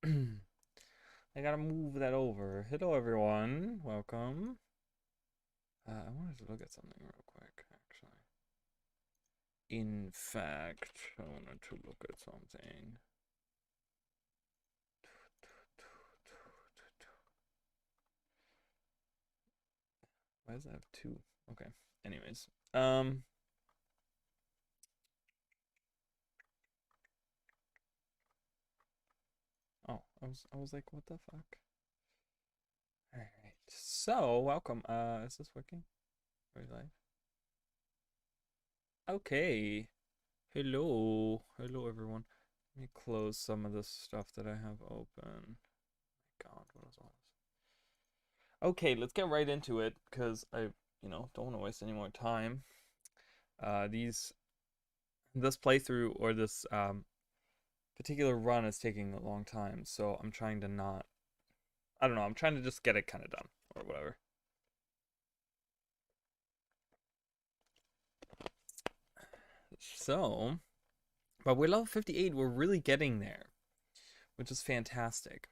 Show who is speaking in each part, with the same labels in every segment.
Speaker 1: I gotta move that over. Hello, everyone. Welcome. I wanted to look at something real quick, actually. In fact, I wanted to look at something. Why does it have two? Okay. Anyways. Oh, I was like, what the fuck? Alright. So, welcome. Is this working? Are we live? Okay. Hello. Hello, everyone. Let me close some of this stuff that I have open. God, what is all this? Okay, let's get right into it because I don't want to waste any more time. This playthrough or this particular run is taking a long time, so I'm trying to not. I don't know. I'm trying to just get it kind of done or whatever. So, but we're level 58. We're really getting there, which is fantastic.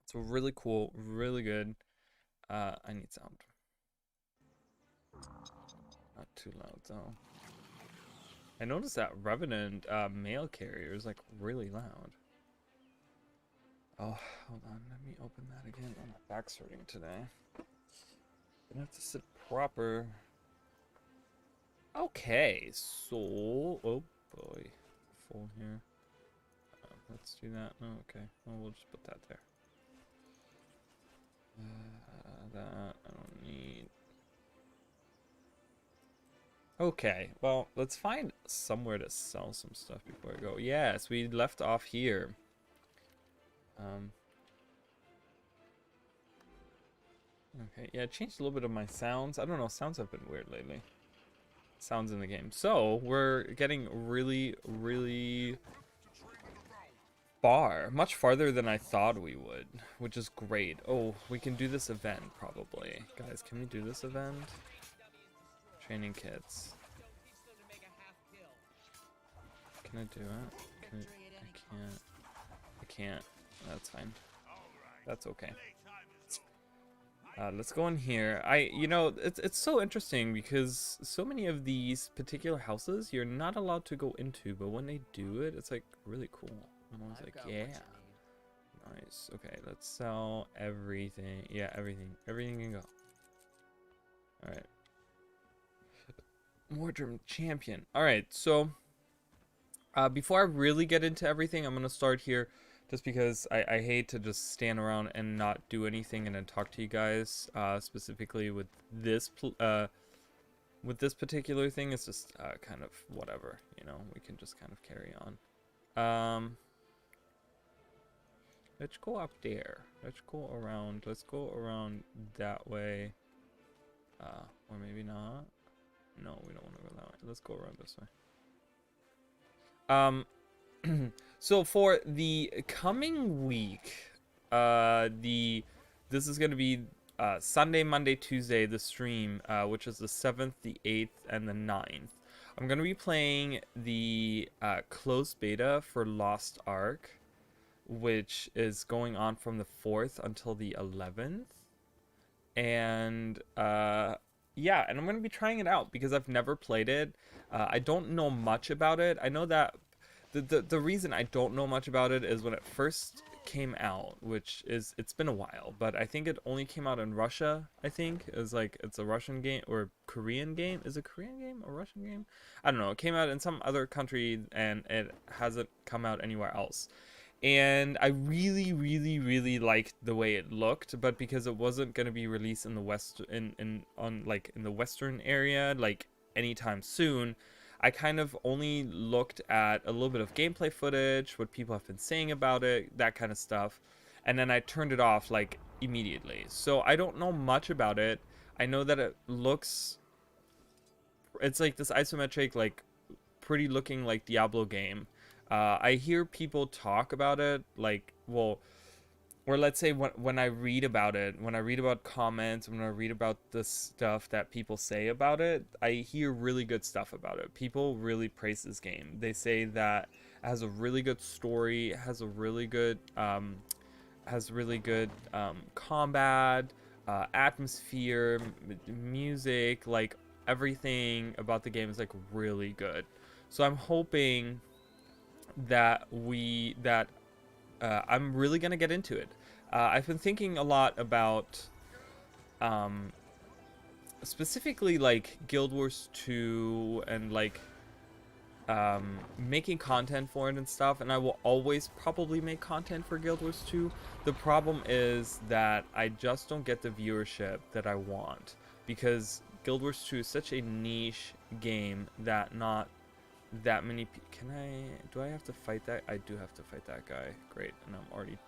Speaker 1: So really cool, really good. I need sound. Not too loud though. I noticed that Revenant mail carrier is like really loud. Oh, hold on. Let me open that again. Oh, my back's hurting today. Gonna have to sit proper. Okay, so oh boy, full here. Let's do that. Oh, okay. Well, we'll just put that there. That I don't need. Okay, well, let's find somewhere to sell some stuff before I go. Yes, we left off here. Um, okay, yeah, I changed a little bit of my sounds. I don't know, sounds have been weird lately. Sounds in the game. So, we're getting really, really far. Much farther than I thought we would, which is great. Oh, we can do this event, probably. Guys, can we do this event? Training kits. Can I do it? I can't. I can't. That's fine. That's okay. Let's go in here. It's so interesting because so many of these particular houses you're not allowed to go into, but when they do it, it's like really cool. I'm always like, yeah, nice. Okay, let's sell everything. Yeah, everything. Everything can go. All right. Wardrobe champion. All right, so before I really get into everything, I'm gonna start here just because I hate to just stand around and not do anything and then talk to you guys specifically with this particular thing. It's just kind of whatever, we can just kind of carry on. Let's go up there. Let's go around that way, or maybe not. No, we don't want to go that way. Let's go around this way. So for the coming week, this is gonna be Sunday, Monday, Tuesday, the stream, which is the 7th, the 8th, and the 9th. I'm gonna be playing the closed beta for Lost Ark, which is going on from the 4th until the 11th. And yeah, and I'm gonna be trying it out because I've never played it. I don't know much about it. I know that the reason I don't know much about it is when it first came out, which is it's been a while, but I think it only came out in Russia. I think it's a Russian game or Korean game. Is it a Korean game or Russian game? I don't know. It came out in some other country and it hasn't come out anywhere else. And I really, really, really liked the way it looked, but because it wasn't gonna be released in the west in the Western area like anytime soon, I kind of only looked at a little bit of gameplay footage, what people have been saying about it, that kind of stuff, and then I turned it off like immediately. So I don't know much about it. I know that it's like this isometric, like pretty looking like Diablo game. I hear people talk about it, like, well, or let's say when I read about it, when I read about comments, when I read about the stuff that people say about it, I hear really good stuff about it. People really praise this game. They say that has a really good story, has really good combat, atmosphere, music, like everything about the game is like really good. So I'm hoping that I'm really gonna get into it. I've been thinking a lot about um, specifically like Guild Wars 2 and like making content for it and stuff, and I will always probably make content for Guild Wars 2. The problem is that I just don't get the viewership that I want, because Guild Wars 2 is such a niche game that not that many do I have to fight that? I do have to fight that guy. Great, and I'm already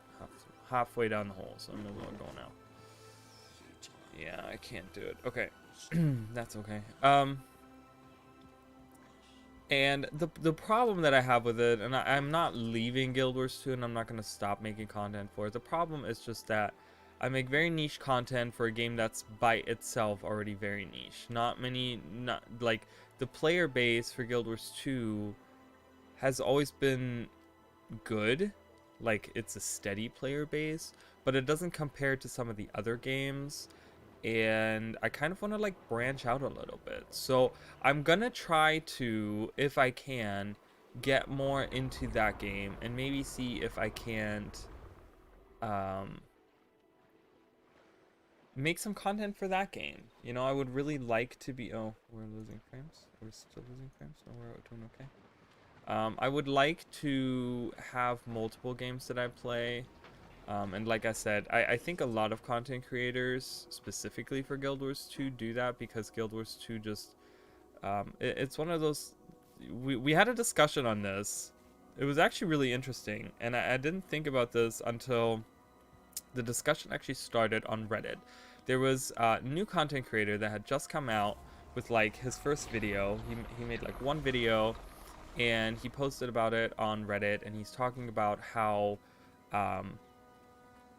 Speaker 1: halfway down the hole, so I'm gonna go now. Yeah, I can't do it. Okay. That's okay. And the problem that I have with it, and I'm not leaving Guild Wars 2, and I'm not going to stop making content for it. The problem is just that I make very niche content for a game that's by itself already very niche. Not like, the player base for Guild Wars 2 has always been good. Like, it's a steady player base, but it doesn't compare to some of the other games. And I kind of want to like branch out a little bit. So I'm gonna try to, if I can, get more into that game and maybe see if I can't make some content for that game. You know, I would really like to be... Oh, we're losing frames? We're still losing frames? No, we're doing okay. I would like to have multiple games that I play. And like I said, I think a lot of content creators, specifically for Guild Wars 2, do that because Guild Wars 2 just... it's one of those... We had a discussion on this. It was actually really interesting, and I didn't think about this until the discussion actually started on Reddit. There was a new content creator that had just come out with like his first video. He made like one video, and he posted about it on Reddit, and he's talking about how...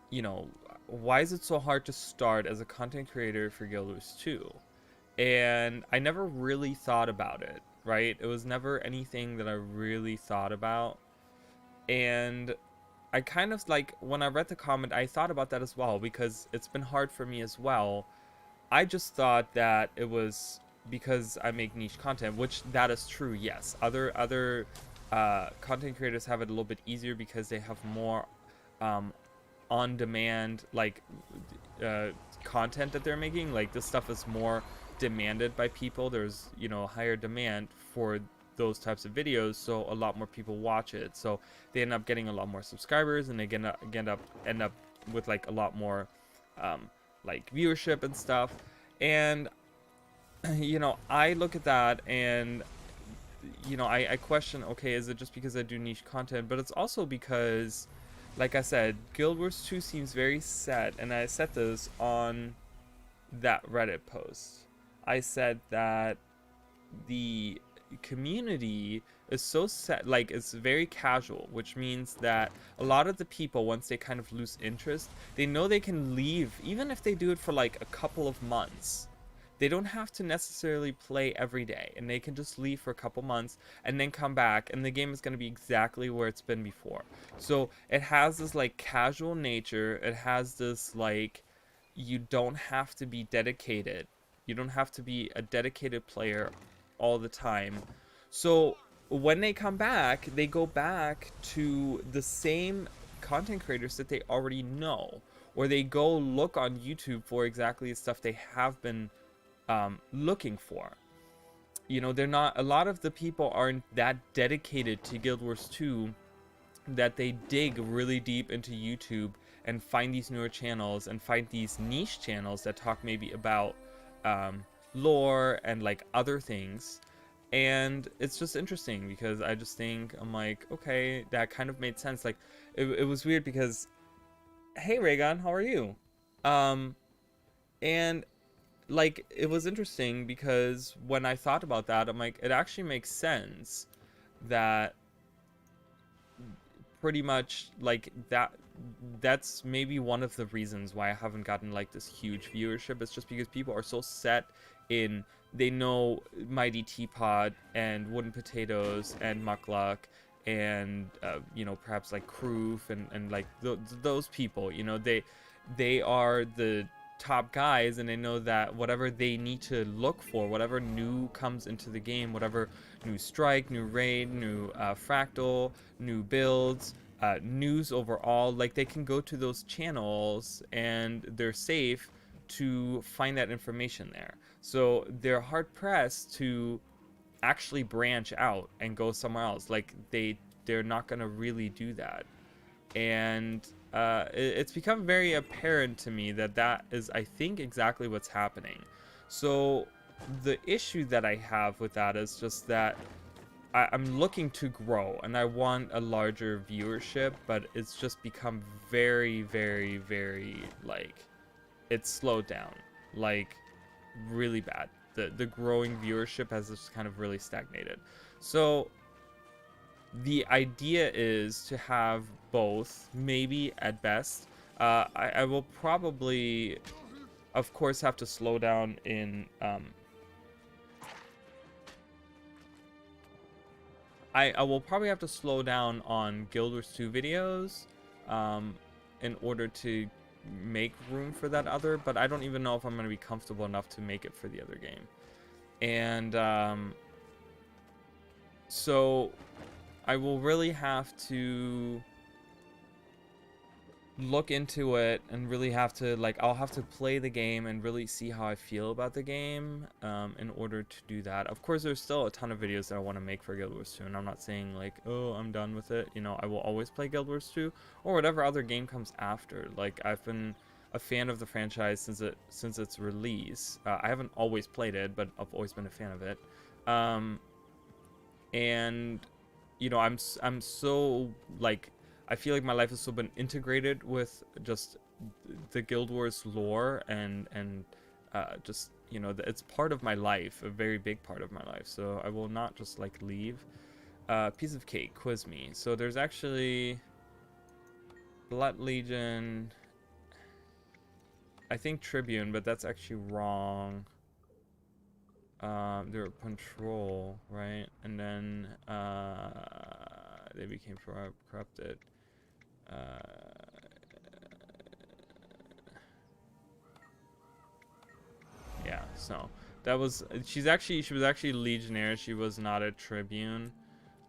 Speaker 1: you know, why is it so hard to start as a content creator for Guild Wars 2? And I never really thought about it, right? It was never anything that I really thought about. And I kind of like, when I read the comment, I thought about that as well, because it's been hard for me as well. I just thought that it was because I make niche content, which that is true, yes. Other content creators have it a little bit easier because they have more on demand like content that they're making. Like, this stuff is more demanded by people. There's, you know, higher demand for those types of videos, so a lot more people watch it, so they end up getting a lot more subscribers, and they end up with like a lot more like viewership and stuff. And you know, I look at that and, you know, I question, okay, is it just because I do niche content? But it's also because, like I said, Guild Wars 2 seems very set, and I said this on that Reddit post. I said that the community is so set, like, it's very casual, which means that a lot of the people, once they kind of lose interest, they know they can leave, even if they do it for like a couple of months. They don't have to necessarily play every day, and they can just leave for a couple months and then come back, and the game is going to be exactly where it's been before. So it has this like casual nature. It has this like, you don't have to be dedicated. You don't have to be a dedicated player all the time. So when they come back, they go back to the same content creators that they already know, or they go look on YouTube for exactly the stuff they have been looking for. You know, they're not, a lot of the people aren't that dedicated to Guild Wars 2 that they dig really deep into YouTube and find these newer channels and find these niche channels that talk maybe about lore and like other things. And it's just interesting because I just think, I'm like, okay, that kind of made sense. Like, it was weird because, hey Raygon, how are you? And like, it was interesting because when I thought about that, I'm like, it actually makes sense that pretty much like that's maybe one of the reasons why I haven't gotten like this huge viewership. It's just because people are so set in, they know Mighty Teapot and Wooden Potatoes and Muckluck and you know, perhaps like Kroof and like those people, you know, they are the top guys, and they know that whatever they need to look for, whatever new comes into the game, whatever new strike, new raid, new fractal, new builds, news overall, like they can go to those channels and they're safe to find that information there. So they're hard pressed to actually branch out and go somewhere else. Like they're not going to really do that. And it's become very apparent to me that that is, I think, exactly what's happening. So the issue that I have with that is just that I'm looking to grow and I want a larger viewership, but it's just become very, very, very, like, it's slowed down, like, really bad. The growing viewership has just kind of really stagnated. So the idea is to have both, maybe at best. I will probably, of course, have to slow down in I will probably have to slow down on Guild Wars 2 videos in order to make room for that other, but I don't even know if I'm going to be comfortable enough to make it for the other game. And so I will really have to look into it and really have to, like, I'll have to play the game and really see how I feel about the game in order to do that. Of course, there's still a ton of videos that I want to make for Guild Wars 2, and I'm not saying like, oh, I'm done with it. You know, I will always play Guild Wars 2 or whatever other game comes after. Like, I've been a fan of the franchise since its release. I haven't always played it, but I've always been a fan of it. And you know, I'm so, like, I feel like my life has so been integrated with just the Guild Wars lore and just, you know, it's part of my life, a very big part of my life. So I will not just like leave. Piece of cake, quiz me. So there's actually Blood Legion, I think Tribune, but that's actually wrong. They're Patrol, right? And then they became corrupted. Yeah, so that was, she was actually Legionnaire. She was not a Tribune.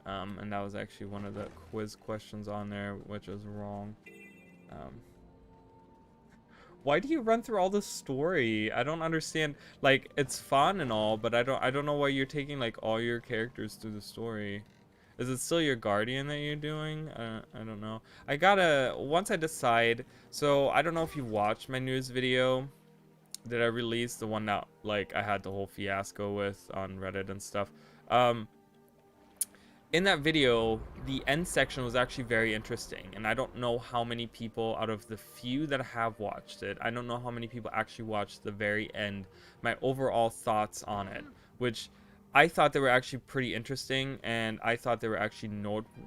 Speaker 1: And that was actually one of the quiz questions on there, which was wrong. Why do you run through all this story? I don't understand. Like, it's fun and all, but I don't know why you're taking like all your characters through the story. Is it still your Guardian that you're doing? I don't know. I gotta, once I decide, so I don't know if you watched my news video that I released, the one that like I had the whole fiasco with on Reddit and stuff. In that video, the end section was actually very interesting, and I don't know how many people, out of the few that have watched it, I don't know how many people actually watched the very end, my overall thoughts on it, which I thought they were actually pretty interesting, and I thought they were actually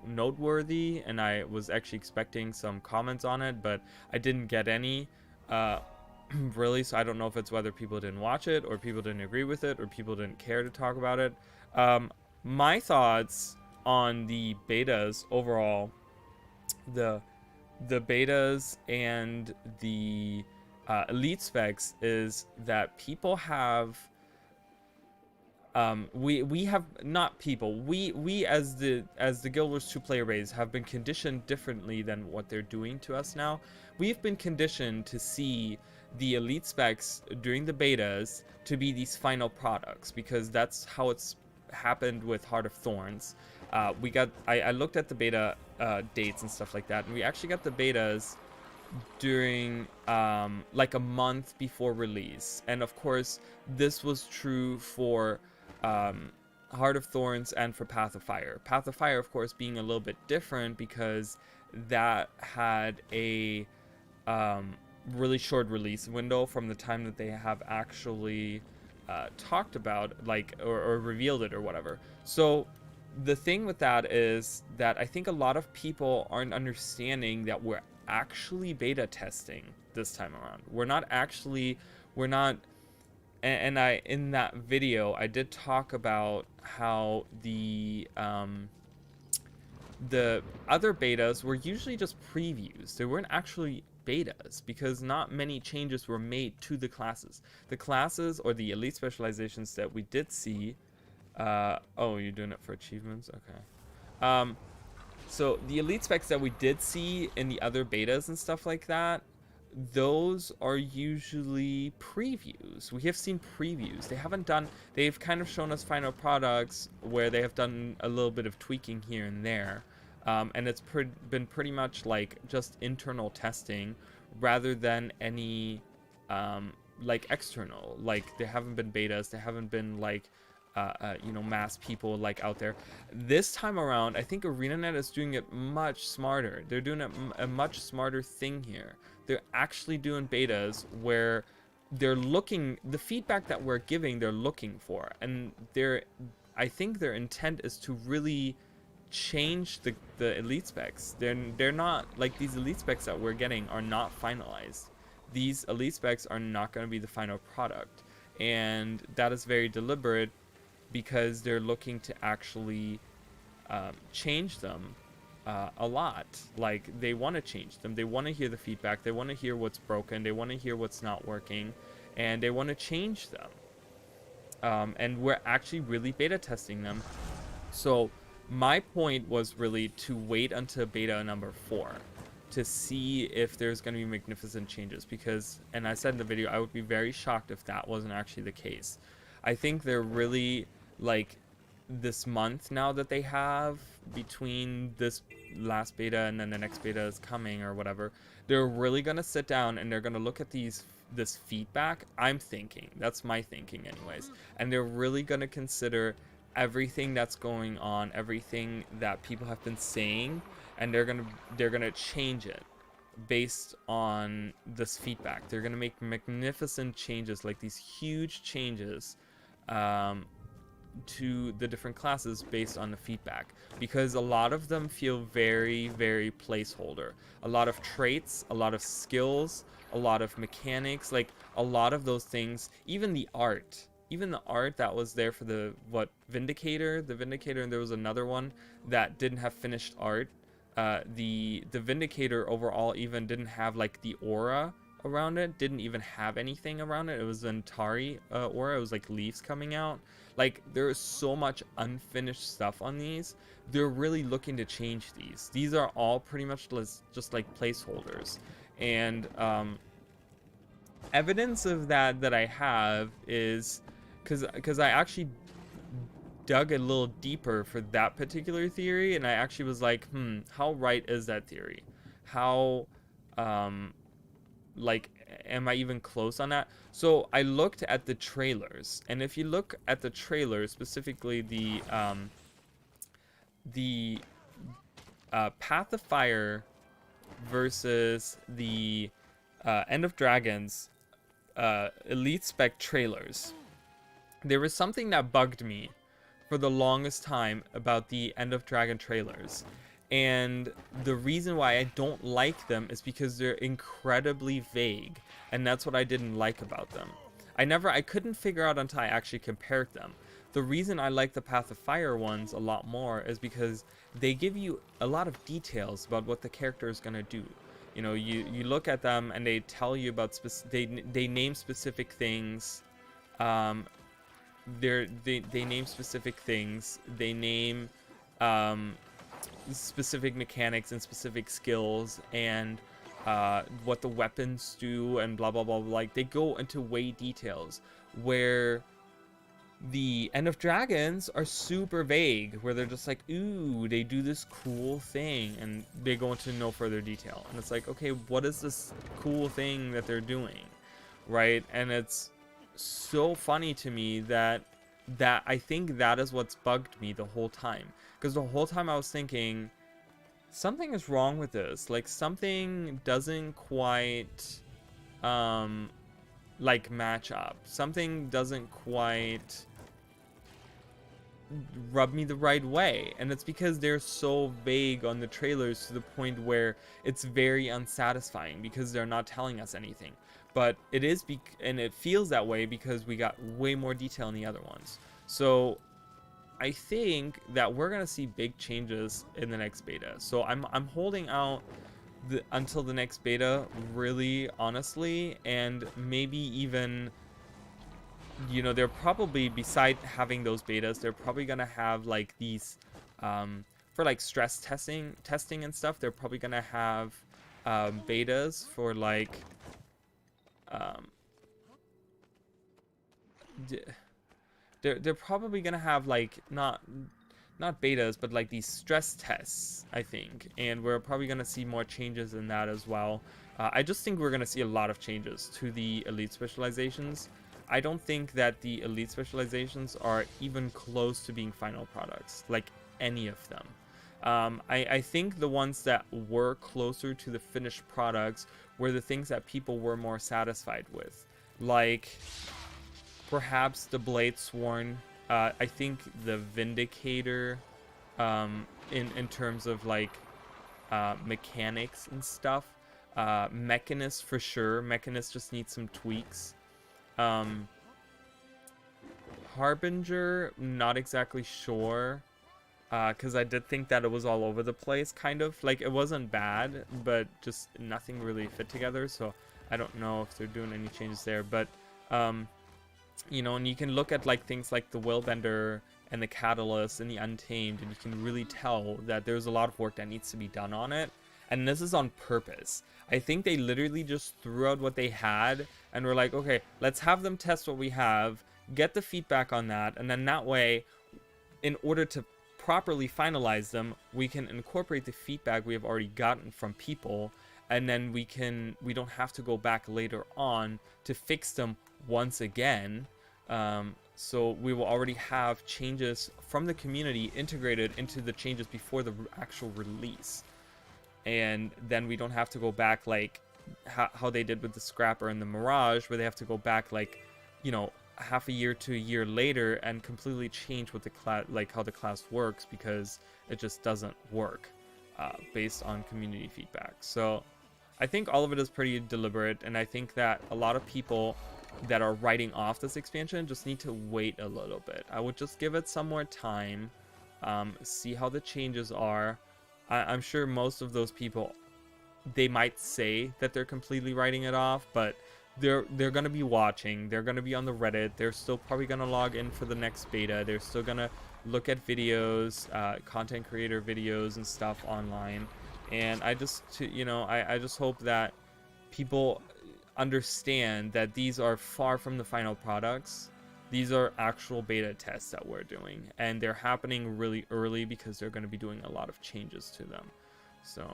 Speaker 1: noteworthy, and I was actually expecting some comments on it, but I didn't get any, really, so I don't know if it's whether people didn't watch it, or people didn't agree with it, or people didn't care to talk about it. My thoughts on the betas overall, the betas and the elite specs, is that people have we have, not people, we as the Guild Wars 2 player base have been conditioned differently than what they're doing to us now. We've been conditioned to see the elite specs during the betas to be these final products, because that's how it's happened with Heart of Thorns. We got, I looked at the beta dates and stuff like that, and we actually got the betas during like a month before release. And of course, this was true for Heart of Thorns and for Path of Fire. Path of Fire, of course, being a little bit different because that had a really short release window from the time that they have actually talked about, like, or revealed it or whatever. So the thing with that is that I think a lot of people aren't understanding that we're actually beta testing this time around. We're not, and I, in that video, I did talk about how the the other betas were usually just previews. They weren't actually betas because not many changes were made to the classes. The classes or the elite specializations that we did see. Oh, you're doing it for achievements? Okay. So the elite specs that we did see in the other betas and stuff like that, those are usually previews. We have seen previews. They've kind of shown us final products where they have done a little bit of tweaking here and there. And it's been pretty much like just internal testing rather than any like external. Like there haven't been betas, there haven't been like mass people like out there. This time around, I think ArenaNet is doing it much smarter. They're doing a much smarter thing here. They're actually doing betas where they're looking, the feedback that we're giving, they're looking for, and I think their intent is to really change the elite specs. They're not like these elite specs that we're getting are not finalized. These elite specs are not going to be the final product, and that is very deliberate because they're looking to actually change them a lot. Like they want to change them. They want to hear the feedback. They want to hear what's broken. They want to hear what's not working, and they want to change them. And we're actually really beta testing them. So my point was really to wait until beta number 4 to see if there's going to be magnificent changes, because, and I said in the video, I would be very shocked if that wasn't actually the case. I think they're really, like, this month now that they have between this last beta and then the next beta is coming or whatever, they're really going to sit down and they're going to look at this feedback. I'm thinking, that's my thinking anyways, and they're really going to consider everything that's going on, everything that people have been saying, and they're gonna change it based on this feedback. They're gonna make magnificent changes, like these huge changes to the different classes based on the feedback, because a lot of them feel very, very placeholder. A lot of traits, a lot of skills, a lot of mechanics, like a lot of those things, even the art that was there for the Vindicator, and there was another one that didn't have finished art. The Vindicator overall even didn't have like the aura around it, didn't even have anything around it. It was an Atari aura. It was like leaves coming out. Like there is so much unfinished stuff on these. They're really looking to change these. These are all pretty much just like placeholders, and evidence of that I have is because I actually dug a little deeper for that particular theory, and I actually was like, how right is that theory? How like, am I even close on that? So I looked at the trailers, and if you look at the trailers, specifically the Path of Fire versus the End of Dragons elite spec trailers, there was something that bugged me for the longest time about the End of Dragon trailers. And the reason why I don't like them is because they're incredibly vague. And that's what I didn't like about them. I couldn't figure out until I actually compared them. The reason I like the Path of Fire ones a lot more is because they give you a lot of details about what the character is going to do. You know, you look at them and they tell you about, they name specific things. They name specific things. They name specific mechanics and specific skills, and what the weapons do, and blah blah blah. Like they go into way details, where the End of Dragons are super vague, where they're just like, ooh, they do this cool thing, and they go into no further detail. And it's like, okay, what is this cool thing that they're doing, right? And it's so funny to me that I think that is what's bugged me the whole time, because the whole time I was thinking something is wrong with this, like something doesn't quite like match up, something doesn't quite rub me the right way. And it's because they're so vague on the trailers to the point where it's very unsatisfying, because they're not telling us anything. But it is, and it feels that way because we got way more detail in the other ones. So I think that we're gonna see big changes in the next beta. So I'm holding out until the next beta, really honestly, and maybe even, you know, they're probably, beside having those betas, they're probably gonna have like these for like stress testing and stuff. They're probably gonna have betas for like um, they're probably gonna have like not betas, but like these stress tests, I think, and we're probably gonna see more changes in that as well. I just think we're gonna see a lot of changes to the elite specializations. I don't think that the elite specializations are even close to being final products, like any of them. I think the ones that were closer to the finished products were the things that people were more satisfied with, like perhaps the Blade Sworn. I think the Vindicator, in terms of like mechanics and stuff. Mechanist for sure. Mechanist just needs some tweaks. Harbinger, not exactly sure. Because I did think that it was all over the place, kind of. Like, it wasn't bad, but just nothing really fit together. So I don't know if they're doing any changes there. But, you know, and you can look at like things like the Willbender and the Catalyst and the Untamed, and you can really tell that there's a lot of work that needs to be done on it. And this is on purpose. I think they literally just threw out what they had and were like, okay, let's have them test what we have, get the feedback on that, and then that way, in order to properly finalize them, we can incorporate the feedback we have already gotten from people, and then we don't have to go back later on to fix them once again. So we will already have changes from the community integrated into the changes before the actual release, and then we don't have to go back like how they did with the Scrapper and the Mirage, where they have to go back like, you know, half a year to a year later and completely change what the class, like how the class works, because it just doesn't work based on community feedback. So I think all of it is pretty deliberate, and I think that a lot of people that are writing off this expansion just need to wait a little bit. I would just give it some more time, see how the changes are. I'm sure most of those people, they might say that they're completely writing it off, but they're going to be watching, they're going to be on the Reddit, they're still probably going to log in for the next beta, they're still going to look at videos, content creator videos and stuff online. And I just, you know, I just hope that people understand that these are far from the final products. These are actual beta tests that we're doing, and they're happening really early because they're going to be doing a lot of changes to them. So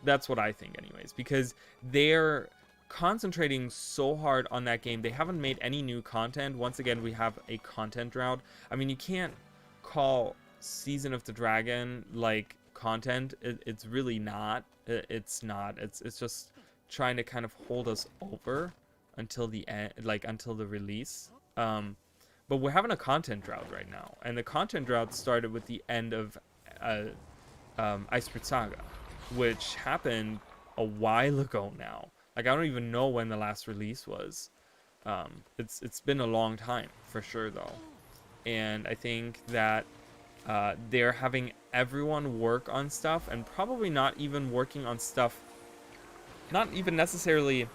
Speaker 1: that's what I think anyways, because they're concentrating so hard on that game. They haven't made any new content. Once again, we have a content drought. I mean, you can't call Season of the Dragon like content. It's really not. It's not. It's just trying to kind of hold us over until the end, like until the release. But we're having a content drought right now, and the content drought started with the end of Icebird Saga, which happened a while ago now. Like, I don't even know when the last release was. It's been a long time for sure though, and I think that they're having everyone work on stuff, and probably not even working on stuff, not even necessarily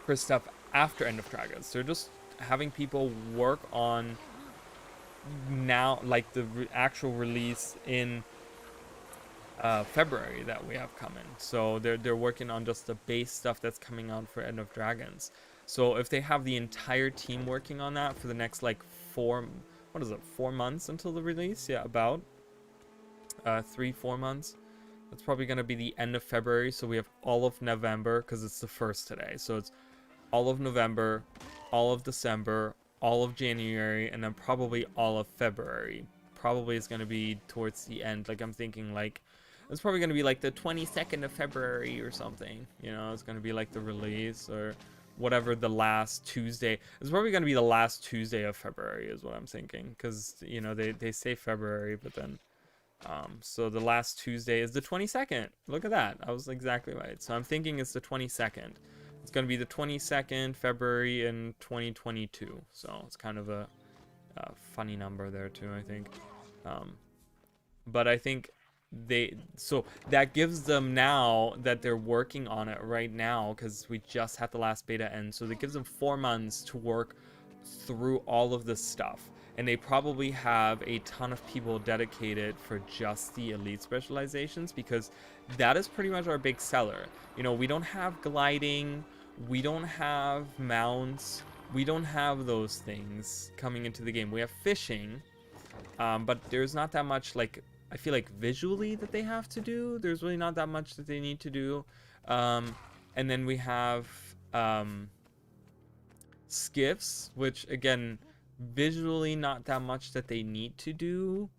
Speaker 1: for stuff after End of Dragons. They're just having people work on now, like the actual release in February that we have coming. So they're working on just the base stuff that's coming out for End of Dragons. So if they have the entire team working on that for the next like 4 months until the release? Yeah, about 3-4 months. That's probably going to be the end of February. So we have all of November, because it's the 1st today. So it's all of November, all of December, all of January, and then probably all of February. Probably is going to be towards the end. Like, I'm thinking like it's probably going to be like the 22nd of February or something. You know, it's going to be like the release, or whatever, the last Tuesday. It's probably going to be the last Tuesday of February is what I'm thinking, because, you know, they say February, but then so the last Tuesday is the 22nd. Look at that. I was exactly right. So I'm thinking it's the 22nd. It's going to be the 22nd February in 2022. So it's kind of a funny number there too, I think. But I think so that gives them, now that they're working on it right now, because we just had the last beta end, so that gives them 4 months to work through all of this stuff. And they probably have a ton of people dedicated for just the elite specializations, because that is pretty much our big seller. You know, we don't have gliding, we don't have mounts, we don't have those things coming into the game. We have fishing, but there's not that much, like, I feel like visually that they have to do. There's really not that much that they need to do. And then we have skiffs, which again, visually not that much that they need to do.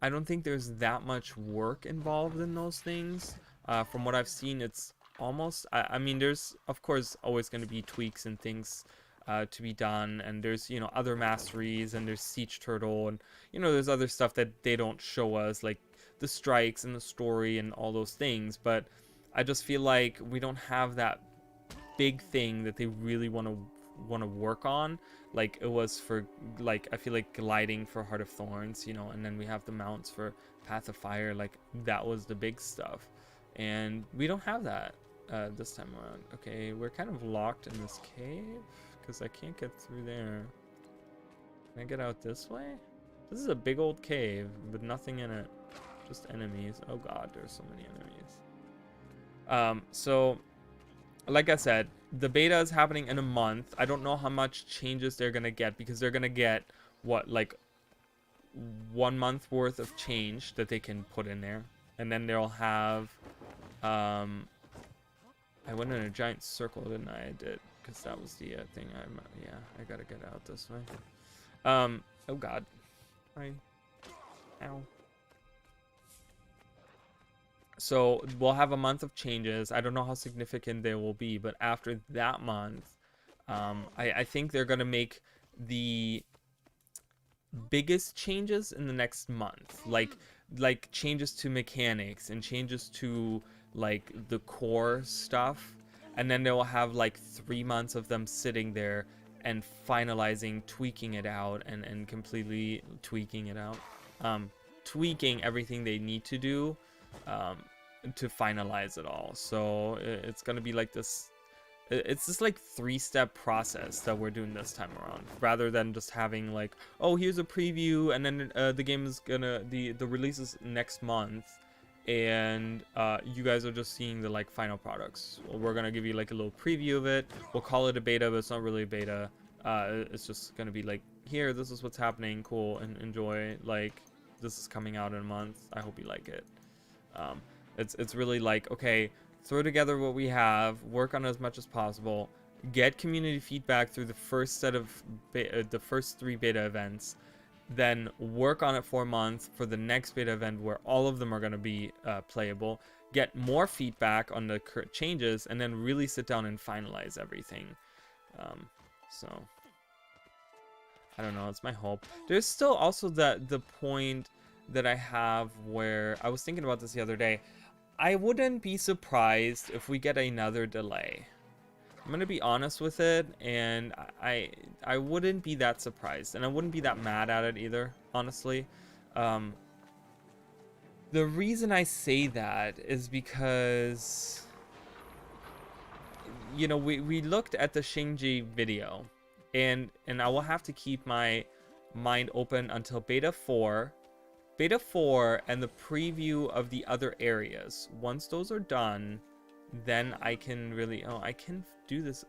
Speaker 1: I don't think there's that much work involved in those things. From what I've seen, it's almost, I mean, there's of course always going to be tweaks and things to be done, and there's, you know, other masteries, and there's siege turtle, and, you know, there's other stuff that they don't show us, like the strikes and the story and all those things. But I just feel like we don't have that big thing that they really want to work on, like it was for, like, I feel like gliding for Heart of Thorns, you know, and then we have the mounts for Path of Fire. Like, that was the big stuff, and we don't have that this time around. Okay, we're kind of locked in this cave because I can't get through there. Can I get out this way? This is a big old cave with nothing in it, just enemies. Oh god, there's so many enemies. So like I said, the beta is happening in a month. I don't know how much changes they're gonna get, because they're gonna get what, like 1 month worth of change that they can put in there, and then they'll have I went in a giant circle, didn't I? I did, because that was the thing. Yeah, I gotta get out this way. Oh god. Ow. So we'll have a month of changes. I don't know how significant they will be, but after that month, I think they're gonna make the biggest changes in the next month, like changes to mechanics and changes to like the core stuff, and then they'll have like 3 months of them sitting there and finalizing, tweaking it out, and completely tweaking it out, tweaking everything they need to do to finalize it all. So it's gonna be like this, it's just like 3-step process that we're doing this time around, rather than just having like, oh, here's a preview, and then the game is gonna, the release is next month, and you guys are just seeing the like final products. We're gonna give you like a little preview of it. We'll call it a beta, but it's not really a beta. It's just gonna be like, here, this is what's happening, cool, and enjoy. Like, this is coming out in a month, I hope you like it. It's really like, okay, throw together what we have, work on it as much as possible, get community feedback through the first set of the first 3 beta events, then work on it for a month for the next beta event where all of them are going to be playable, get more feedback on the changes, and then really sit down and finalize everything. So I don't know, it's my hope. There's still also the point that I have where I was thinking about this the other day. I wouldn't be surprised if we get another delay. I'm gonna be honest with it, and I wouldn't be that surprised, and I wouldn't be that mad at it either, honestly. The reason I say that is because, you know, we looked at the Shinji video, and I will have to keep my mind open until beta 4 and the preview of the other areas. Once those are done, then I can really, I can do this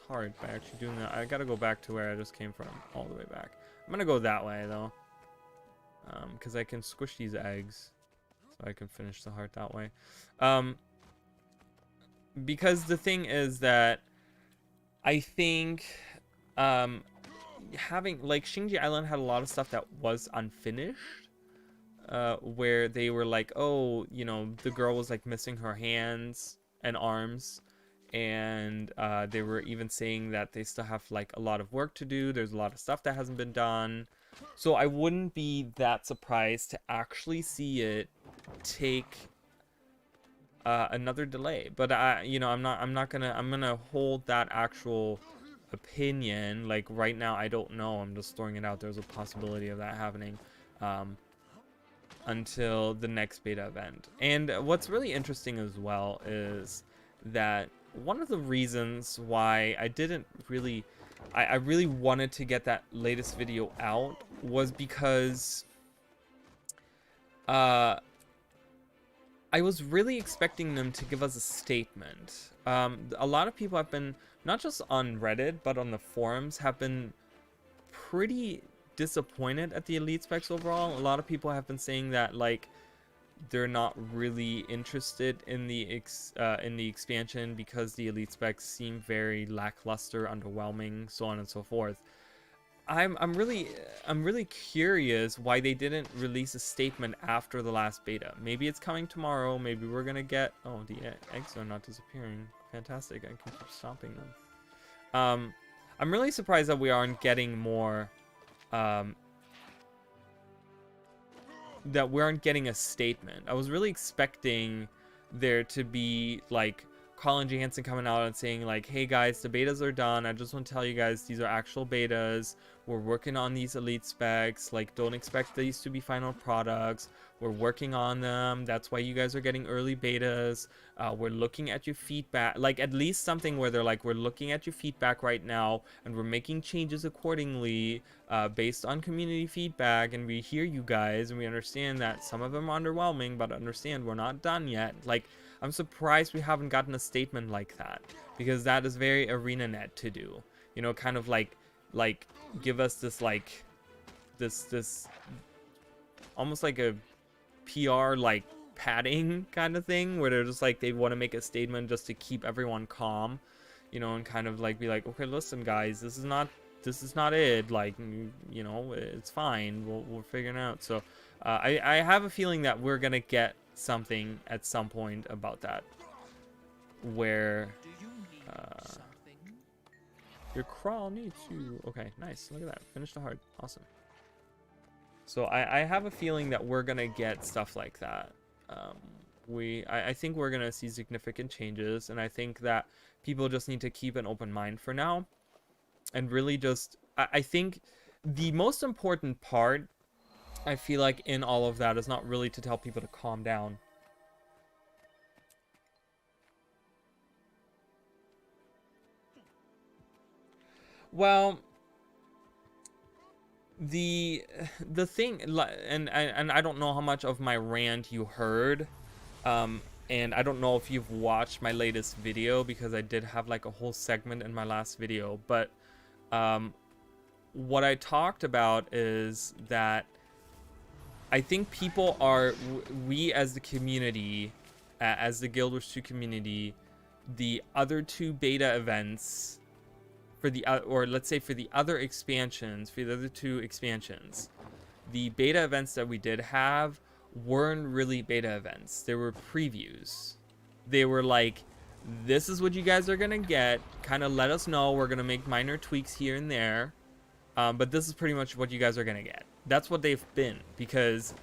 Speaker 1: hard by actually doing that. I gotta go back to where I just came from, all the way back. I'm gonna go that way though, because I can squish these eggs, so I can finish the heart that way. Because the thing is that I think having, like, Shinji Island had a lot of stuff that was unfinished, where they were like, oh, you know, the girl was like missing her hands and arms, and they were even saying that they still have like a lot of work to do. There's a lot of stuff that hasn't been done, so I wouldn't be that surprised to actually see it take another delay. But I'm gonna hold that actual opinion, like right now, I don't know. I'm just throwing it out. There's a possibility of that happening until the next beta event. And what's really interesting as well is that one of the reasons why I didn't really, I really wanted to get that latest video out was because I was really expecting them to give us a statement. A lot of people have been, not just on Reddit, but on the forums, have been pretty disappointed at the elite specs overall. A lot of people have been saying that, like, they're not really interested in the expansion because the elite specs seem very lackluster, underwhelming, so on and so forth. I'm really curious why they didn't release a statement after the last beta. Maybe it's coming tomorrow. Maybe we're gonna get, oh, the eggs are not disappearing. Fantastic. I can keep stopping them. I'm really surprised that we aren't getting more that we aren't getting a statement. I was really expecting there to be like Colin Johansson coming out and saying like, hey guys, the betas are done. I just want to tell you guys these are actual betas. We're working on these elite specs. Like, don't expect these to be final products. We're working on them. That's why you guys are getting early betas. We're looking at your feedback. Like, at least something where they're like, we're looking at your feedback right now and we're making changes accordingly based on community feedback. And we hear you guys and we understand that some of them are underwhelming, but understand we're not done yet. Like, I'm surprised we haven't gotten a statement like that, because that is very ArenaNet to do. You know, kind of like give us this like this almost like a PR like padding kind of thing, where they're just like, they want to make a statement just to keep everyone calm, you know, and kind of like be like, okay, listen guys, this is not it, like, you know, it's fine, we're figuring it out. So I have a feeling that we're gonna get something at some point about that, where your crawl needs you. Okay, nice. Look at that. Finish the hard. Awesome. So I have a feeling that we're gonna get stuff like that. I think we're gonna see significant changes, and I think that people just need to keep an open mind for now, and really just I think the most important part, I feel like, in all of that is not really to tell people to calm down. Well, the thing, and I don't know how much of my rant you heard, and I don't know if you've watched my latest video, because I did have like a whole segment in my last video, but what I talked about is that I think people are, we as the community, as the Guild Wars 2 community, the other two beta events for the, or let's say for the other expansions, for the other two expansions, the beta events that we did have weren't really beta events. They were previews. They were like, this is what you guys are gonna get, kind of let us know, we're gonna make minor tweaks here and there, but this is pretty much what you guys are gonna get. That's what they've been, because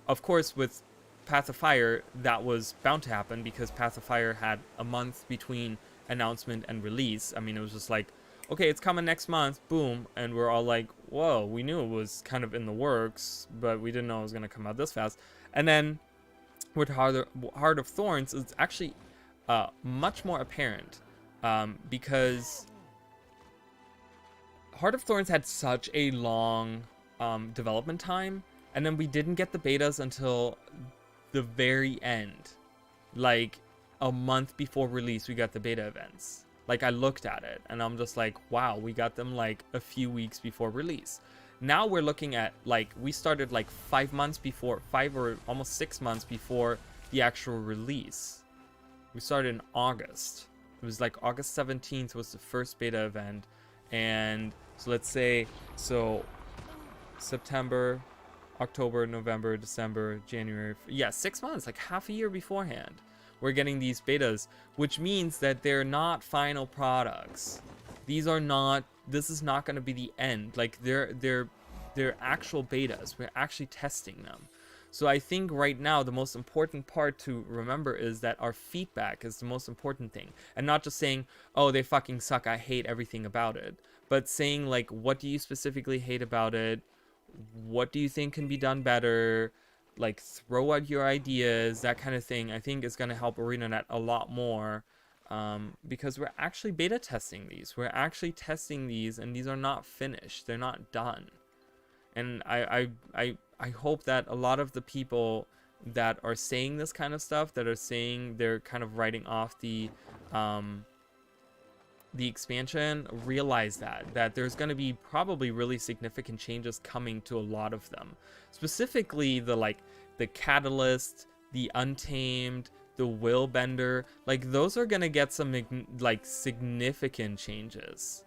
Speaker 1: of course with Path of Fire that was bound to happen, because Path of Fire had a month between announcement and release. I mean, it was just like, okay, it's coming next month, boom, and we're all like, whoa, we knew it was kind of in the works, but we didn't know it was going to come out this fast. And then with Heart of Thorns, it's actually much more apparent, because Heart of Thorns had such a long development time, and then we didn't get the betas until the very end. Like a month before release, we got the beta events. Like, I looked at it and I'm just like, wow, we got them like a few weeks before release. Now we're looking at, like, we started like 5 months before, 5 or almost 6 months before the actual release. We started in August. It was like August 17th was the first beta event. And so let's say, so September, October, November, December, January. Yeah, 6 months, like half a year beforehand. We're getting these betas, which means that they're not final products. These are not, this is not going to be the end. Like, they're actual betas. We're actually testing them. So I think right now the most important part to remember is that our feedback is the most important thing, and not just saying, oh, they fucking suck, I hate everything about it, but saying like, what do you specifically hate about it, what do you think can be done better, like throw out your ideas, that kind of thing. I think is going to help ArenaNet a lot more, because we're actually beta testing these. We're actually testing these, and these are not finished. They're not done. And I hope that a lot of the people that are saying this kind of stuff, that are saying they're kind of writing off the expansion, realize that there's going to be probably really significant changes coming to a lot of them. Specifically the Catalyst, the Untamed, the Willbender, like those are going to get some like significant changes.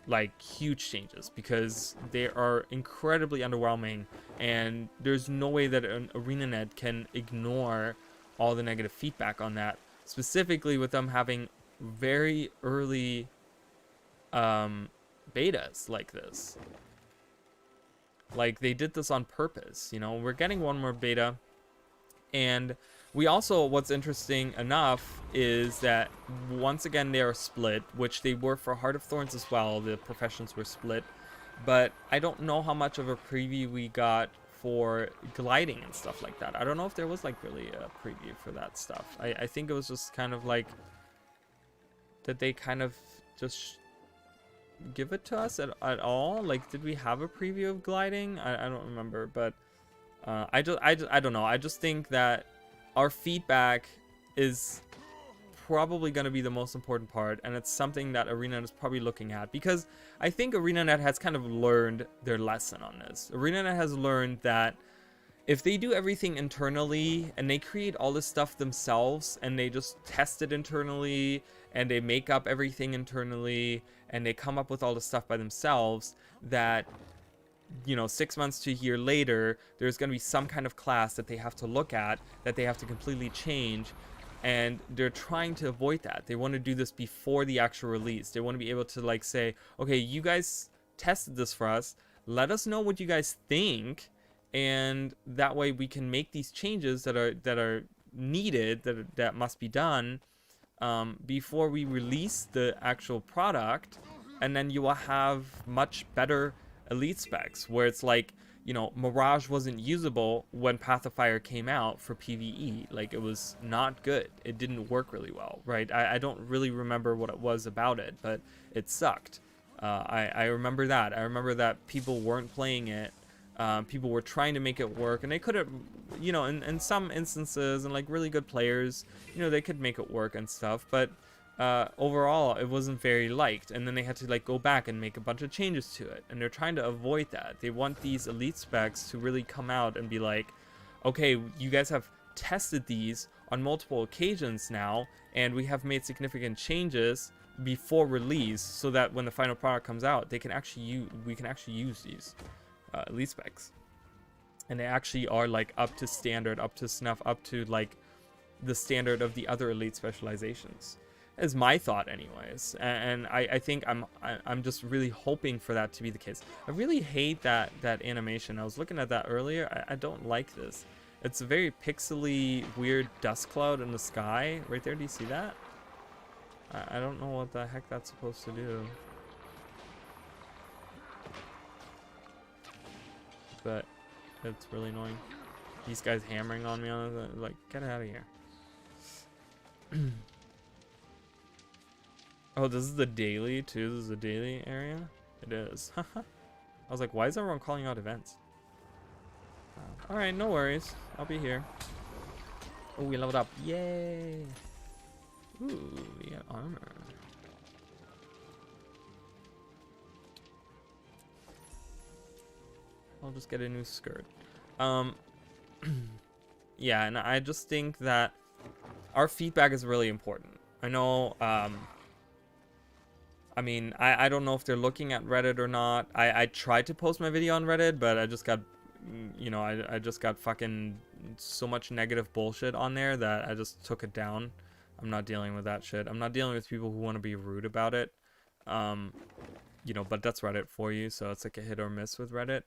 Speaker 1: Like huge changes, because they are incredibly underwhelming, and there's no way that an ArenaNet can ignore all the negative feedback on that, specifically with them having very early betas like this. Like they did this on purpose, you know. We're getting one more beta, and we also, what's interesting enough is that once again they are split, which they were for Heart of Thorns as well. The professions were split, but I don't know how much of a preview we got for gliding and stuff like that. I don't know if there was like really a preview for that stuff. I think it was just kind of like that they kind of just give it to us at all. Like, did we have a preview of gliding? I don't remember, but I don't know. I just think that our feedback is probably going to be the most important part, and it's something that ArenaNet is probably looking at, because I think ArenaNet has kind of learned their lesson on this. ArenaNet has learned that if they do everything internally and they create all this stuff themselves and they just test it internally and they make up everything internally and they come up with all the stuff by themselves, that, you know, 6 months to a year later, there's going to be some kind of class that they have to look at, that they have to completely change, and they're trying to avoid that. They want to do this before the actual release. They want to be able to like say, okay, you guys tested this for us, let us know what you guys think, and that way we can make these changes that are needed, that must be done before we release the actual product. And then you will have much better elite specs, where it's like, you know, Mirage wasn't usable when Path of Fire came out for PvE. Like, it was not good. It didn't work really well, right? I don't really remember what it was about it, but it sucked. I remember that. I remember that people weren't playing it. People were trying to make it work, and they could have, you know, in some instances, and like really good players, you know, they could make it work and stuff, but overall it wasn't very liked, and then they had to like go back and make a bunch of changes to it, and they're trying to avoid that. They want these elite specs to really come out and be like, okay, you guys have tested these on multiple occasions now, and we have made significant changes before release, so that when the final product comes out, they can actually we can actually use these elite specs, and they actually are like up to standard, up to snuff, up to like the standard of the other elite specializations, is my thought anyways. And I think I'm just really hoping for that to be the case. I really hate that animation. I was looking at that earlier. I don't like this. It's a very pixely weird dust cloud in the sky right there. Do you see that? I don't know what the heck that's supposed to do, but it's really annoying. These guys hammering on me on it, like, get out of here. Oh, this is the daily too. This is the daily area. It is. I was like, why is everyone calling out events? All right, no worries. I'll be here. Oh, we leveled up. Yay! Ooh, we got armor. I'll just get a new skirt. Yeah, and I just think that our feedback is really important. I know, I mean, I don't know if they're looking at Reddit or not. I tried to post my video on Reddit, but I just got, you know, I just got fucking so much negative bullshit on there that I just took it down. I'm not dealing with that shit. I'm not dealing with people who want to be rude about it. You know, but that's Reddit for you, so it's like a hit or miss with Reddit.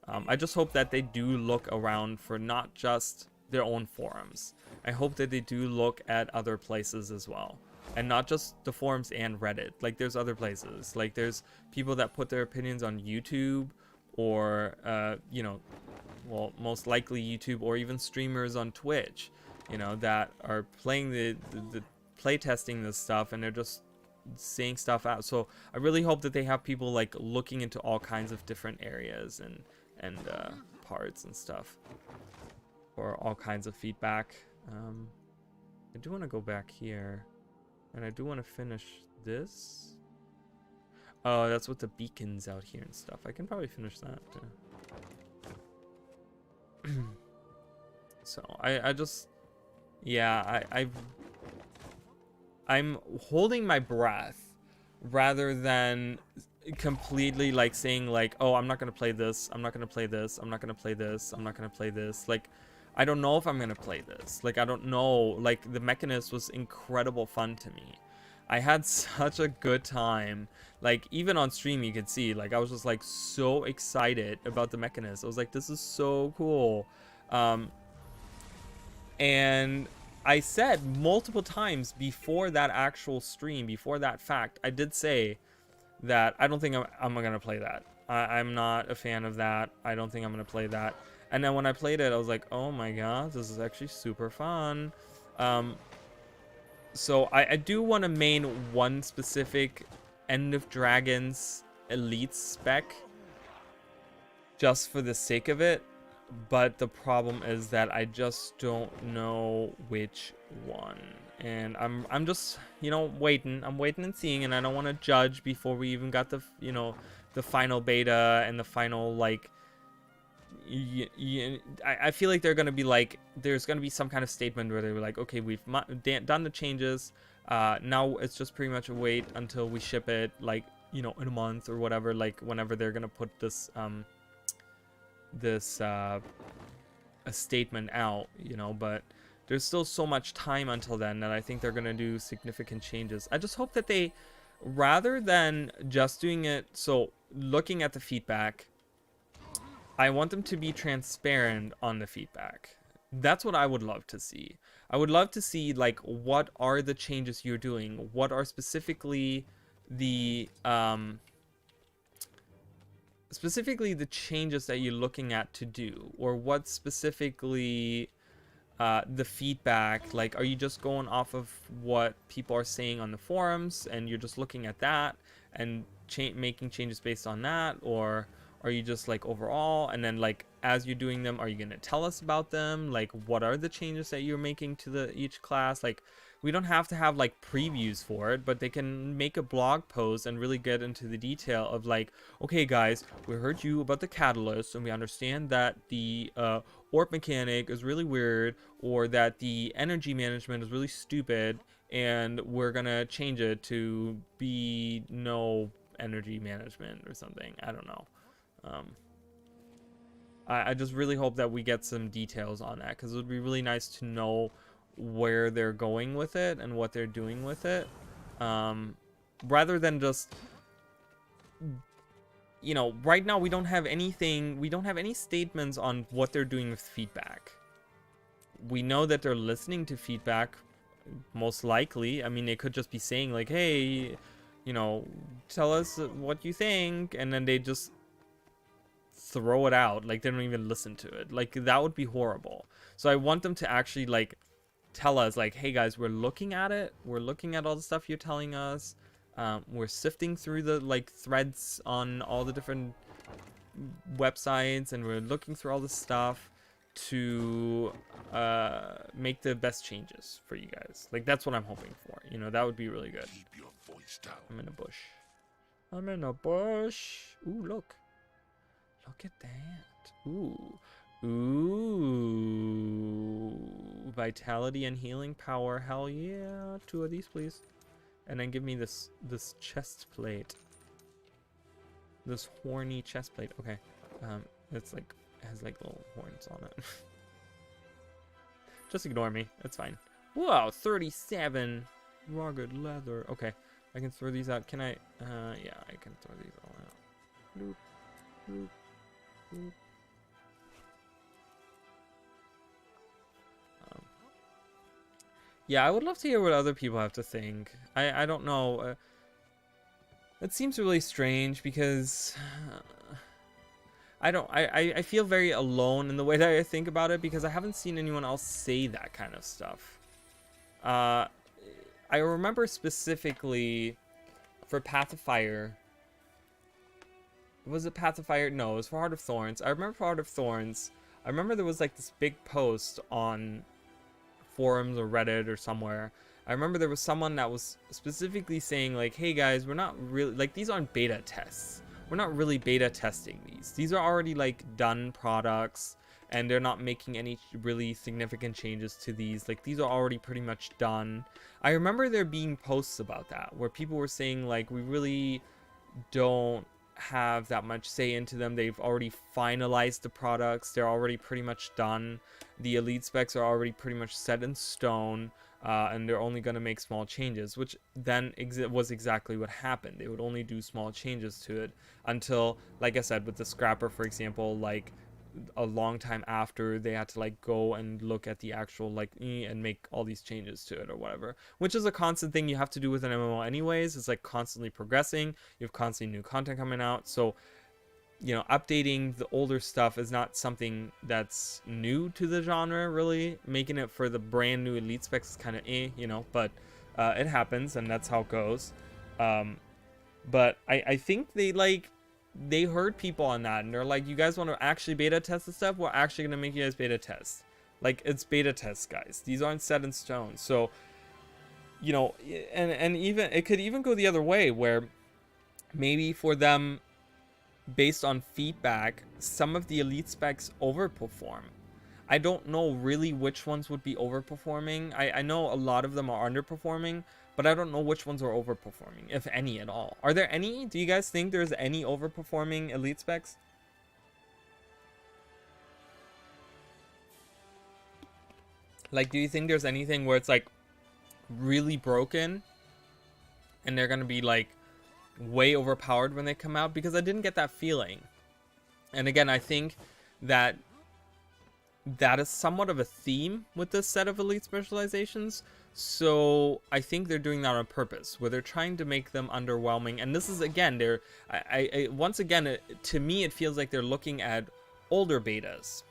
Speaker 1: I just hope that they do look around for not just their own forums. I hope that they do look at other places as well. And not just the forums and Reddit. Like, there's other places. Like, there's people that put their opinions on YouTube or, you know, well, most likely YouTube, or even streamers on Twitch, you know, that are playing the play testing this stuff, and they're just saying stuff out. So I really hope that they have people like looking into all kinds of different areas and parts and stuff for all kinds of feedback. I do want to go back here, and I do want to finish this. Oh, that's with the beacons out here and stuff. I can probably finish that too. So I just, yeah, I'm holding my breath rather than completely like saying like, oh, I'm not gonna play this, I'm not gonna play this, I'm not gonna play this, I'm not gonna play this. Like, I don't know if I'm gonna play this. Like, I don't know. Like, the Mechanist was incredible fun to me. I had such a good time. Like, even on stream you could see, like, I was just like so excited about the Mechanist. I was like, this is so cool. And I said multiple times before that actual stream, before that fact, I did say that I don't think I'm gonna play that. I'm not a fan of that. I don't think I'm gonna play that. And then when I played it, I was like, oh my god, this is actually super fun. So I do want to main one specific End of Dragons Elite spec just for the sake of it. But the problem is that I just don't know which one. And I'm just, you know, waiting. I'm waiting and seeing, and I don't want to judge before we even got the, you know, the final beta and the final, like, I feel like they're going to be like, there's going to be some kind of statement where they're like, okay, we've done the changes. Now it's just pretty much a wait until we ship it, like, you know, in a month or whatever, like whenever they're going to put this, a statement out, you know. But there's still so much time until then that I think they're going to do significant changes. I just hope that they, rather than just doing it, so looking at the feedback, I want them to be transparent on the feedback. That's what I would love to see. I would love to see, like, what are the changes you're doing? What are specifically the changes that you're looking at to do? Or what specifically the feedback, like, are you just going off of what people are saying on the forums and you're just looking at that and making changes based on that? Or are you just like overall, and then like as you're doing them, are you going to tell us about them? Like, what are the changes that you're making to each class? Like, we don't have to have like previews for it, but they can make a blog post and really get into the detail of like, okay guys, we heard you about the catalyst, and we understand that the orb mechanic is really weird, or that the energy management is really stupid, and we're gonna change it to be no energy management or something. I don't know. I just really hope that we get some details on that, because it would be really nice to know where they're going with it and what they're doing with it, rather than just, you know, right now we don't have anything, we don't have any statements on what they're doing with feedback. We know that they're listening to feedback, most likely. I mean, they could just be saying like, hey, you know, tell us what you think, and then they just throw it out, like they don't even listen to it. Like, that would be horrible. So I want them to actually like tell us like, hey guys, we're looking at it, we're looking at all the stuff you're telling us, we're sifting through the like threads on all the different websites, and we're looking through all the stuff to make the best changes for you guys. Like, that's what I'm hoping for, you know. That would be really good.
Speaker 2: Keep your voice down.
Speaker 1: I'm in a bush. I'm in a bush. Ooh, look. Look at that. Ooh. Ooh. Vitality and healing power. Hell yeah. 2 of these, please. And then give me this chest plate. This horny chest plate. Okay. It's like, has like little horns on it. Just ignore me. It's fine. Whoa, 37 rugged leather. Okay. I can throw these out. Can I? Yeah, I can throw these all out. Bloop. Bloop. Bloop. Yeah, I would love to hear what other people have to think. I don't know. It seems really strange because I feel very alone in the way that I think about it because I haven't seen anyone else say that kind of stuff. I remember specifically for Path of Fire. Was it Path of Fire? No, it was for Heart of Thorns. I remember for Heart of Thorns. I remember there was like this big post on forums or Reddit or somewhere. I remember there was someone that was specifically saying like, hey guys, we're not really, like, these aren't beta tests. We're not really beta testing these. These are already like done products and they're not making any really significant changes to these. Like, these are already pretty much done. I remember there being posts about that where people were saying like, we really don't have that much say into them. They've already finalized the products. They're already pretty much done. The elite specs are already pretty much set in stone. And they're only going to make small changes, which then was exactly what happened. They would only do small changes to it until, like I said, with the scrapper, for example, like a long time after they had to like go and look at the actual like and make all these changes to it or whatever, which is a constant thing you have to do with an MMO anyways. It's like constantly progressing. You have constantly new content coming out, so you know, updating the older stuff is not something that's new to the genre, really. Making it for the brand new elite specs is kind of you know, but it happens and that's how it goes. But I think they heard people on that and they're like, you guys want to actually beta test the stuff? We're actually going to make you guys beta test. Like, it's beta tests, guys. These aren't set in stone. So, you know, and even it could even go the other way where maybe for them, based on feedback, some of the elite specs overperform. I don't know really which ones would be overperforming. I know a lot of them are underperforming, but I don't know which ones are overperforming, if any at all. Are there any? Do you guys think there's any overperforming elite specs? Like, do you think there's anything where it's like really broken and they're gonna be like way overpowered when they come out? Because I didn't get that feeling. And again, I think that is somewhat of a theme with this set of elite specializations. So I think they're doing that on purpose, where they're trying to make them underwhelming. And this is, again, once again, to me, it feels like they're looking at older betas,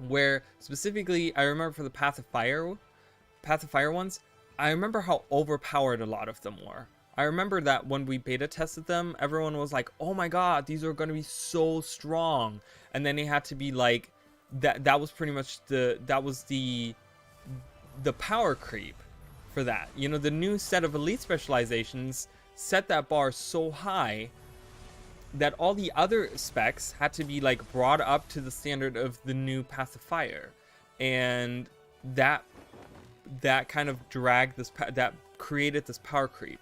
Speaker 1: where specifically, I remember for the Path of Fire ones, I remember how overpowered a lot of them were. I remember that when we beta tested them, everyone was like, oh my god, these are going to be so strong. And then they had to be like, that was pretty much the power creep for that. You know, the new set of elite specializations set that bar so high that all the other specs had to be like brought up to the standard of the new Path of Fire. And that kind of dragged that created this power creep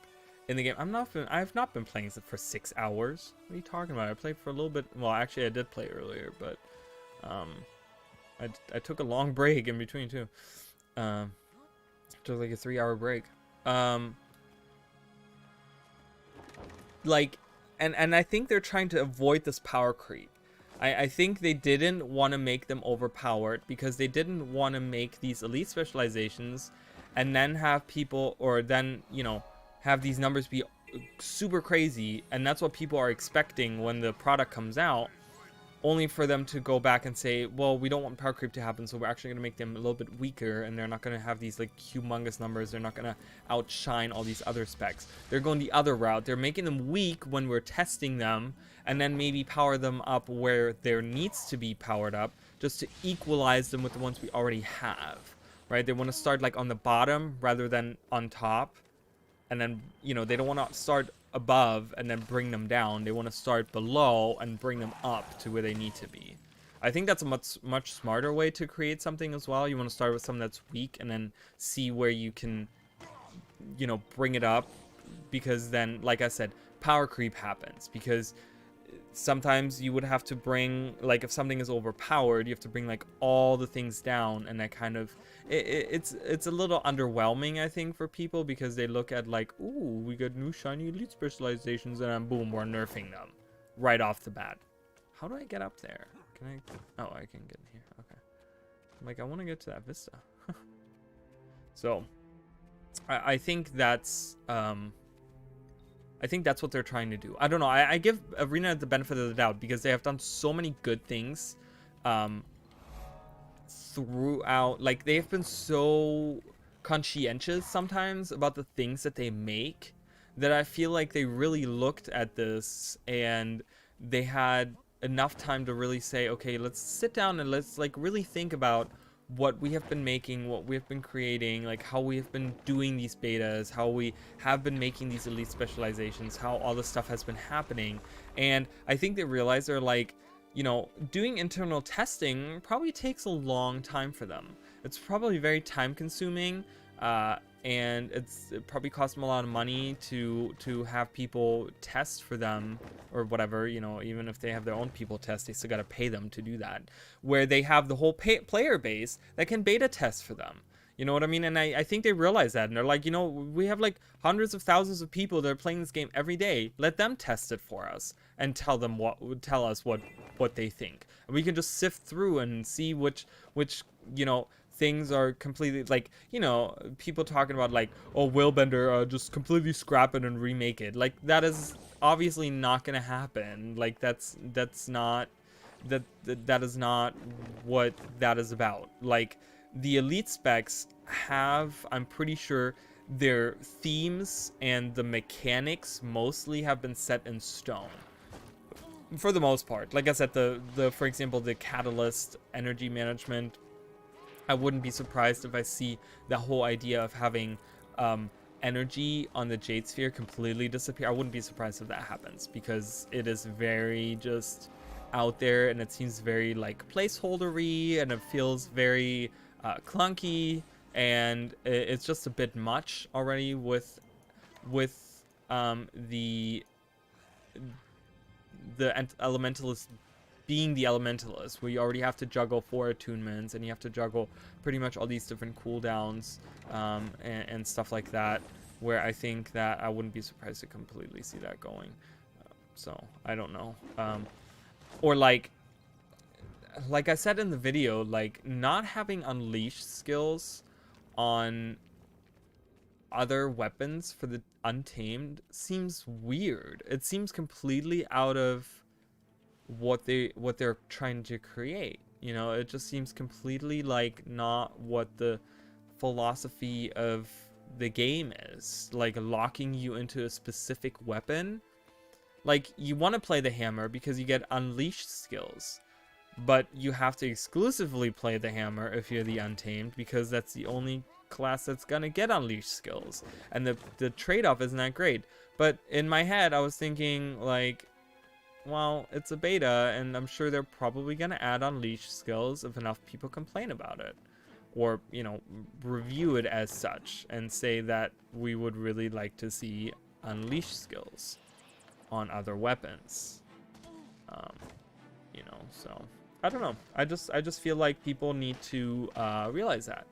Speaker 1: in the game. I've not been playing it for 6 hours. What are you talking about? I played for a little bit. Well, actually I did play earlier, but I took a long break in between too. Took like a 3-hour break. Like, and I think they're trying to avoid this power creep. I think they didn't want to make them overpowered because they didn't want to make these elite specializations and then have people, or then, you know, have these numbers be super crazy, and that's what people are expecting when the product comes out, only for them to go back and say, well, we don't want power creep to happen, so we're actually going to make them a little bit weaker, and they're not going to have these like humongous numbers. They're not going to outshine all these other specs. They're going the other route. They're making them weak when we're testing them, and then maybe power them up where there needs to be powered up, just to equalize them with the ones we already have, right? They want to start like on the bottom rather than on top. And then, you know, they don't want to start above and then bring them down. They want to start below and bring them up to where they need to be. I think that's a much smarter way to create something as well. You want to start with something that's weak and then see where you can, you know, bring it up. Because then, like I said, power creep happens. Because sometimes you would have to bring, like, if something is overpowered, you have to bring like all the things down, and that kind of it's a little underwhelming, I think, for people, because they look at like, ooh, we got new shiny elite specializations, and then boom, we're nerfing them right off the bat. How do I get up there? Can I? Oh, I can get in here. Okay. I'm like, I want to get to that vista. So I think that's I think that's what they're trying to do. I don't know. I give Arena the benefit of the doubt because they have done so many good things um, throughout. Like, they've been so conscientious sometimes about the things that they make that I feel like they really looked at this and they had enough time to really say, okay, let's sit down and let's like really think about what we have been making, what we have been creating, like how we have been doing these betas, how we have been making these elite specializations, how all this stuff has been happening. And I think they realize they're like, you know, doing internal testing probably takes a long time for them. It's probably very time consuming, and it probably costs them a lot of money to have people test for them or whatever. You know, even if they have their own people test, they still got to pay them to do that. Where they have the whole player base that can beta test for them. You know what I mean? And I think they realize that, and they're like, you know, we have like hundreds of thousands of people that are playing this game every day. Let them test it for us and tell us what they think. And we can just sift through and see which you know, things are completely like, you know, people talking about like, oh, Willbender, just completely scrap it and remake it. Like, that is obviously not gonna happen. Like, that's not that is not what that is about. Like, the elite specs have, I'm pretty sure, their themes and the mechanics mostly have been set in stone for the most part. Like I said, the for example, the catalyst energy management, I wouldn't be surprised if I see the whole idea of having energy on the Jade Sphere completely disappear. I wouldn't be surprised if that happens because it is very just out there and it seems very like placeholdery and it feels very clunky, and it's just a bit much already with the elementalist being the elementalist, where you already have to juggle 4 attunements and you have to juggle pretty much all these different cooldowns and stuff like that, where I think that I wouldn't be surprised to completely see that going. So I don't know. Or like I said in the video, like not having unleash skills on other weapons for the Untamed seems weird. It seems completely out of what they're trying to create. You know, it just seems completely like not what the philosophy of the game is. Like locking you into a specific weapon. Like, you want to play the hammer because you get unleashed skills, but you have to exclusively play the hammer if you're the Untamed because that's the only class that's gonna get unleashed skills, and the trade-off isn't that great. But in my head I was thinking like, well, it's a beta and I'm sure they're probably gonna add unleashed skills if enough people complain about it, or, you know, review it as such and say that we would really like to see unleashed skills on other weapons. You know, so I don't know. I just feel like people need to realize that.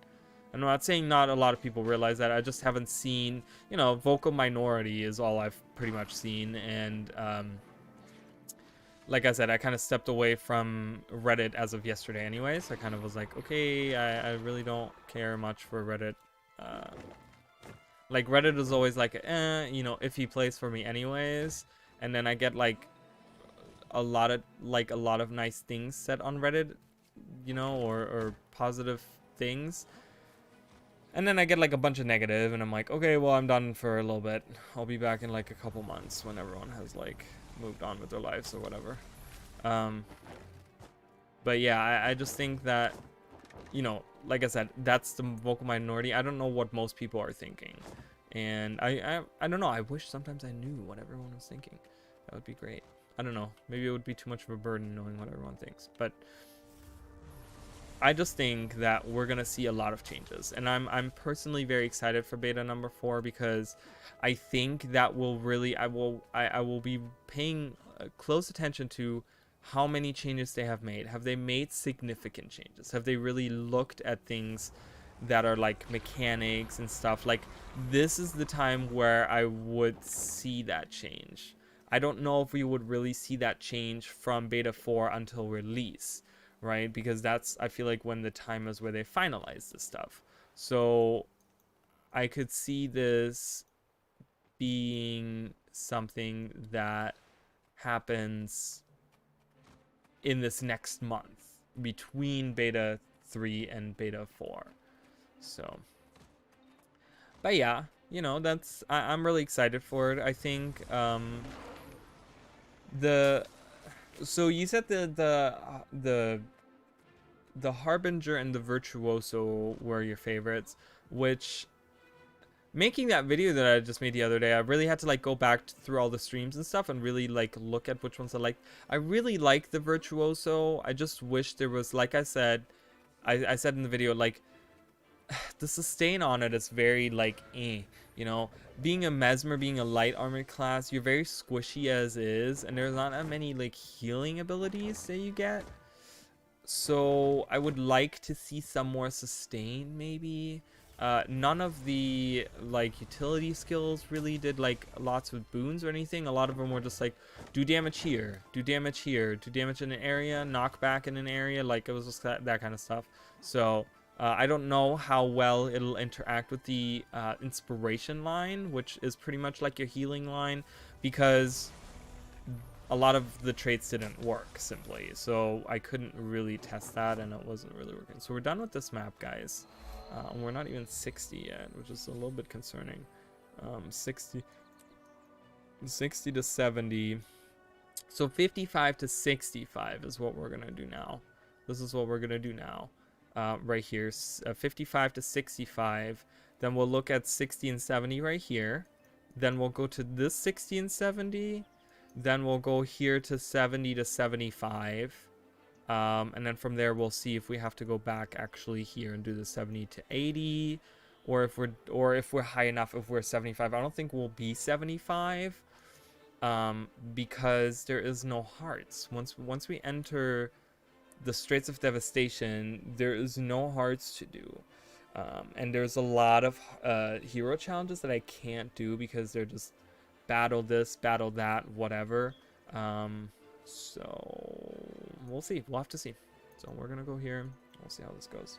Speaker 1: I'm not saying not a lot of people realize that. I just haven't seen, you know, vocal minority is all I've pretty much seen. And like I said, I kind of stepped away from Reddit as of yesterday anyways. I kind of was like, okay, I really don't care much for Reddit. Like, Reddit is always like, you know, iffy place for me anyways. And then I get like a lot of nice things said on Reddit, you know, or positive things. And then I get like a bunch of negative, and I'm like, okay, well, I'm done for a little bit. I'll be back in like a couple months when everyone has like moved on with their lives or whatever. But yeah, I just think that, you know, like I said, that's the vocal minority. I don't know what most people are thinking. And I don't know. I wish sometimes I knew what everyone was thinking. That would be great. I don't know. Maybe it would be too much of a burden knowing what everyone thinks. But I just think that we're gonna see a lot of changes, and I'm personally very excited for beta number 4 because I think that will really I will be paying close attention to how many changes they have made. Have they made significant changes? Have they really looked at things that are like mechanics and stuff? Like, this is the time where I would see that change. I don't know if we would really see that change from beta 4 until release, right? Because that's, I feel like, when the time is where they finalize this stuff. So I could see this being something that happens in this next month between beta 3 and beta 4. So, but yeah, you know, I'm really excited for it. I think the so you said the Harbinger and the Virtuoso were your favorites, which, making that video that I just made the other day, I really had to like go back through all the streams and stuff and really like look at which ones I like. I really like the Virtuoso. I just wish there was, like I said, I said in the video, like, the sustain on it is very like you know, being a Mesmer, being a light armored class, you're very squishy as is, and there's not that many like healing abilities that you get. So I would like to see some more sustain, maybe. None of the like utility skills really did like lots of boons or anything. A lot of them were just like, do damage here, do damage here, do damage in an area, knock back in an area. Like, it was just that kind of stuff. So I don't know how well it'll interact with the inspiration line, which is pretty much like your healing line, because a lot of the traits didn't work, simply. So I couldn't really test that, and it wasn't really working. So we're done with this map, guys. We're not even 60 yet, which is a little bit concerning. 60 to 70. So 55 to 65 is what we're going to do now. This is what we're going to do now. Right here, 55 to 65. Then we'll look at 60 and 70 right here. Then we'll go to this 60 and 70. Then we'll go here to 70 to 75. And then from there we'll see if we have to go back actually here and do the 70 to 80, or if we're high enough, if we're 75. I don't think we'll be 75, because there is no hearts. Once we enter the Straits of Devastation, there is no hearts to do. And there's a lot of hero challenges that I can't do because they're just battle this, battle that, whatever. So we'll see. We'll have to see. So we're gonna go here. We'll see how this goes.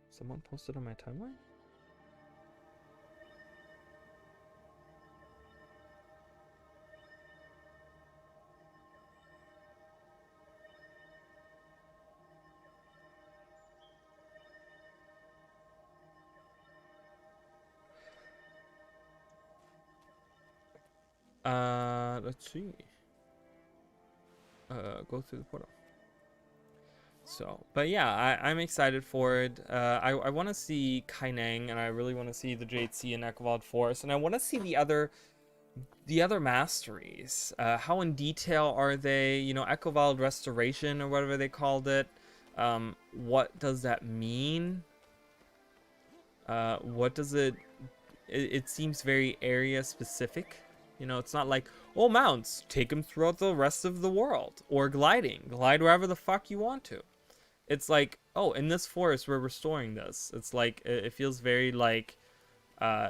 Speaker 1: Someone posted on my timeline? Let's see. Go through the portal. So, but yeah, I'm excited for it. I want to see Kaineng, and I really want to see the Jade Sea and Ekvald Forest, and I want to see the other masteries. How in detail are they? You know, Ekvald Restoration or whatever they called it. What does that mean? What does it seems very area specific. You know, it's not like, oh, mounts, take them throughout the rest of the world. Or gliding. Glide wherever the fuck you want to. It's like, oh, in this forest, we're restoring this. It's like, it feels very like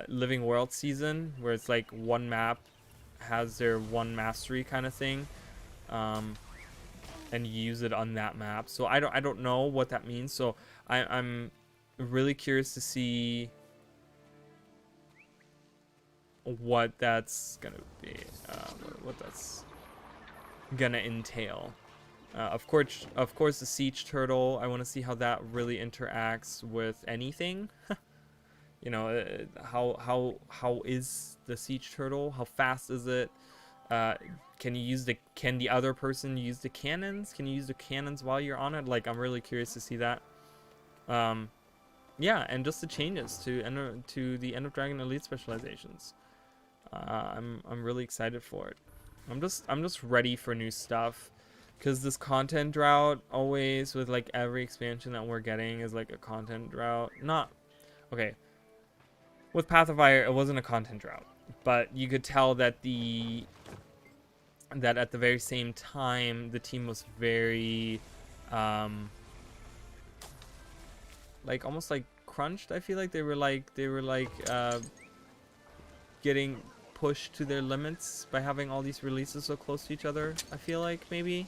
Speaker 1: Living World season, where it's like one map has their one mastery kind of thing. And you use it on that map. So I don't know what that means. So I'm really curious to see what that's gonna be, what that's gonna entail. Of course, the siege turtle. I want to see how that really interacts with anything. You know, how is the siege turtle? How fast is it? Can the other person use the cannons? Can you use the cannons while you're on it? Like, I'm really curious to see that. Yeah, and just the changes to the End of Dragon Elite specializations. I'm really excited for it. I'm just ready for new stuff, because this content drought, always with like every expansion that we're getting, is like a content drought. Not okay. With Path of Fire, it wasn't a content drought, but you could tell that that at the very same time the team was very like almost like crunched. I feel like they were like getting pushed to their limits by having all these releases so close to each other. I feel like, maybe,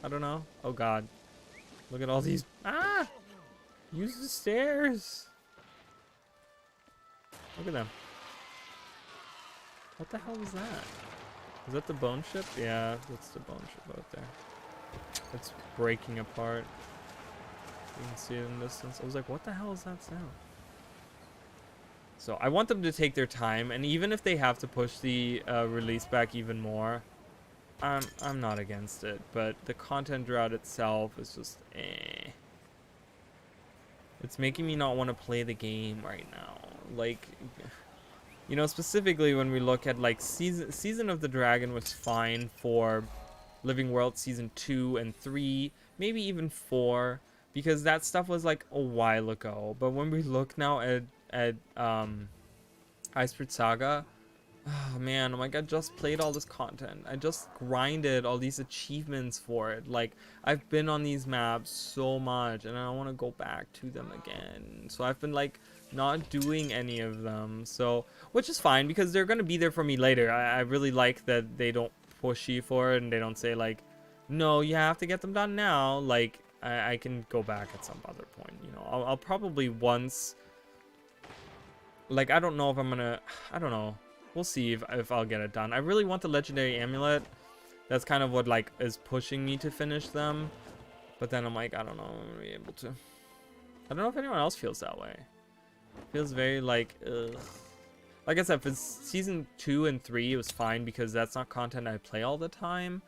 Speaker 1: I don't know. Oh god, look at all these. Use the stairs. Look at them. What the hell was that? Is that the bone ship? Yeah, that's the bone ship out there. It's breaking apart. You can see it in the distance. I was like, what the hell is that sound? So I want them to take their time, and even if they have to push the release back even more, I'm not against it. But the content drought itself is just eh. It's making me not want to play the game right now. Like, you know, specifically when we look at like Season of the Dragon was fine for Living World Season 2 and 3, maybe even 4, because that stuff was like a while ago. But when we look now at Iceberg Saga, oh man, I'm like, I just played all this content. I just grinded all these achievements for it. Like, I've been on these maps so much, and I want to go back to them again. So I've been like not doing any of them. So, which is fine because they're gonna be there for me later. I really like that they don't push you for it, and they don't say like, no, you have to get them done now. Like, I can go back at some other point. You know, I'll probably once. Like, I don't know if I'm gonna. I don't know. We'll see if I'll get it done. I really want the legendary amulet. That's kind of what like is pushing me to finish them. But then I'm like, I don't know if I'm gonna be able to. I don't know if anyone else feels that way. It feels very like, ugh. Like I said, for season 2 and 3, it was fine because that's not content I play all the time.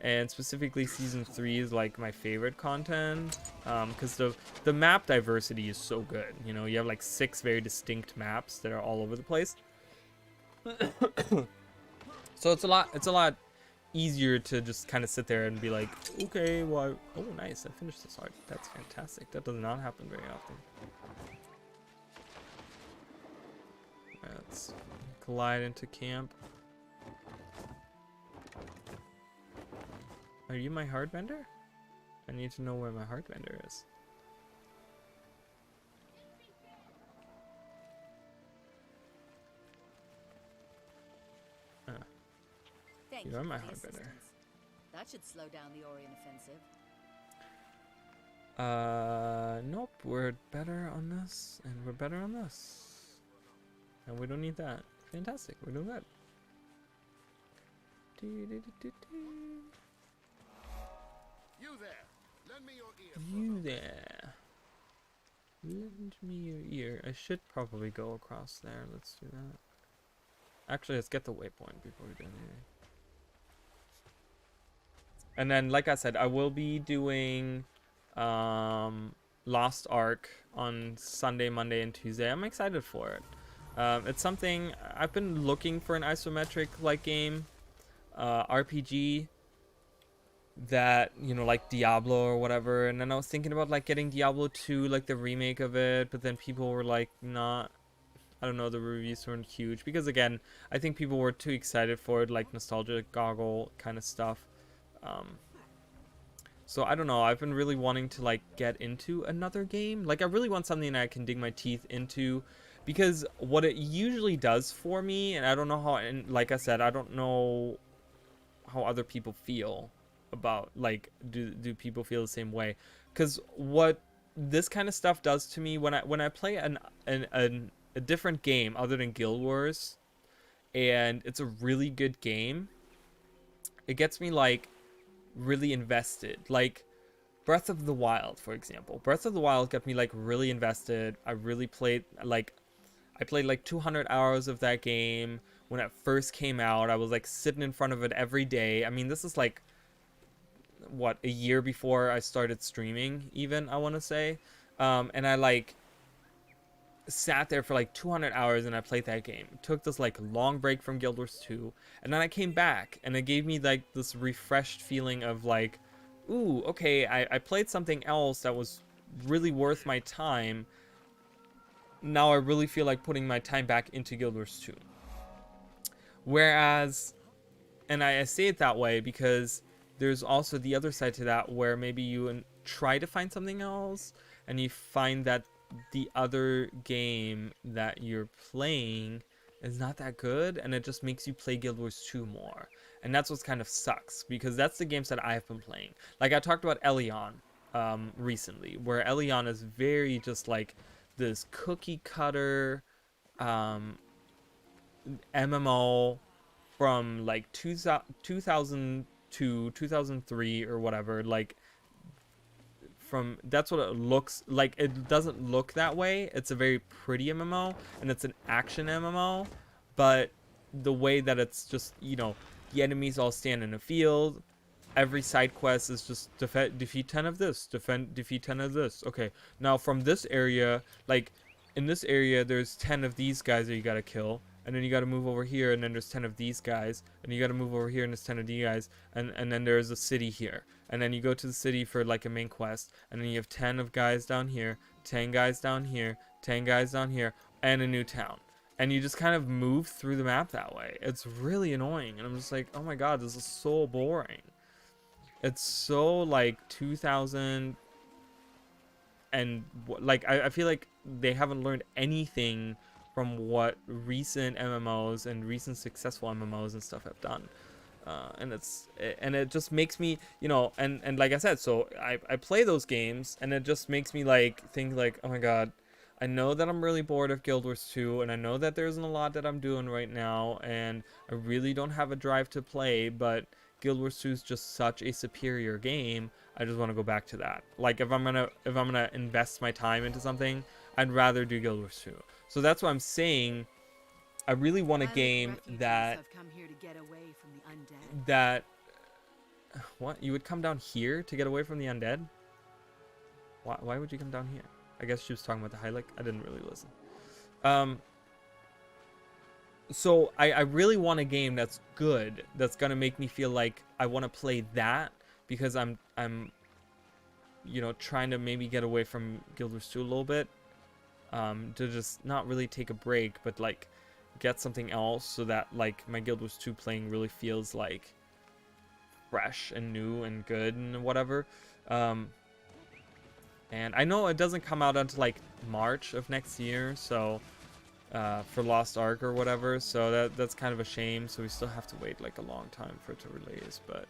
Speaker 1: And specifically season 3 is like my favorite content. Because the map diversity is so good. You know, you have like 6 very distinct maps that are all over the place. So it's a lot easier to just kind of sit there and be like, okay, well, oh nice, I finished this art. That's fantastic. That does not happen very often. Let's glide into camp. Are you my heart vendor? I need to know where my heart vendor is. You are my heart vendor.
Speaker 2: That should slow down the Orient offensive.
Speaker 1: Nope. We're better on this, and we're better on this. And we don't need that. Fantastic. We're doing good.
Speaker 3: You there. Lend me your ear.
Speaker 1: You there. Lend me your ear. I should probably go across there. Let's do that. Actually, let's get the waypoint before we do anything. And then, like I said, I will be doing Lost Ark on Sunday, Monday, and Tuesday. I'm excited for it. It's something I've been looking for, an isometric like game, RPG that, you know, like Diablo or whatever. And then I was thinking about like getting Diablo 2, like the remake of it, but then people were like not. I don't know, the reviews weren't huge because again, I think people were too excited for it, like nostalgia goggle kind of stuff. So I don't know, I've been really wanting to like get into another game. Like I really want something that I can dig my teeth into, because what it usually does for me, and I don't know how, and like I said, I don't know how other people feel about, like, do people feel the same way? Because what this kind of stuff does to me when I play a different game other than Guild Wars, and it's a really good game, it gets me like really invested. Like Breath of the Wild, for example. Breath of the Wild got me like really invested. I really played like, I played like 200 hours of that game when it first came out. I was like sitting in front of it every day. I mean, this is like what, a year before I started streaming even, I want to say. And I like sat there for like 200 hours and I played that game. Took this like long break from Guild Wars 2, and then I came back and it gave me like this refreshed feeling of like, ooh, okay, I played something else that was really worth my time. Now I really feel like putting my time back into Guild Wars 2. Whereas, and I say it that way because there's also the other side to that where maybe you try to find something else and you find that the other game that you're playing is not that good, and it just makes you play Guild Wars 2 more. And that's what's kind of sucks, because that's the games that I've been playing. Like I talked about Elion. recently, where Eliana is very just like this cookie cutter MMO from like 2002, 2003 or whatever. Like from that's what it looks like. It doesn't look that way. It's a very pretty MMO and it's an action MMO, but the way that it's just, you know, the enemies all stand in a field. Every side quest is just defeat 10 of this, defeat 10 of this. Okay, now from this area, like in this area, there's 10 of these guys that you gotta kill, and then you gotta move over here, and then there's 10 of these guys, and you gotta move over here, and there's 10 of these guys, and then there's a city here, and then you go to the city for like a main quest, and then you have 10 of guys down here, 10 guys down here, 10 guys down here, and a new town. And you just kind of move through the map that way. It's really annoying, and I'm just like, oh my god, this is so boring. It's so like 2000 and like I feel like they haven't learned anything from what recent MMOs and recent successful MMOs and stuff have done. And it just makes me, you know, and like I said, so I play those games and it just makes me like think like, oh my god, I know that I'm really bored of Guild Wars 2 and I know that there isn't a lot that I'm doing right now and I really don't have a drive to play, but Guild Wars 2 is just such a superior game. I just want to go back to that. Like if I'm gonna invest my time into something, I'd rather do Guild Wars 2. So that's why I'm saying I really want a game that what, you would come down here to get away from the undead? Why would you come down here? I guess she was talking about the Hylic. I didn't really listen. So I really want a game that's good, that's gonna make me feel like I want to play that, because I'm you know, trying to maybe get away from Guild Wars 2 a little bit, to just not really take a break, but like get something else, so that like my Guild Wars 2 playing really feels like fresh and new and good and whatever. And I know it doesn't come out until like March of next year, so for Lost Ark or whatever, so that's kind of a shame. So we still have to wait like a long time for it to release. But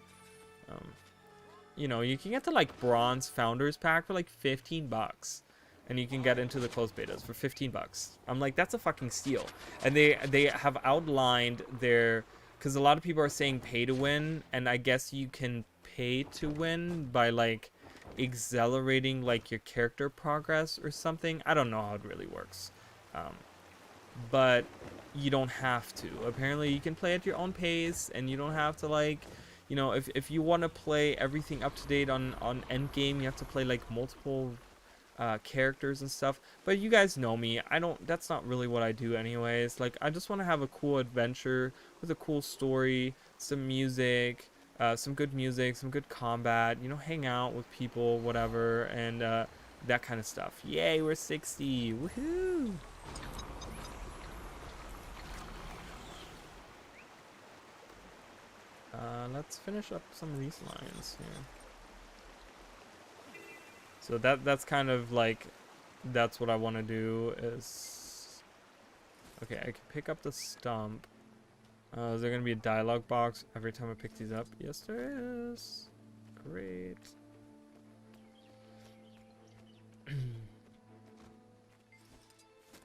Speaker 1: you know, you can get the like Bronze Founders Pack for like $15, and you can get into the closed betas for $15. I'm like, that's a fucking steal. And they have outlined their, because a lot of people are saying pay to win, and I guess you can pay to win by like accelerating like your character progress or something. I don't know how it really works. But you don't have to. Apparently you can play at your own pace, and you don't have to like, you know, if you want to play everything up to date on endgame, you have to play like multiple characters and stuff. But you guys know me, that's not really what I do anyways. Like, I just want to have a cool adventure with a cool story, some music, some good music, some good combat, you know, hang out with people, whatever, and that kind of stuff. Yay, we're 60. Woohoo! Let's finish up some of these lines here. So that's kind of like, that's what I want to do is, okay, I can pick up the stump. Is there going to be a dialogue box every time I pick these up? Yes, there is. Great.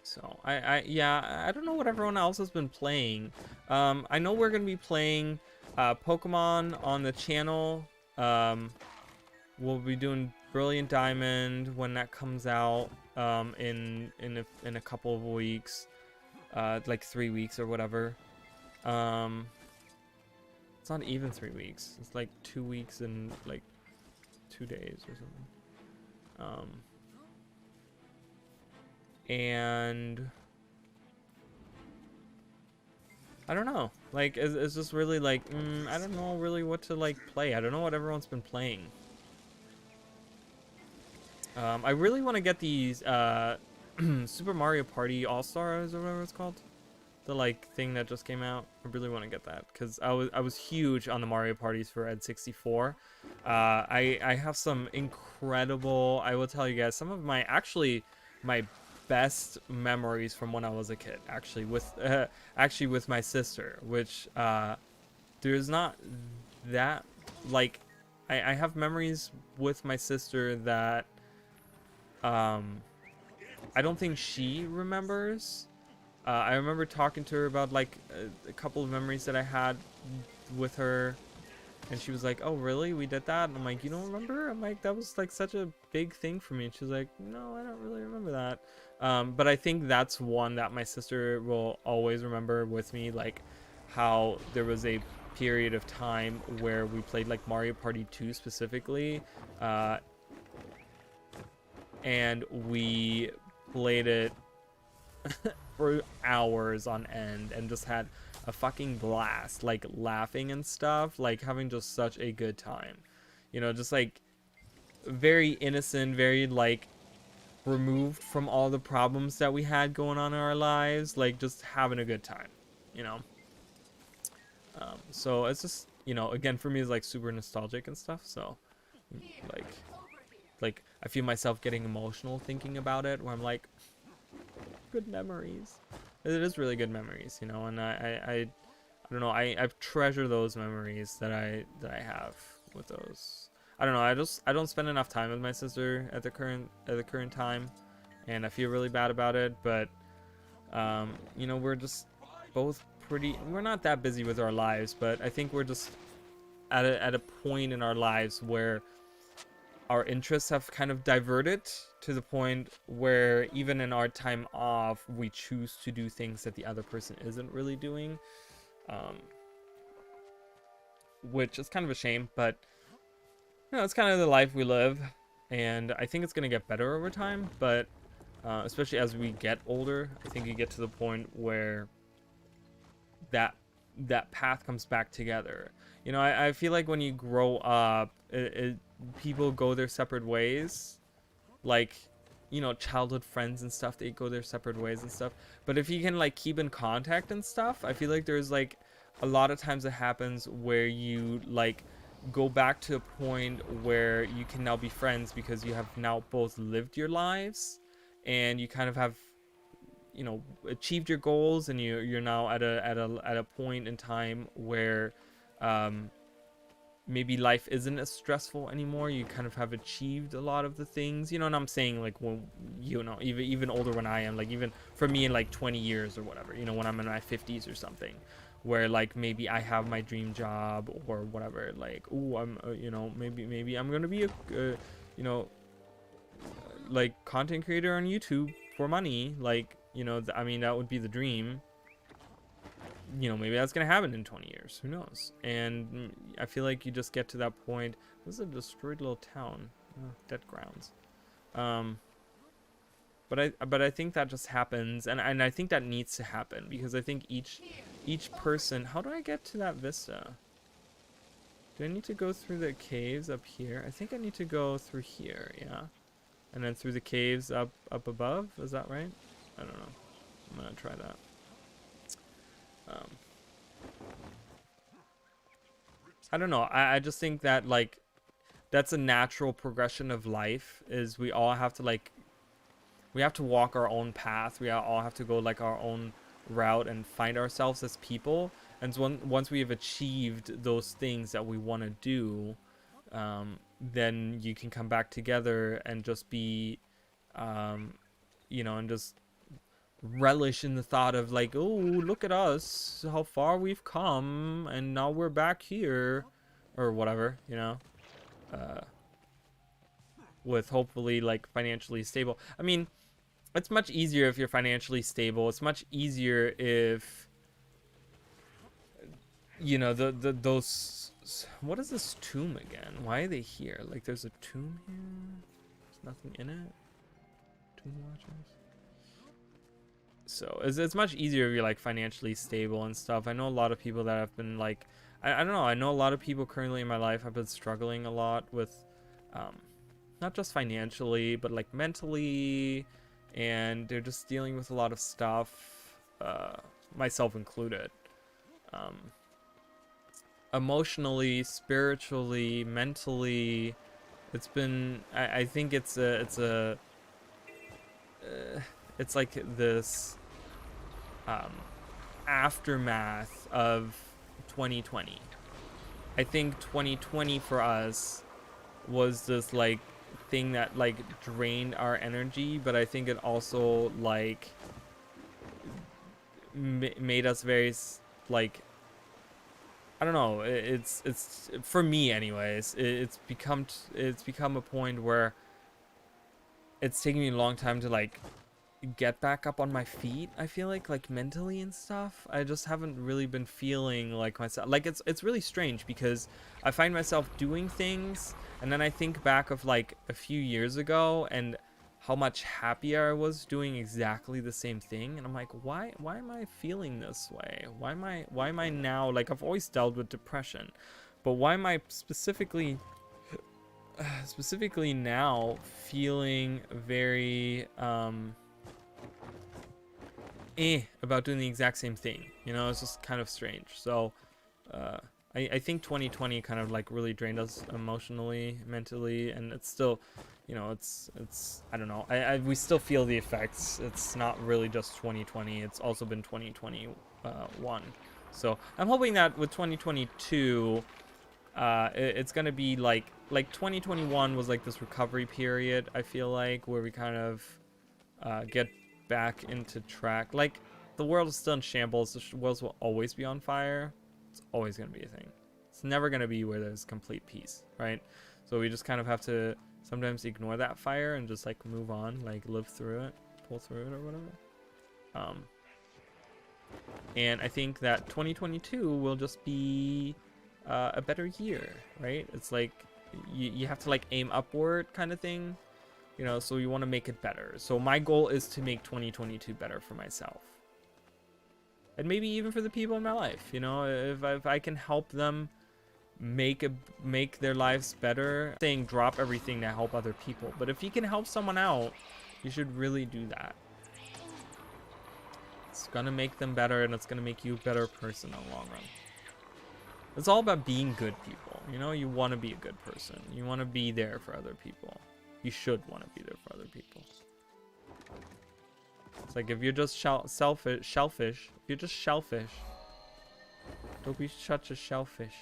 Speaker 1: So yeah, I don't know what everyone else has been playing. I know we're going to be playing Pokemon on the channel. We'll be doing Brilliant Diamond when that comes out in a couple of weeks, like 3 weeks or whatever. It's not even 3 weeks. It's like 2 weeks and like 2 days or something. And I don't know. Like, it's just really like, I don't know really what to like play. I don't know what everyone's been playing. I really want to get these Super Mario Party All-Stars or whatever it's called. The like thing that just came out. I really want to get that because I was huge on the Mario parties for N64. I have some incredible, I will tell you guys, some of my best memories from when I was a kid, actually with my sister, which there's not that, like, I have memories with my sister that I don't think she remembers. I remember talking to her about like a couple of memories that I had with her, and she was like, "Oh, really? We did that?" And I'm like, "You don't remember?" I'm like, "That was like such a big thing for me." And she was like, "No, I don't really remember that." But I think that's one that my sister will always remember with me, like how there was a period of time where we played like Mario Party 2 specifically, uh, and we played it for hours on end and just had a fucking blast, like laughing and stuff, like having just such a good time. You know, just like very innocent, very like removed from all the problems that we had going on in our lives, like just having a good time, you know. So it's just, you know, again for me it's like super nostalgic and stuff. So like I feel myself getting emotional thinking about it, where I'm like, good memories. It is really good memories, you know, and I don't know, I treasure those memories that I have with those. I don't know, I don't spend enough time with my sister at the current time, and I feel really bad about it, but you know, we're just both we're not that busy with our lives, but I think we're just at a point in our lives where our interests have kind of diverted to the point where even in our time off, we choose to do things that the other person isn't really doing, um, which is kind of a shame, but you know, it's kind of the life we live, and I think it's going to get better over time, but especially as we get older, I think you get to the point where that path comes back together. You know, I feel like when you grow up, people go their separate ways, like, you know, childhood friends and stuff, they go their separate ways and stuff. But if you can like keep in contact and stuff, I feel like there's like a lot of times it happens where you like go back to a point where you can now be friends because you have now both lived your lives and you kind of have, you know, achieved your goals, and you're now at a point in time where maybe life isn't as stressful anymore. You kind of have achieved a lot of the things, you know. And I'm saying like, when, you know, even older, when I am like, even for me in like 20 years or whatever, you know, when I'm in my 50s or something, where like maybe I have my dream job or whatever, like, oh, I'm you know, maybe I'm gonna be a you know, like content creator on YouTube for money, like, you know, I mean, that would be the dream. You know, maybe that's gonna happen in 20 years, who knows. And I feel like you just get to that point. This is a destroyed little town. Oh, dead grounds. But I think that just happens, and I think that needs to happen, because I think each person, how do I get to that vista? Do I need to go through the caves up here? I think I need to go through here, yeah, and then through the caves up above. Is that right? I don't know. I'm gonna try that. I don't know. I just think that like that's a natural progression of life, is we all have to like, we have to walk our own path. We all have to go like our own route and find ourselves as people. And so once we have achieved those things that we want to do, then you can come back together and just be, you know, and just relish in the thought of like, oh, look at us, how far we've come, and now we're back here, or whatever, you know, with hopefully like financially stable. I mean, it's much easier if you're financially stable. It's much easier if, you know, those, what is this tomb again? Why are they here? Like, there's a tomb here, there's nothing in it. Tomb watchers. So it's much easier if you're like financially stable and stuff. I know a lot of people that have been like, I don't know, I know a lot of people currently in my life have been struggling a lot with, not just financially, but like mentally, and they're just dealing with a lot of stuff, myself included, emotionally, spiritually, mentally. It's been, I think it's like this aftermath of 2020, I think 2020 for us was this like thing that like drained our energy, but I think it also like made us very like, I don't know. It's for me anyways. It's become a point where it's taking me a long time to like get back up on my feet. I feel like mentally and stuff. I just haven't really been feeling like myself. Like it's really strange because I find myself doing things and then I think back of like a few years ago and how much happier I was doing exactly the same thing, and I'm like, why am I feeling this way? Why am I now, like, I've always dealt with depression, but why am I specifically now feeling very about doing the exact same thing? You know, it's just kind of strange. So I think 2020 kind of like really drained us emotionally, mentally, and it's still, you know, it's I don't know. We still feel the effects. It's not really just 2020. It's also been 2021. So I'm hoping that with 2022, it's gonna be like 2021 was like this recovery period. I feel like where we kind of get back into track. Like the world is still in shambles. The world will always be on fire. It's always going to be a thing. It's never going to be where there's complete peace, right? So we just kind of have to sometimes ignore that fire and just like move on, like live through it, pull through it or whatever. And I think that 2022 will just be a better year, right? It's like you have to like aim upward kind of thing, you know, so you want to make it better. So my goal is to make 2022 better for myself. And maybe even for the people in my life, you know, if I can help them make their lives better. I'm saying drop everything to help other people, but if you can help someone out, you should really do that. It's gonna make them better, and it's gonna make you a better person in the long run. It's all about being good people. You know, you want to be a good person. You want to be there for other people. You should want to be there for other people. It's like if you're just shellfish, if you're just shellfish, don't be such a shellfish.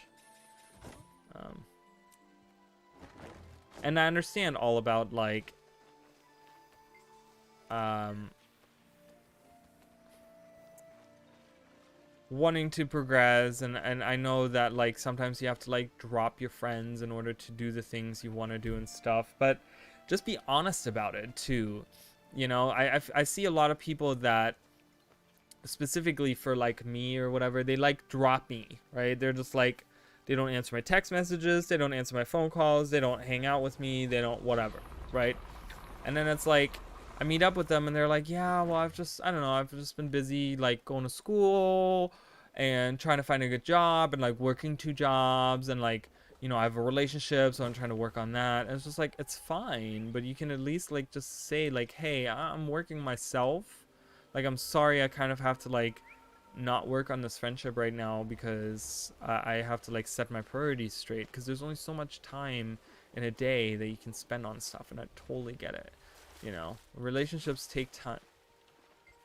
Speaker 1: And I understand all about like, wanting to progress, and I know that like sometimes you have to like drop your friends in order to do the things you want to do and stuff, but just be honest about it too. You know, I see a lot of people that specifically for like me or whatever, they like drop me, right? They're just like, they don't answer my text messages, they don't answer my phone calls, they don't hang out with me, they don't whatever, right? And then it's like I meet up with them and they're like, yeah, well, I don't know, I've just been busy like going to school and trying to find a good job and like working 2 jobs, and like, you know, I have a relationship, so I'm trying to work on that. And it's just like, it's fine, but you can at least like just say like, hey, I'm working myself. Like, I'm sorry, I kind of have to like not work on this friendship right now because I have to like set my priorities straight, because there's only so much time in a day that you can spend on stuff, and I totally get it. You know, relationships take time.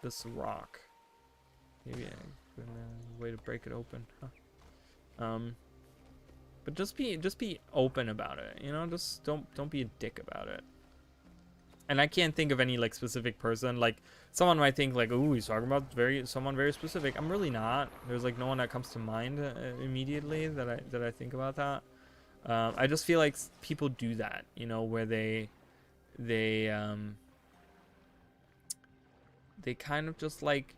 Speaker 1: This rock, maybe a way to break it open, huh? But just be open about it, you know. Just don't be a dick about it. And I can't think of any like specific person. Like someone might think like, "Ooh, he's talking about someone very specific." I'm really not. There's like no one that comes to mind immediately that I think about that. I just feel like people do that, you know, where they kind of just like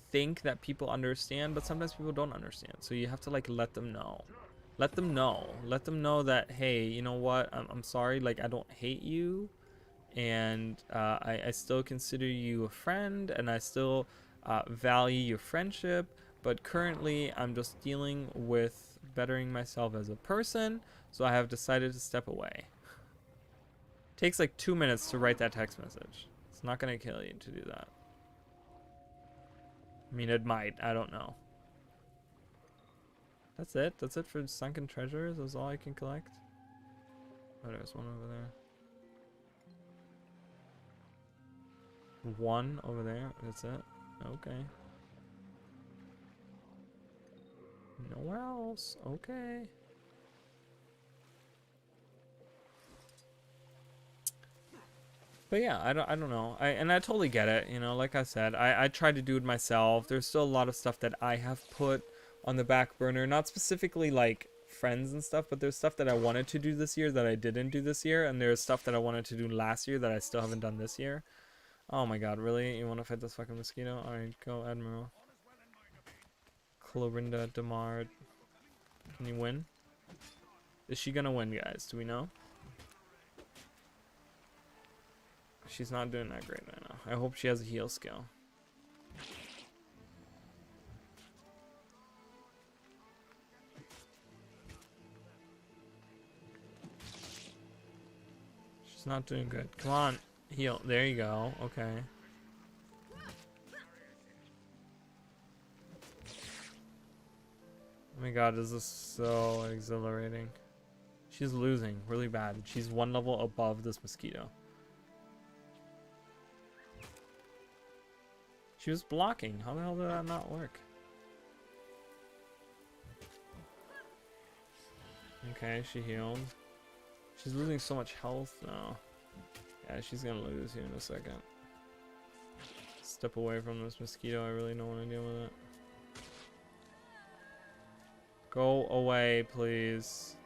Speaker 1: think that people understand, but sometimes people don't understand. So you have to like let them know. Let them know that, hey, you know what, I'm sorry, like I don't hate you, and I still consider you a friend, and I still value your friendship, but currently I'm just dealing with bettering myself as a person, so I have decided to step away. Takes like 2 minutes to write that text message. It's not gonna kill you to do that. I mean, it might, I don't know. That's it for sunken treasures. That's all I can collect. Oh, there's one over there. One over there. That's it. Okay. Nowhere else. Okay. But yeah, I don't know. I totally get it. You know, like I said, I tried to do it myself. There's still a lot of stuff that I have put on the back burner. Not specifically like friends and stuff, but there's stuff that I wanted to do this year that I didn't do this year, and there's stuff that I wanted to do last year that I still haven't done this year. Oh my god, really? You want to fight this fucking mosquito? Alright, go Admiral. Clorinda Demard. Can you win? Is she gonna win, guys? Do we know? She's not doing that great right now. I hope she has a heal skill. She's not doing good. Come on, heal. There you go. Okay. Oh my god, this is so exhilarating. She's losing really bad. She's one level above this mosquito. She was blocking. How the hell did that not work? Okay, she healed. She's losing so much health now. Yeah, she's gonna lose here in a second. Step away from this mosquito. I really don't want to deal with it. Go away, please.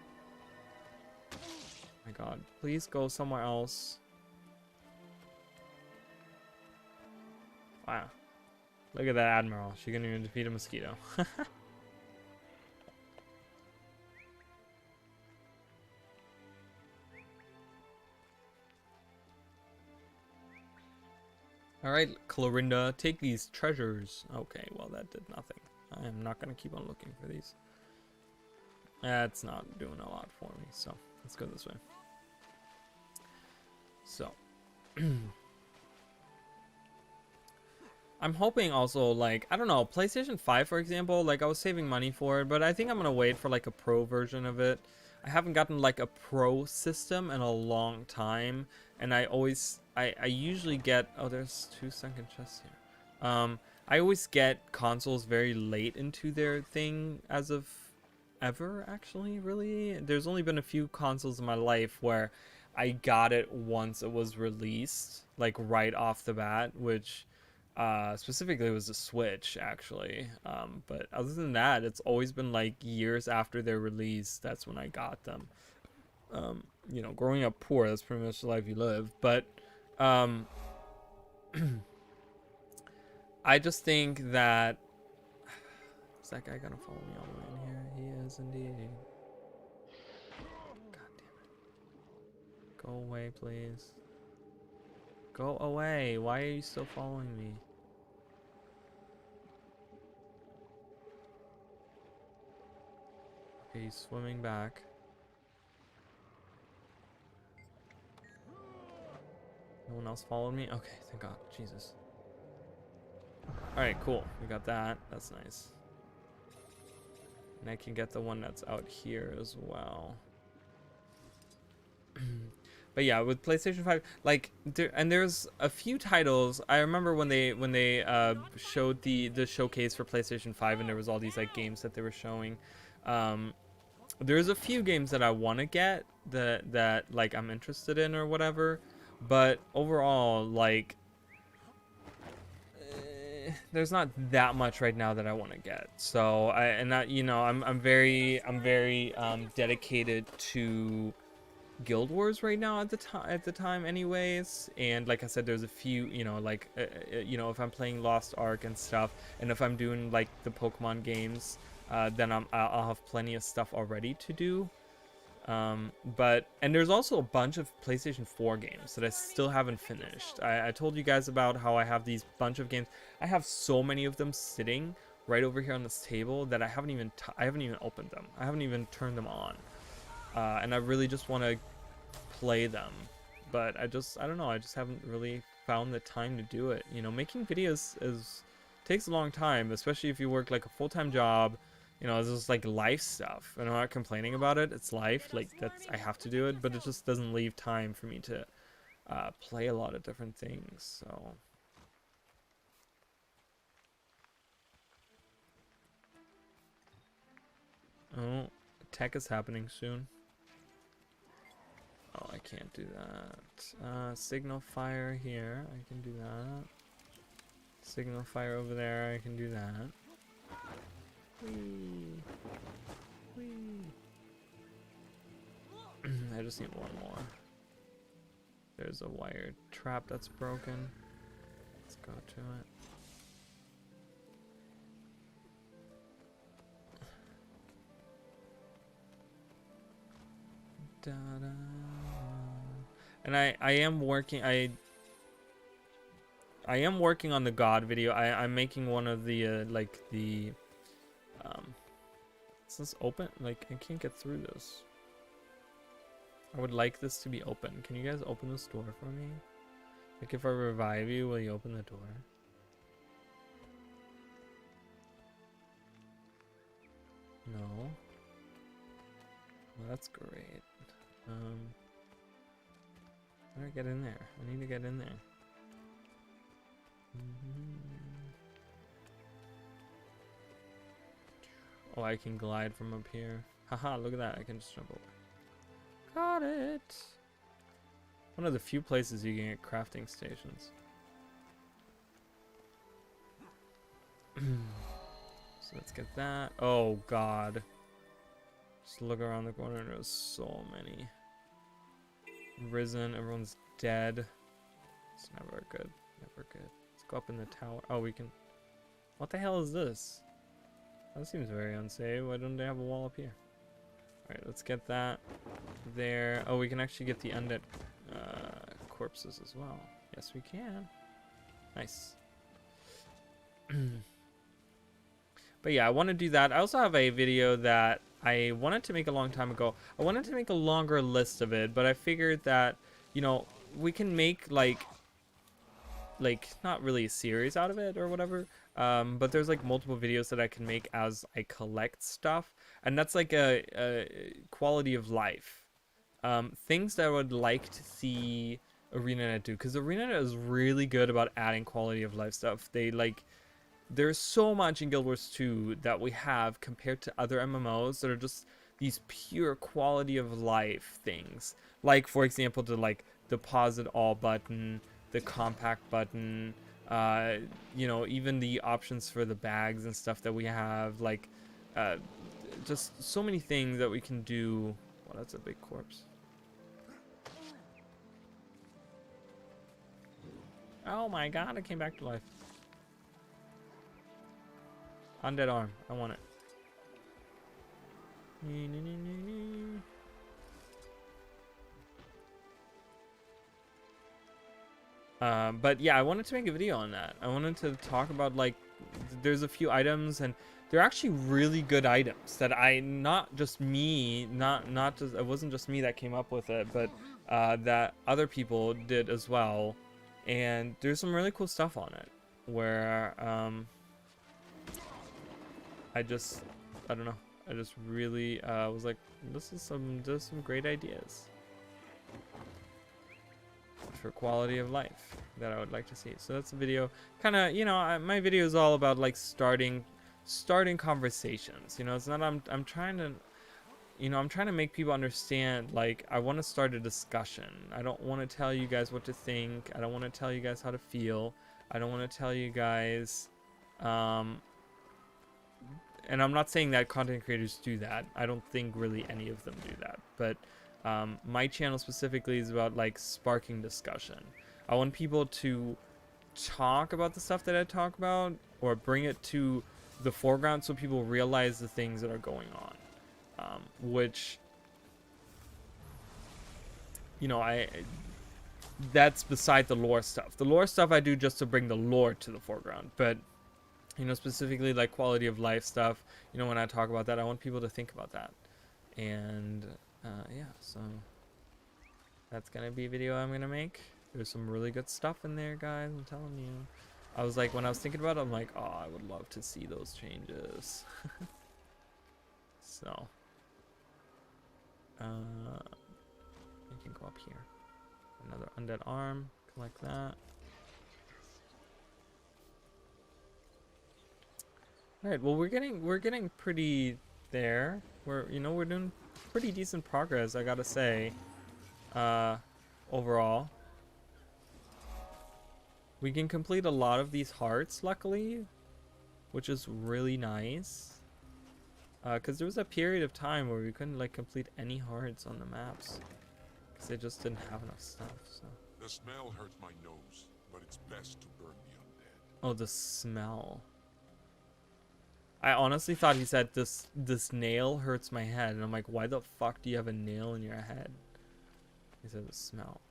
Speaker 1: Oh my god. Please go somewhere else. Wow. Look at that Admiral. She couldn't even defeat a mosquito. Alright, Clorinda, take these treasures. Okay, well that did nothing. I am not going to keep on looking for these. That's not doing a lot for me, so let's go this way. So. I'm hoping also, like, I don't know, PlayStation 5, for example, like, I was saving money for it, but I think I'm gonna wait for, like, a pro version of it. I haven't gotten, like, a pro system in a long time, and I usually get, oh, there's 2 sunken chests here. I always get consoles very late into their thing as of ever, actually, really. There's only been a few consoles in my life where I got it once it was released, like, right off the bat, which... specifically it was the Switch, actually, but other than that, it's always been like years after their release. That's when I got them. You know, growing up poor, that's pretty much the life you live, but I just think that is that guy gonna follow me all the way in here? He is indeed. God damn it. Go away, please. Go away. Why are you still following me? Okay, he's swimming back. No one else followed me? Okay, thank God. Jesus. Alright, cool. We got that. That's nice. And I can get the one that's out here as well. But yeah, with PlayStation 5, like, there's a few titles. I remember when they showed the showcase for PlayStation 5, and there was all these like games that they were showing. There's a few games that I want to get that like I'm interested in or whatever, but overall, like, there's not that much right now that I want to get. So I'm very dedicated to Guild Wars right now at the time anyways, and like I said, there's a few, you know, like if I'm playing Lost Ark and stuff, and if I'm doing like the Pokemon games, then I'll have plenty of stuff already to do. And there's also a bunch of PlayStation 4 games that I still haven't finished. I told you guys about how I have these bunch of games. I have so many of them sitting right over here on this table that I haven't even opened them. I haven't even turned them on. And I really just want to play them, but I don't know, I just haven't really found the time to do it. You know, making videos takes a long time, especially if you work like a full-time job. You know, it's just like life stuff, and I'm not complaining about it. It's life, like I have to do it, but it just doesn't leave time for me to play a lot of different things. So Oh, tech is happening soon. Oh, I can't do that. Signal fire here. I can do that. Signal fire over there. I can do that. Whee. Whee. I just need one more. There's a wire trap that's broken. Let's go to it. Da-da. And I am working. I am working on the God video. I'm making one of the like the is this open? Like I can't get through this. I would like this to be open. Can you guys open this door for me? Like if I revive you, will you open the door? No. Well, that's great. How do I get in there? I need to get in there. Oh, I can glide from up here. Haha, look at that. I can just jump over. Got it. One of the few places you can get crafting stations. So let's get that. Oh god. Just look around the corner and there's so many. Risen, everyone's dead. It's never good. Never good. Let's go up in the tower. Oh, we can... What the hell is this? That seems very unsafe. Why don't they have a wall up here? Alright, let's get that there. Oh, we can actually get the undead corpses as well. Yes, we can. Nice. But yeah, I want to do that. I also have a video that I wanted to make a long time ago. I wanted to make a longer list of it, but I figured that, you know, we can make like not really a series out of it or whatever. But there's like multiple videos that I can make as I collect stuff, and that's like a quality of life. Things that I would like to see ArenaNet do, because ArenaNet is really good about adding quality of life stuff. There's so much in Guild Wars 2 that we have compared to other MMOs that are just these pure quality of life things. Like, for example, the pause it all button, the compact button, you know, even the options for the bags and stuff that we have, like, just so many things that we can do. Well, that's a big corpse. Oh my god, it came back to life. Undead arm. I want it. But yeah, I wanted to make a video on that. I wanted to talk about, like, there's a few items, and they're actually really good items that it wasn't just me that came up with it, but that other people did as well. And there's some really cool stuff on it where I don't know. I just really was like, this is some great ideas for quality of life that I would like to see. So that's a video. Kind of, you know, my video is all about like starting conversations. You know, it's not I'm trying to, you know, I'm trying to make people understand. Like, I want to start a discussion. I don't want to tell you guys what to think. I don't want to tell you guys how to feel. I don't want to tell you guys. And I'm not saying that content creators do that. I don't think really any of them do that. But my channel specifically is about like sparking discussion. I want people to talk about the stuff that I talk about, or bring it to the foreground so people realize the things that are going on. Which, you know, that's beside the lore stuff. The lore stuff I do just to bring the lore to the foreground. But, you know, specifically like quality of life stuff, you know, when I talk about that, I want people to think about that. And yeah, so that's gonna be a video I'm gonna make. There's some really good stuff in there, guys, I'm telling you. I was like, when I was thinking about it, I'm like, oh, I would love to see those changes. So you can go up here. Another undead arm, collect that. All right, well, we're getting pretty there. We're doing pretty decent progress, I gotta say. Overall, we can complete a lot of these hearts, luckily, which is really nice. Because there was a period of time where we couldn't like complete any hearts on the maps because they just didn't have enough stuff. So.
Speaker 4: The smell hurts my nose, but it's best to burn the undead.
Speaker 1: Oh, the smell. I honestly thought he said this nail hurts my head, and I'm like, why the fuck do you have a nail in your head? He said the smell.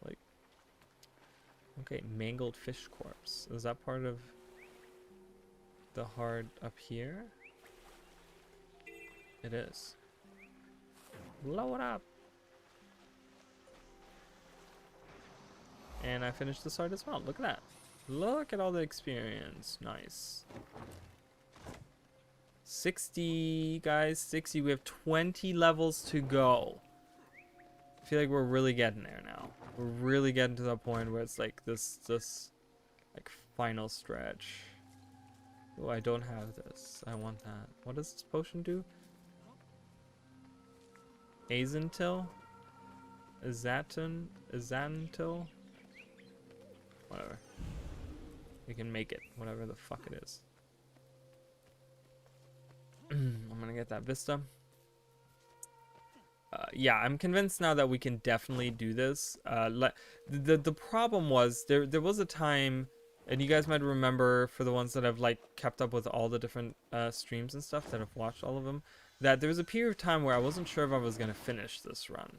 Speaker 1: Like, okay, mangled fish corpse. Is that part of the heart up here? It is. Blow it up. And I finished this heart as well. Look at that. Look at all the experience. Nice. 60, guys. 60. We have 20 levels to go. I feel like we're really getting there now. We're really getting to the point where it's like this like final stretch. Oh, I don't have this. I want that. What does this potion do? Azantil? Azantil? Whatever. We can make it. Whatever the fuck it is. I'm gonna get that Vista. Yeah, I'm convinced now that we can definitely do this. The problem was there was a time, and you guys might remember, for the ones that have like kept up with all the different streams and stuff, that have watched all of them, that there was a period of time where I wasn't sure if I was gonna finish this run,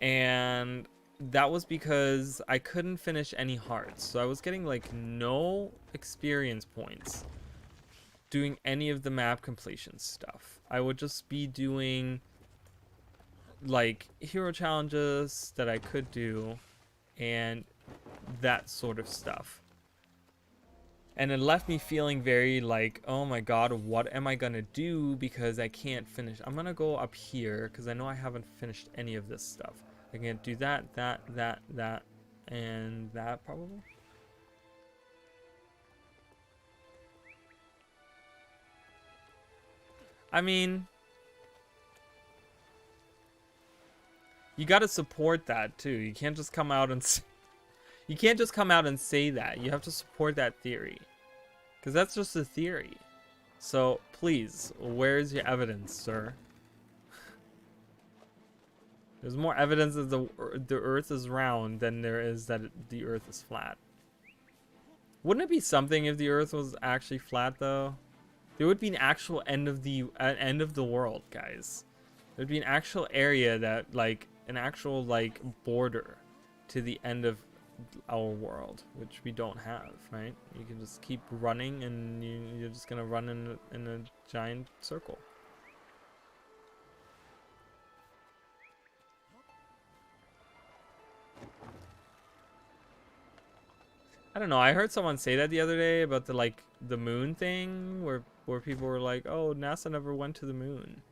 Speaker 1: and that was because I couldn't finish any hearts. So I was getting like no experience points doing any of the map completion stuff. I would just be doing like hero challenges that I could do and that sort of stuff. And it left me feeling very like, oh my god, what am I gonna do because I can't finish. I'm gonna go up here because I know I haven't finished any of this stuff. I can do that, and that probably. I mean, you gotta support that too. You can't just come out and say that. You have to support that theory, because that's just a theory. So please, where's your evidence, sir? There's more evidence that the Earth is round than there is that the Earth is flat. Wouldn't it be something if the Earth was actually flat, though? There would be an actual end of the world, guys. There'd be an actual area that, like, an actual like border to the end of our world, which we don't have, right? You can just keep running, and you're just gonna run in a giant circle. I don't know. I heard someone say that the other day about the moon thing, where people were like, "Oh, NASA never went to the moon,"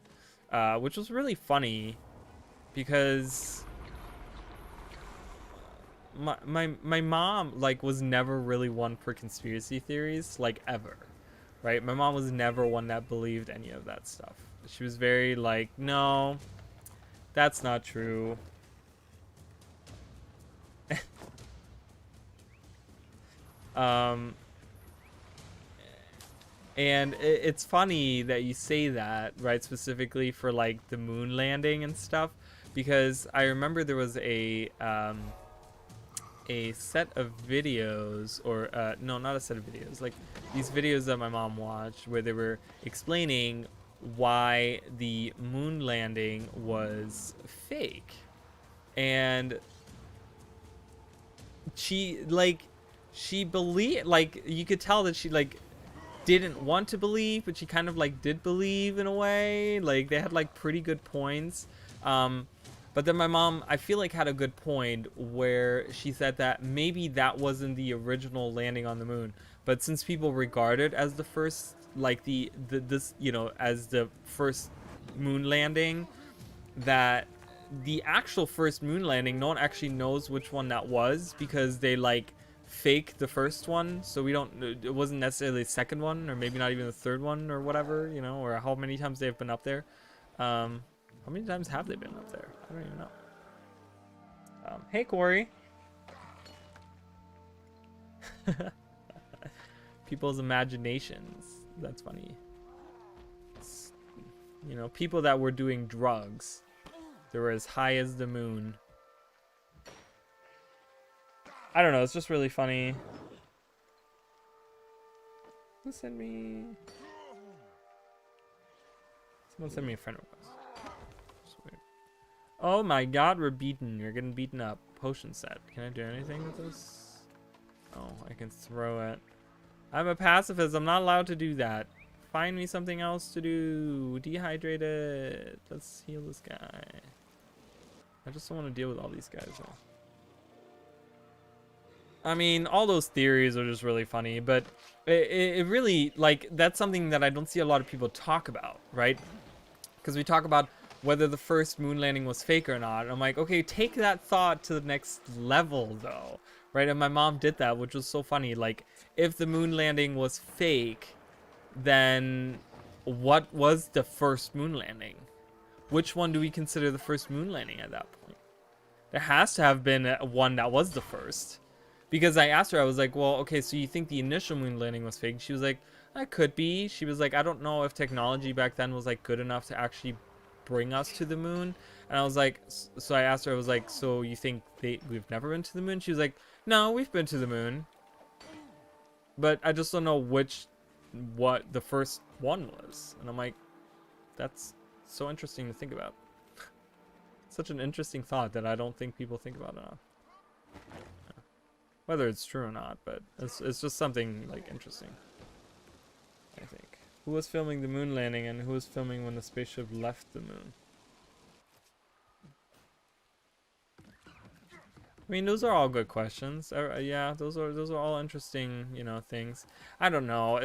Speaker 1: which was really funny, because my mom like was never really one for conspiracy theories, like, ever, right? My mom was never one that believed any of that stuff. She was very like, "No, that's not true." And it's funny that you say that, right? Specifically for like the moon landing and stuff, because I remember there was a set of videos, or no, not a set of videos, like these videos that my mom watched where they were explaining why the moon landing was fake, and she believed, like, you could tell that she like didn't want to believe, but she kind of like did believe in a way. Like, they had like pretty good points, but then my mom, I feel like, had a good point where she said that maybe that wasn't the original landing on the moon, but since people regard it as the first, like this, you know, as the first moon landing, that the actual first moon landing, no one actually knows which one that was, because they like fake the first one, so we don't. It wasn't necessarily the second one, or maybe not even the third one, or whatever, you know, or how many times they've been up there. How many times have they been up there? I don't even know. Hey, Corey. People's imaginations. That's funny. You know, people that were doing drugs. They were as high as the moon. I don't know, it's just really funny. Who sent me? Someone sent me a friend request. Sweet. Oh my god, we're beaten. You're getting beaten up. Potion set. Can I do anything with this? Oh, I can throw it. I'm a pacifist. I'm not allowed to do that. Find me something else to do. Dehydrated. Let's heal this guy. I just don't want to deal with all these guys though. I mean, all those theories are just really funny, but it really, like, that's something that I don't see a lot of people talk about, right? Because we talk about whether the first moon landing was fake or not. And I'm like, okay, take that thought to the next level, though, right? And my mom did that, which was so funny. Like, if the moon landing was fake, then what was the first moon landing? Which one do we consider the first moon landing at that point? There has to have been one that was the first. Because I asked her, I was like, well, okay, so you think the initial moon landing was fake? She was like, that could be. She was like, I don't know if technology back then was like good enough to actually bring us to the moon. And I was like, so I asked her, I was like, so you think we've never been to the moon? She was like, no, we've been to the moon. But I just don't know what the first one was. And I'm like, that's so interesting to think about. Such an interesting thought that I don't think people think about enough. Whether it's true or not, but it's just something like interesting, I think. Who was filming the moon landing and who was filming when the spaceship left the moon? I mean, those are all good questions. Yeah, those are all interesting, you know, things. I don't know.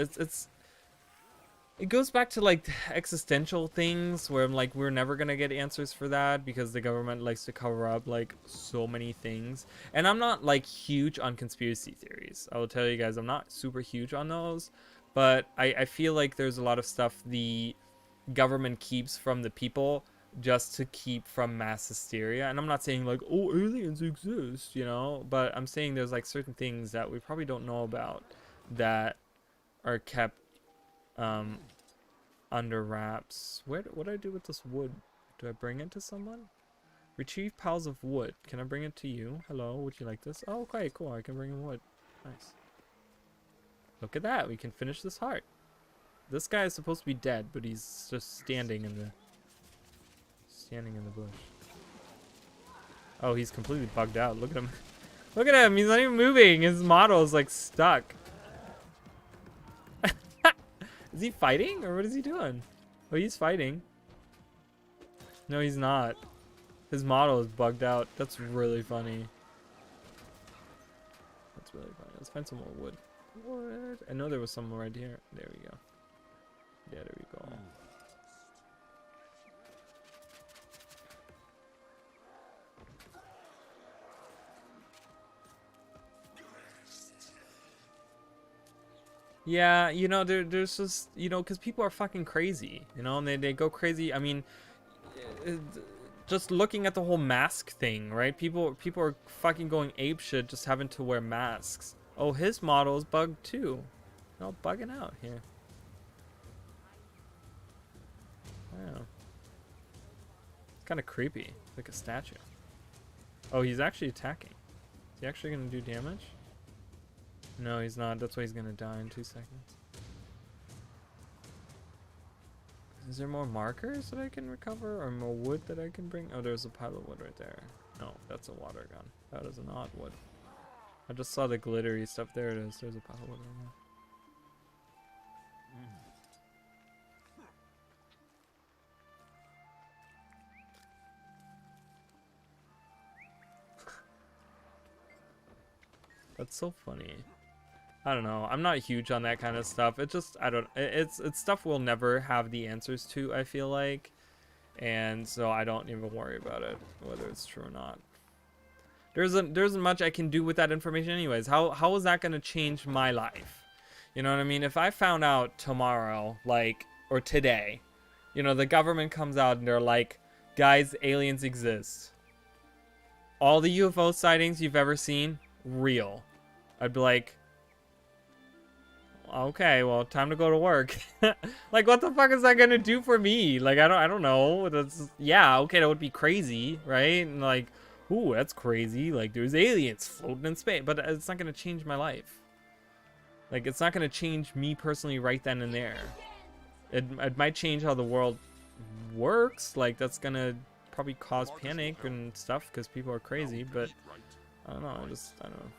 Speaker 1: It goes back to like existential things where I'm like, we're never gonna get answers for that because the government likes to cover up like so many things. And I'm not like huge on conspiracy theories. I will tell you guys, I'm not super huge on those, but I feel like there's a lot of stuff the government keeps from the people just to keep from mass hysteria. And I'm not saying like, oh, aliens exist, you know, but I'm saying there's like certain things that we probably don't know about that are kept under wraps. What do I do with this wood? Do I bring it to someone? Retrieve piles of wood. Can I bring it to you? Hello, would you like this? Oh, okay, cool. I can bring in wood. Nice. Look at that. We can finish this heart. This guy is supposed to be dead, but he's just standing in the bush. Oh, he's completely bugged out. Look at him. Look at him. He's not even moving. His model is like stuck. Is he fighting or what is he doing? Oh, he's fighting. No, he's not. His model is bugged out. That's really funny. That's really funny. Let's find some more wood. Wood. I know there was some right here. There we go. Yeah, there we go. Yeah, you know, there's just, you know, because people are fucking crazy, you know, and they go crazy. I mean, just looking at the whole mask thing, right? People are fucking going apeshit just having to wear masks. Oh, his model is bugged too. No, bugging out here. Wow. It's kind of creepy, like a statue. Oh, he's actually attacking. Is he actually gonna do damage? No, he's not. That's why he's gonna die in 2 seconds. Is there more markers that I can recover or more wood that I can bring? Oh, there's a pile of wood right there. No, that's a water gun. That is not wood. I just saw the glittery stuff. There it is. There's a pile of wood right now. That's so funny. I don't know. I'm not huge on that kind of stuff. It just, I don't, it's stuff we'll never have the answers to, I feel like. And so I don't even worry about it, whether it's true or not. There isn't much I can do with that information anyways. How is that gonna change my life? You know what I mean? If I found out tomorrow, like, or today, you know, the government comes out and they're like, guys, aliens exist. All the UFO sightings you've ever seen, real. I'd be like, okay, well, time to go to work. Like, what the fuck is that gonna do for me? Like, I don't know. That's, yeah, okay, that would be crazy, right? And like, ooh, that's crazy. Like, there's aliens floating in space, but it's not gonna change my life. Like, it's not gonna change me personally right then and there. It might change how the world works. Like, that's gonna probably cause panic and stuff because people are crazy. But I don't know. I don't know.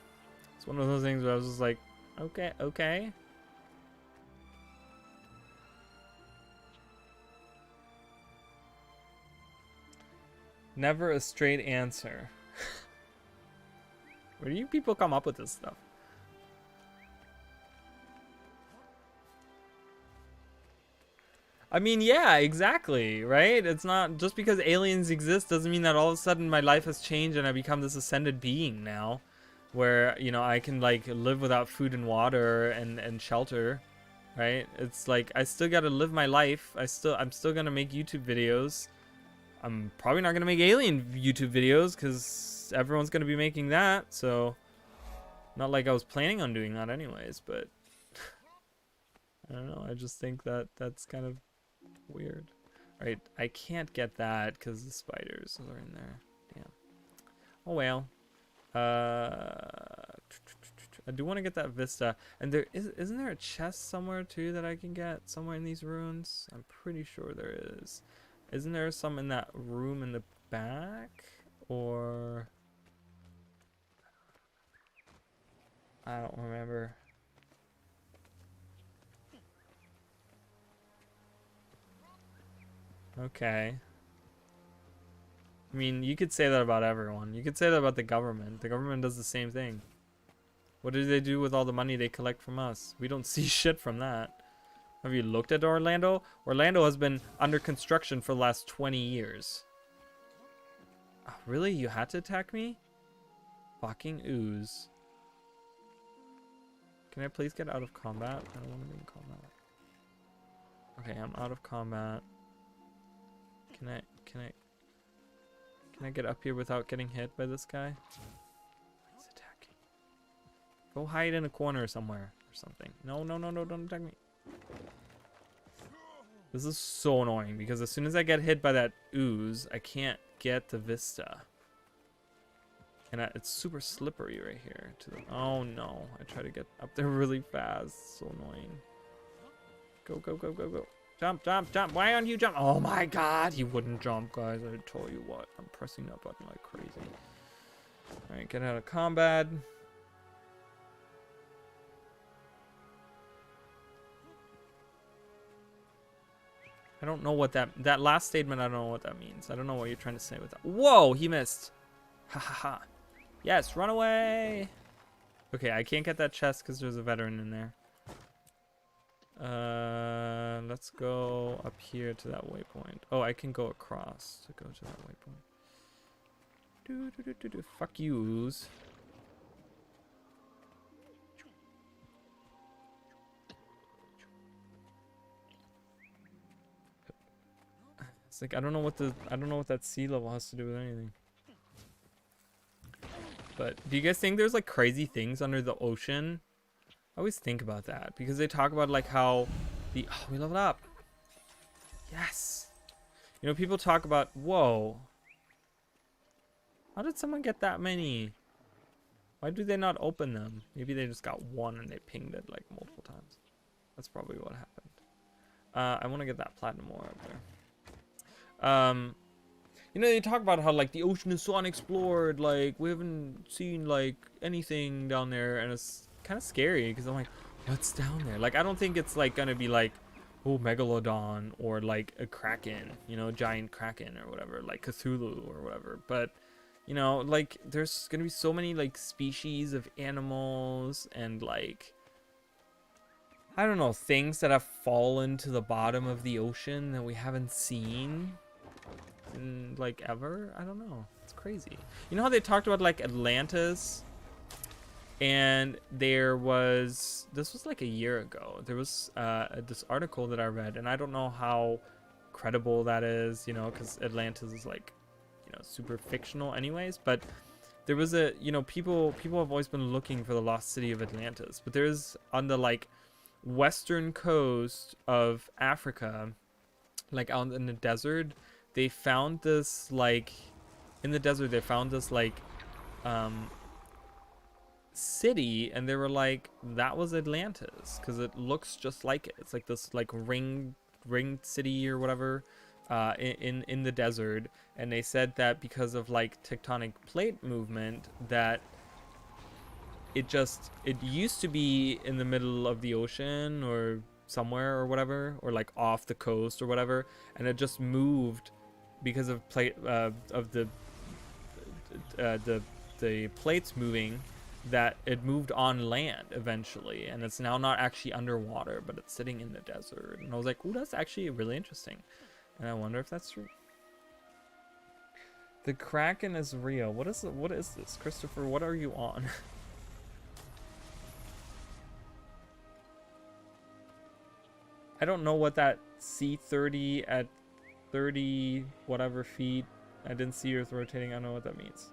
Speaker 1: It's one of those things where I was just like, okay. Never a straight answer. Where do you people come up with this stuff? I mean, yeah, exactly, right? It's not just because aliens exist doesn't mean that all of a sudden my life has changed and I become this ascended being now, where, you know, I can like live without food and water and shelter, right? It's like I still got to live my life. I'm still going to make YouTube videos. I'm probably not going to make alien YouTube videos cuz everyone's going to be making that, so not like I was planning on doing that anyways, but I don't know. I just think that that's kind of weird. Right, I can't get that because the spiders are in there. Damn. Oh well. I do want to get that vista, and isn't there a chest somewhere too that I can get somewhere in these ruins? I'm pretty sure there is. Isn't there some in that room in the back, or I don't remember. Okay. I mean, you could say that about everyone. You could say that about the government. The government does the same thing. What do they do with all the money they collect from us? We don't see shit from that. Have you looked at Orlando? Orlando has been under construction for the last 20 years. Oh, really? You had to attack me? Fucking ooze. Can I please get out of combat? I don't want to be in combat. Okay, I'm out of combat. Can I get up here without getting hit by this guy? He's attacking. Go hide in a corner somewhere or something. No, don't attack me. This is so annoying because as soon as I get hit by that ooze, I can't get the vista. And it's super slippery right here. Oh no, I try to get up there really fast. So annoying. Go. Jump. Why aren't you jump? Oh my god, he wouldn't jump, guys. I tell you what, I'm pressing that button like crazy. Alright, get out of combat. I don't know what that last statement, I don't know what that means. I don't know what you're trying to say with that. Whoa, he missed. Ha ha ha. Yes, run away. Okay, I can't get that chest because there's a veteran in there. Let's go up here to that waypoint. Oh, I can go across to go to that waypoint. Fuck yous. It's like I don't know what that sea level has to do with anything. But do you guys think there's like crazy things under the ocean? I always think about that because they talk about like how we leveled up. Yes. You know, people talk about, whoa. How did someone get that many? Why do they not open them? Maybe they just got one and they pinged it like multiple times. That's probably what happened. I want to get that platinum ore up there. You know, they talk about how like the ocean is so unexplored, like we haven't seen like anything down there, and it's kind of scary because I'm like, what's down there? Like I don't think it's like gonna be like, oh, megalodon or like a kraken, you know, giant kraken or whatever, like Cthulhu or whatever. But you know, like there's gonna be so many like species of animals and like, I don't know, things that have fallen to the bottom of the ocean that we haven't seen. in like ever. I don't know. It's crazy. You know how they talked about like Atlantis, and this was like a year ago. There was this article that I read, and I don't know how credible that is, you know, because Atlantis is like, you know, super fictional anyways. But there was people have always been looking for the lost city of Atlantis, but there's on the like western coast of Africa, like out in the desert, they found this like city, and they were like, that was Atlantis because it looks just like it. It's like this like ringed city or whatever, in the desert. And they said that because of like tectonic plate movement, that it used to be in the middle of the ocean or somewhere or whatever, or like off the coast or whatever, and it just moved because of the plates moving, that it moved on land eventually, and it's now not actually underwater, but it's sitting in the desert. And I was like, ooh, that's actually really interesting, and I wonder if that's true. The Kraken is real. What is this, Christopher? What are you on? I don't know what that C30 at 30 whatever feet. I didn't see Earth rotating. I don't know what that means.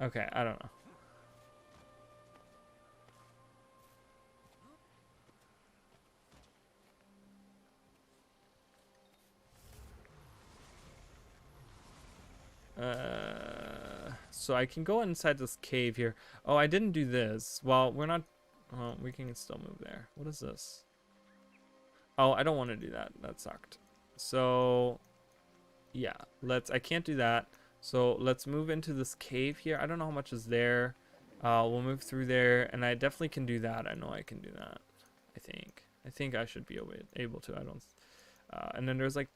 Speaker 1: Okay, I don't know. So I can go inside this cave here. Oh, I didn't do this. Well, we're not. Well, we can still move there. What is this? Oh, I don't want to do that. That sucked. So, yeah, I can't do that. So let's move into this cave here. I don't know how much is there. We'll move through there, and I definitely can do that. I know I can do that. I think I should be able to. I don't. And then there's like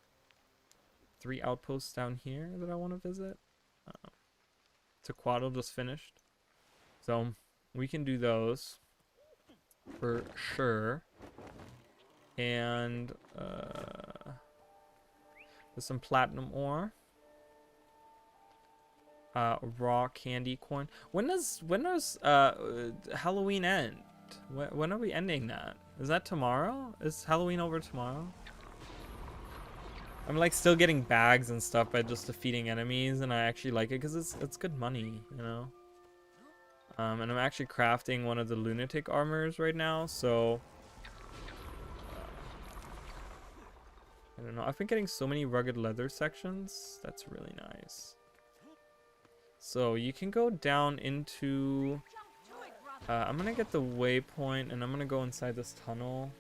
Speaker 1: 3 outposts down here that I want to visit. Tequatl just finished, so we can do those for sure. And there's some platinum ore. Raw candy corn. When does Halloween end? When are we ending that? Is that tomorrow? Is Halloween over tomorrow? I'm like still getting bags and stuff by just defeating enemies, and I actually like it because it's good money, you know. And I'm actually crafting one of the lunatic armors right now, so I don't know. I've been getting so many rugged leather sections. That's really nice. So you can go down into I'm gonna get the waypoint, and I'm gonna go inside this tunnel.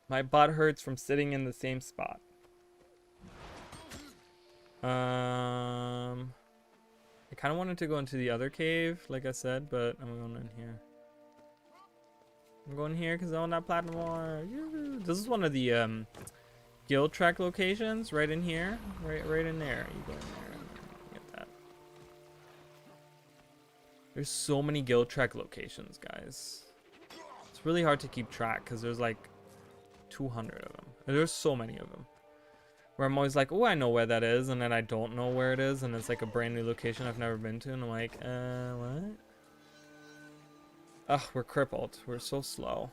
Speaker 1: My butt hurts from sitting in the same spot. I kind of wanted to go into the other cave, like I said, but I'm going in here. I'm going here because I want that platinum ore. This is one of the guild track locations, right in here, right in there. You go in there and get that. There's so many guild track locations, guys. It's really hard to keep track because there's like 200 of them. There's so many of them. Where I'm always like, oh, I know where that is, and then I don't know where it is, and it's like a brand new location I've never been to, and I'm like, what? Ugh, we're crippled. We're so slow.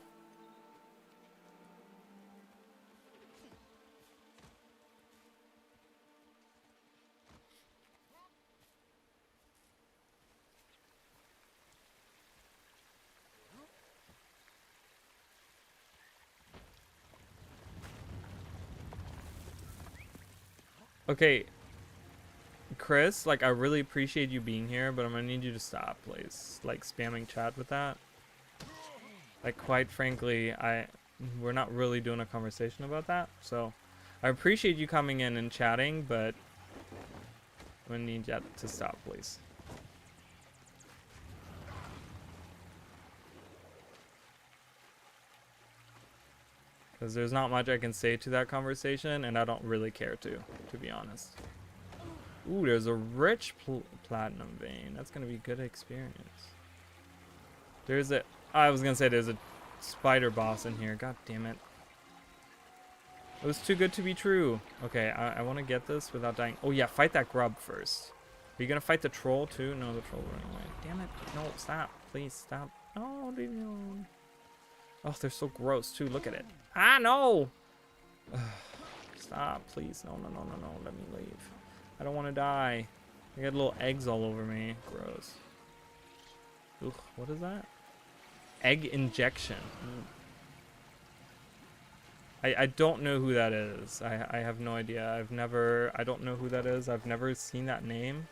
Speaker 1: Okay, Chris, like, I really appreciate you being here, but I'm gonna need you to stop, please. Like, spamming chat with that. Like, quite frankly, we're not really doing a conversation about that, so I appreciate you coming in and chatting, but I'm gonna need you to stop, please. Because there's not much I can say to that conversation, and I don't really care to be honest. Ooh, there's a rich platinum vein. That's gonna be a good experience. There's a... I was gonna say there's a spider boss in here. God damn it. It was too good to be true. Okay, I want to get this without dying. Oh yeah, fight that grub first. Are you gonna fight the troll too? No, the troll running away. Damn it. No, stop. Please, stop. Oh, leave me alone. Oh, they're so gross too. Look at it. Ah, no! Stop, please. No, no, no, no, no. Let me leave. I don't want to die. I got little eggs all over me. Gross. Ugh, what is that? Egg injection. I don't know who that is. I have no idea. I don't know who that is. I've never seen that name.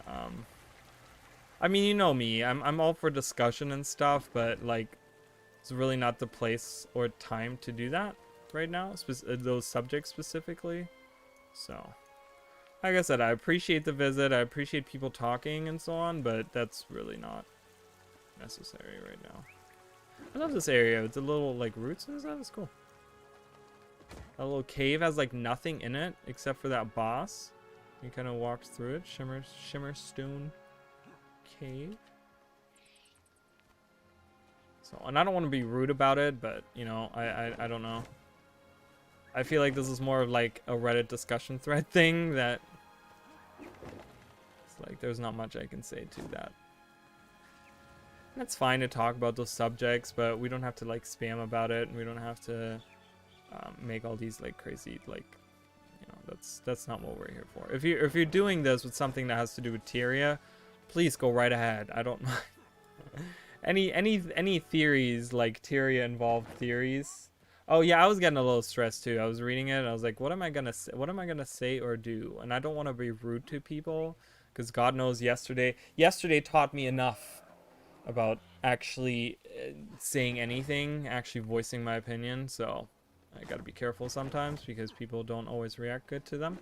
Speaker 1: I mean, you know me. I'm all for discussion and stuff, but like, it's really not the place or time to do that right now. Those subjects specifically. So, like I said, I appreciate the visit. I appreciate people talking and so on, but that's really not necessary right now. I love this area. It's a little like roots and stuff. It's cool. That little cave has like nothing in it except for that boss. You kind of walked through it. Shimmer Stone Cave. So, and I don't want to be rude about it, but you know, I don't know. I feel like this is more of like a Reddit discussion thread thing that it's like there's not much I can say to that. And it's fine to talk about those subjects, but we don't have to like spam about it, and we don't have to make all these like crazy like, you know, that's not what we're here for. If you're doing this with something that has to do with Tyria, please go right ahead. I don't mind. any theories like Tyria involved theories. Oh yeah, I was getting a little stressed too. I was reading it and I was like, what am I gonna say or do? And I don't want to be rude to people, because God knows yesterday taught me enough about actually saying anything, actually voicing my opinion. So I gotta be careful sometimes, because people don't always react good to them,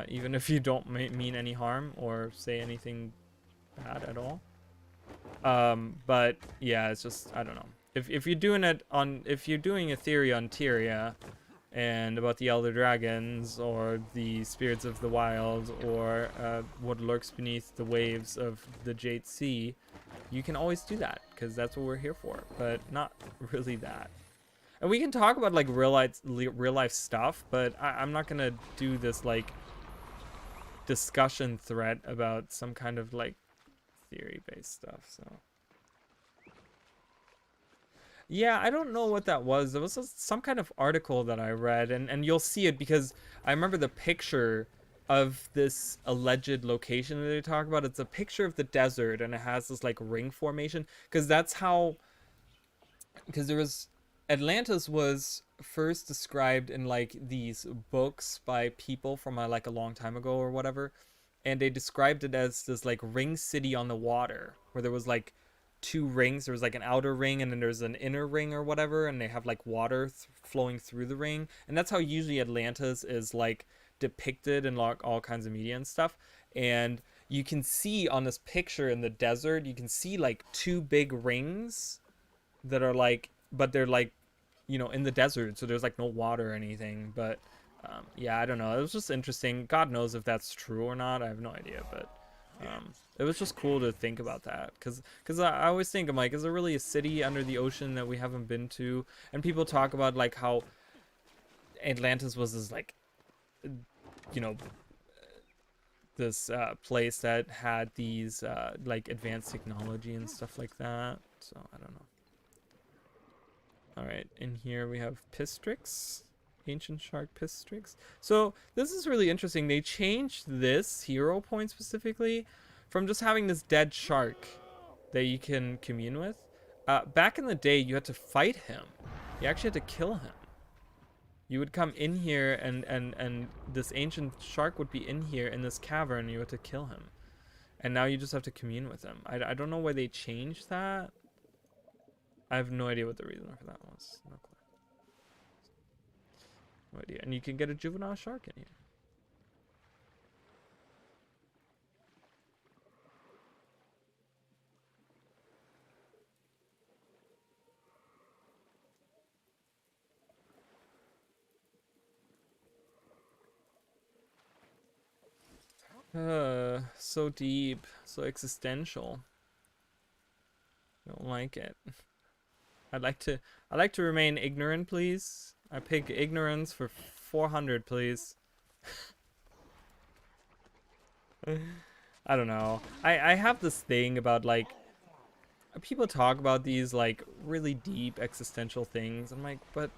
Speaker 1: even if you don't mean any harm or say anything bad at all. But yeah, it's just, I don't know. If you're doing a theory on Tyria and about the Elder Dragons or the Spirits of the Wild or what lurks beneath the waves of the Jade Sea, you can always do that, because that's what we're here for, but not really that. And we can talk about like real life stuff, but I'm not gonna do this like discussion thread about some kind of like theory-based stuff. So yeah, I don't know what that was. There was some kind of article that I read, and you'll see it because I remember the picture of this alleged location that they talk about. It's a picture of the desert, and it has this like ring formation, because Atlantis was first described in like these books by people from like a long time ago or whatever, and they described it as this like ring city on the water, where there was like two rings. There was like an outer ring and then there's an inner ring or whatever, and they have like water flowing through the ring, and that's how usually Atlantis is like depicted in like all kinds of media and stuff. And you can see on this picture in the desert, you can see like two big rings that are like, but they're like, you know, in the desert, so there's like no water or anything. But yeah, I don't know, it was just interesting. God knows if that's true or not, I have no idea, but it was just cool to think about that, because I always think, I'm like, is there really a city under the ocean that we haven't been to? And people talk about like how Atlantis was this like, you know, this place that had these like advanced technology and stuff like that. So I don't know. All right, in here we have Pistrix, ancient shark Pistrix. So this is really interesting. They changed this hero point specifically from just having this dead shark that you can commune with. Back in the day, you had to fight him. You actually had to kill him. You would come in here, and this ancient shark would be in here in this cavern, and you had to kill him. And now you just have to commune with him. I don't know why they changed that. I have no idea what the reason for that was. No clue. No idea. And you can get a juvenile shark in here. So deep, so existential. I don't like it. I like to remain ignorant, please. I pick ignorance for 400, please. I don't know. I have this thing about like people talk about these like really deep existential things. I'm like, but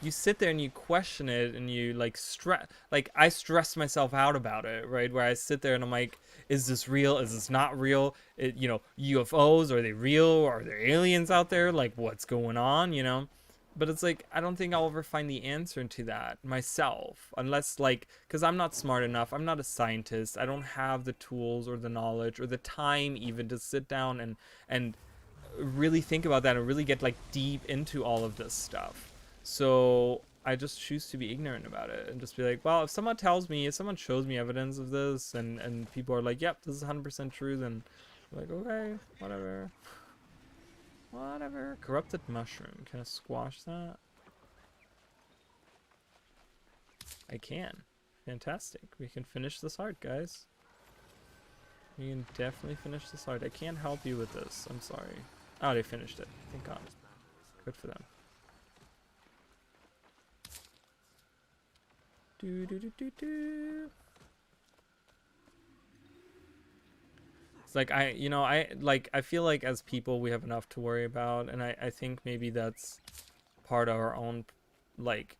Speaker 1: you sit there and you question it and you like I stress myself out about it, right? Where I sit there and I'm like, is this real? Is this not real? You know, UFOs, are they real? Are there aliens out there? Like, what's going on, you know? But it's like, I don't think I'll ever find the answer to that myself, unless like, because I'm not smart enough. I'm not a scientist. I don't have the tools or the knowledge or the time even to sit down and really think about that and really get like deep into all of this stuff. So I just choose to be ignorant about it and just be like, well, if someone tells me, if someone shows me evidence of this and people are like, yep, this is 100% true, then I'm like, okay, whatever. Whatever. Corrupted mushroom. Can I squash that? I can. Fantastic. We can finish this art, guys. We can definitely finish this art. I can't help you with this. I'm sorry. Oh, they finished it. Thank God. Good for them. It's like I feel like as people we have enough to worry about, and I think maybe that's part of our own, like,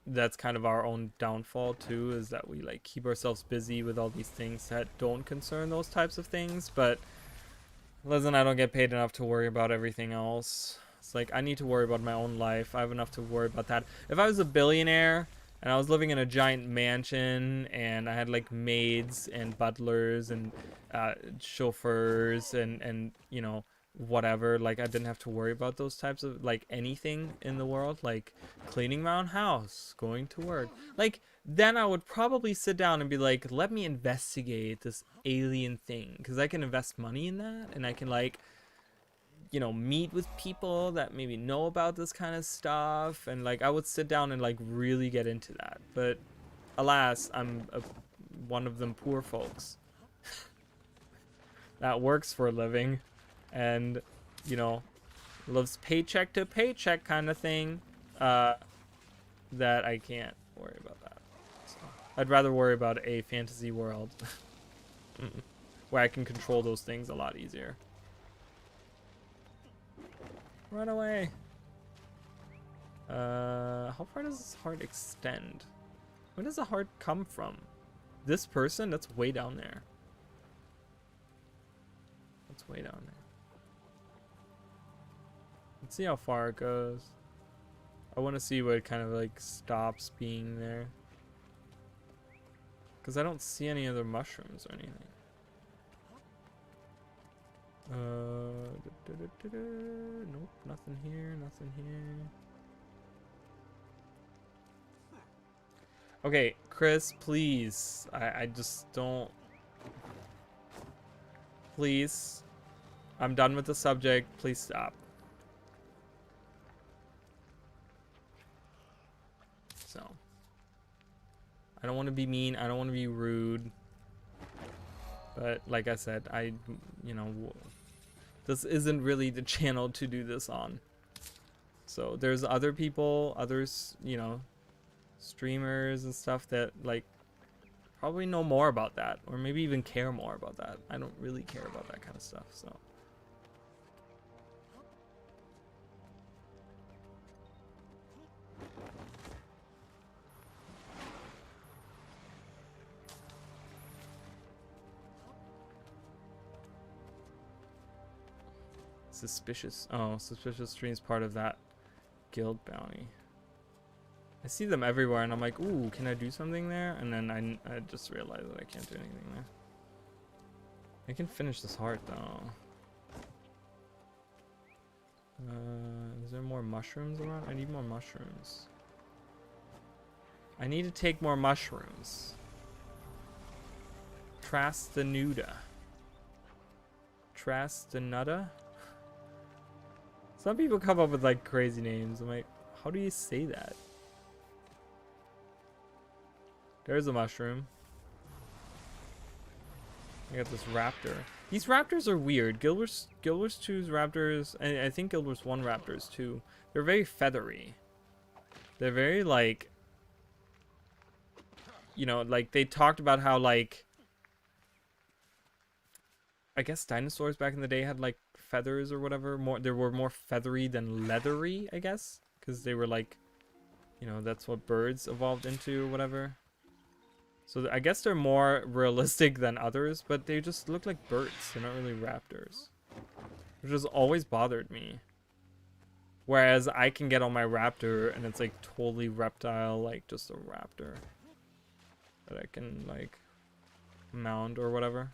Speaker 1: that's kind of our own downfall too, is that we like keep ourselves busy with all these things that don't concern those types of things. But listen, I don't get paid enough to worry about everything else. It's like I need to worry about my own life. I have enough to worry about that. If I was a billionaire and I was living in a giant mansion and I had like maids and butlers and chauffeurs and you know, whatever, like I didn't have to worry about those types of like anything in the world, like cleaning my own house, going to work, like then I would probably sit down and be like, let me investigate this alien thing, because I can invest money in that and I can like, you know, meet with people that maybe know about this kind of stuff, and like I would sit down and like really get into that. But alas, I'm one of them poor folks that works for a living and, you know, lives paycheck to paycheck kind of thing, that I can't worry about that. So I'd rather worry about a fantasy world where I can control those things a lot easier. Run away. How far does this heart extend? Where does the heart come from? This person? That's way down there. That's way down there. Let's see how far it goes. I want to see what kind of like stops being there. Because I don't see any other mushrooms or anything. Nope, nothing here, nothing here. Okay, Chris, please. I just don't. Please. I'm done with the subject. Please stop. So. I don't want to be mean. I don't want to be rude. But like I said, you know, this isn't really the channel to do this on. So there's other people, others, you know, streamers and stuff that like probably know more about that, or maybe even care more about that. I don't really care about that kind of stuff, so. Suspicious. Oh, suspicious streams part of that guild bounty. I see them everywhere and I'm like, ooh, can I do something there? And then I just realized that I can't do anything there. I can finish this heart though. Is there more mushrooms around? I need more mushrooms. I need to take more mushrooms. Trastanuda. Trastanuda? Some people come up with like crazy names. I'm like, how do you say that? There's a mushroom. I got this raptor. These raptors are weird. Guild Wars 2's raptors, and I think Guild Wars 1 raptors too. They're very feathery. They're very like, you know, like they talked about how like, I guess dinosaurs back in the day had like feathers or whatever. They were more feathery than leathery, I guess, because they were like, you know, that's what birds evolved into or whatever. So I guess they're more realistic than others, but they just look like birds. They're not really raptors, which has always bothered me. Whereas I can get on my raptor and it's like totally reptile, like just a raptor that I can like mount or whatever.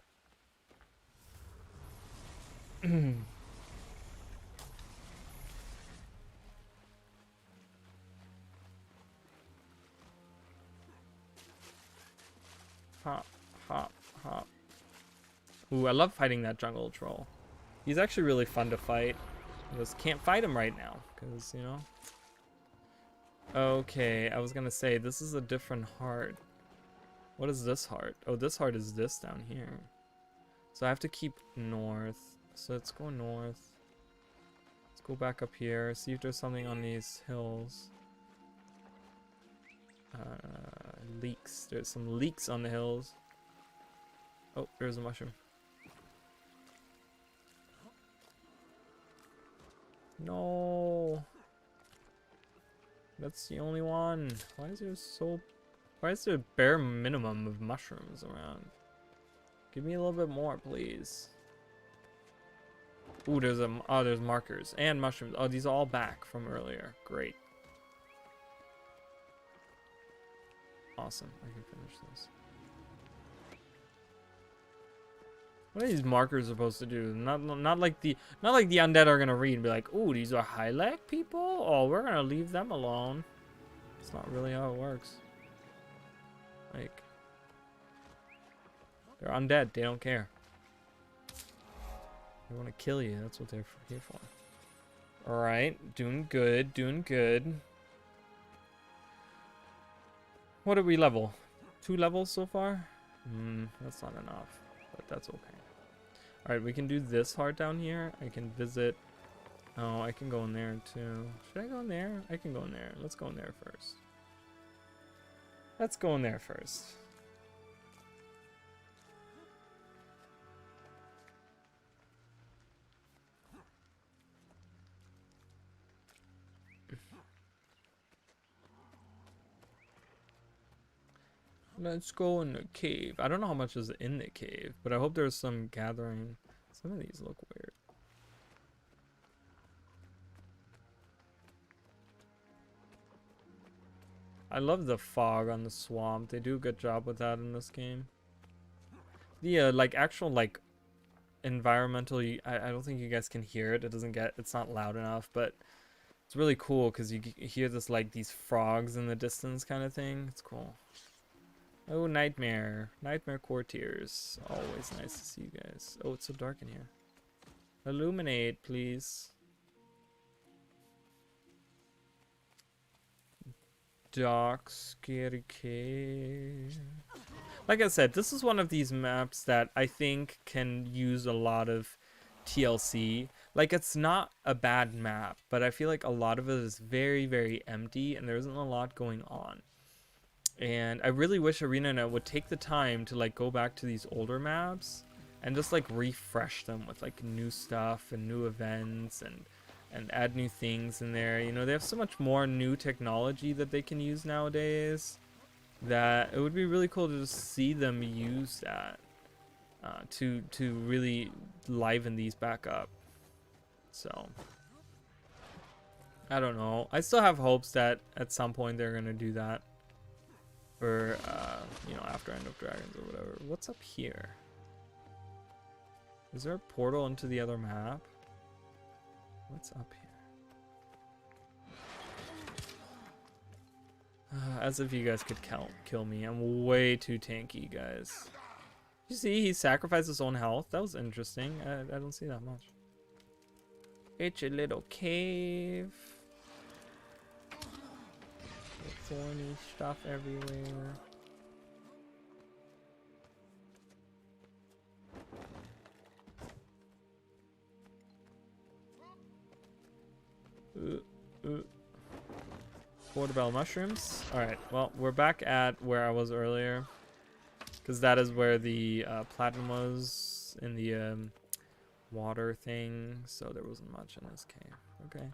Speaker 1: Hop, hop, hop. Ooh, I love fighting that jungle troll. He's actually really fun to fight. I just can't fight him right now, because, you know. Okay, I was gonna say, this is a different heart. What is this heart? Oh, this heart is this down here. So I have to keep north. So let's go north. Let's go back up here, see if there's something on these hills. Leaks. There's some leaks on the hills. Oh, there's a mushroom. No. That's the only one. Why is there a bare minimum of mushrooms around? Give me a little bit more, please. Ooh, there's markers and mushrooms. Oh, these are all back from earlier. Great. Awesome. I can finish this. What are these markers supposed to do? Not like the undead are gonna read and be like, ooh, these are high-leg people? Oh, we're gonna leave them alone. It's not really how it works. Like, they're undead. They don't care. They want to kill you. That's what they're here for. Alright. Doing good. Doing good. What did we level? 2 levels so far? That's not enough. But that's okay. Alright, we can do this heart down here. I can visit... Oh, I can go in there too. Should I go in there? I can go in there. Let's go in there first. Let's go in there first. Let's go in the cave. I don't know how much is in the cave, but I hope there's some gathering. Some of these look weird. I love the fog on the swamp. They do a good job with that in this game. The like actual like environmental, I don't think you guys can hear it. It's not loud enough, but it's really cool because you hear this like these frogs in the distance kind of thing. It's cool. Oh, Nightmare Courtiers. Always nice to see you guys. Oh, it's so dark in here. Illuminate, please. Dark, scary cave. Like I said, this is one of these maps that I think can use a lot of TLC. Like, it's not a bad map, but I feel like a lot of it is very, very empty and there isn't a lot going on. And I really wish ArenaNet would take the time to like go back to these older maps and just like refresh them with like new stuff and new events and add new things in there. You know, they have so much more new technology that they can use nowadays that it would be really cool to just see them use that to really liven these back up. So I don't know. I still have hopes that at some point they're gonna do that. Or, you know, after End of Dragons or whatever. What's up here? Is there a portal into the other map? What's up here? As if you guys could kill me. I'm way too tanky, guys. You see, he sacrificed his own health. That was interesting. I don't see that much. It's a little cave. Thorny stuff everywhere. Portobello mushrooms. Alright, well, we're back at where I was earlier. Because that is where the platinum was in the water thing. So there wasn't much in this cave. Okay.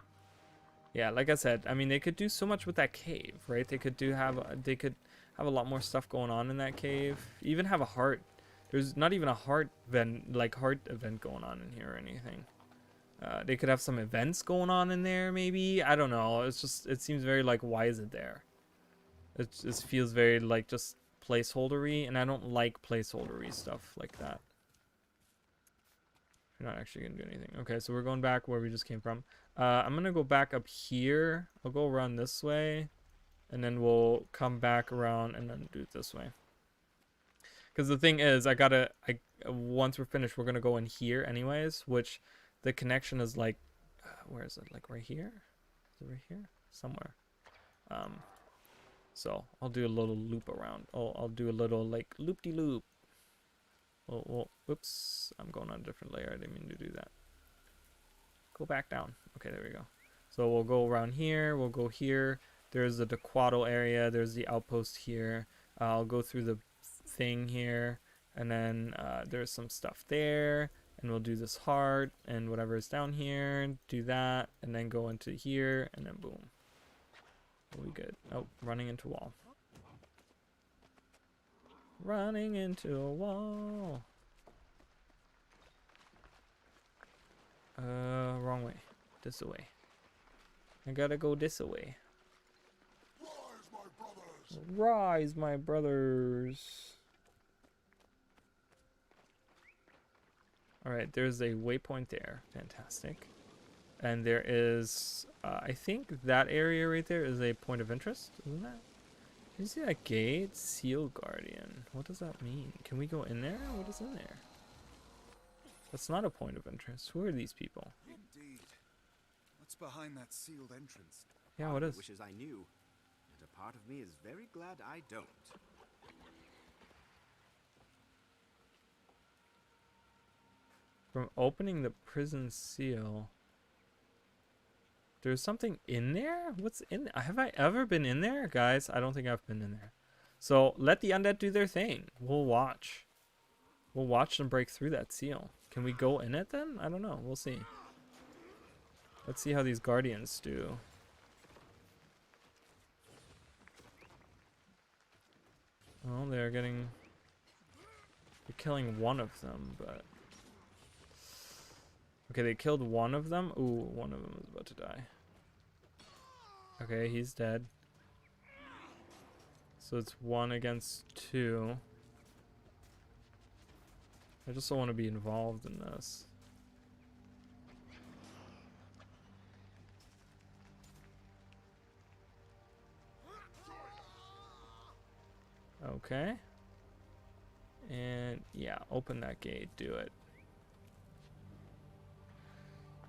Speaker 1: Yeah, like I said, I mean, they could do so much with that cave, right? They could have a lot more stuff going on in that cave. Even have a heart. There's not even a heart event going on in here or anything. They could have some events going on in there, maybe. I don't know. It's just, it seems very like, why is it there? It just feels very like just placeholdery, and I don't like placeholdery stuff like that. You're not actually gonna do anything. Okay, so we're going back where we just came from. I'm gonna go back up here. I'll go around this way, and then we'll come back around and then do it this way. Because the thing is, once we're finished, we're gonna go in here anyways, which the connection is like, where is it? Like right here? Is it right here? Somewhere. So I'll do a little loop around. I'll do a little like loop-de-loop. Well, whoops, I'm going on a different layer. I didn't mean to do that. Go back down. Okay, there we go. So we'll go around here. We'll go here. There's the Dequado area. There's the outpost here. I'll go through the thing here. And then there's some stuff there. And we'll do this heart and whatever is down here. Do that. And then go into here. And then boom. We'll be good. Oh, running into a wall. Running into a wall. Wrong way. This way. I gotta go this way.
Speaker 4: Rise, my brothers!
Speaker 1: Rise, my brothers. Alright, there's a waypoint there. Fantastic. And there is, I think that area right there is a point of interest, isn't that? Can you see that gate? Seal Guardian. What does that mean? Can we go in there? What is in there? That's not a point of interest. Who are these people?
Speaker 5: Indeed. What's behind that sealed entrance?
Speaker 1: Yeah, what is?
Speaker 6: Wishes I knew, and a part of me is very glad I don't.
Speaker 1: From opening the prison seal. There's something in there? What's in there? Have I ever been in there? Guys, I don't think I've been in there. So let the undead do their thing. We'll watch. We'll watch them break through that seal. Can we go in it then? I don't know. We'll see. Let's see how these guardians do. Well, they're killing one of them, but... Okay, they killed one of them. Ooh, one of them is about to die. Okay, he's dead. So it's 1 against 2. I just don't want to be involved in this. Okay. And yeah, open that gate. Do it.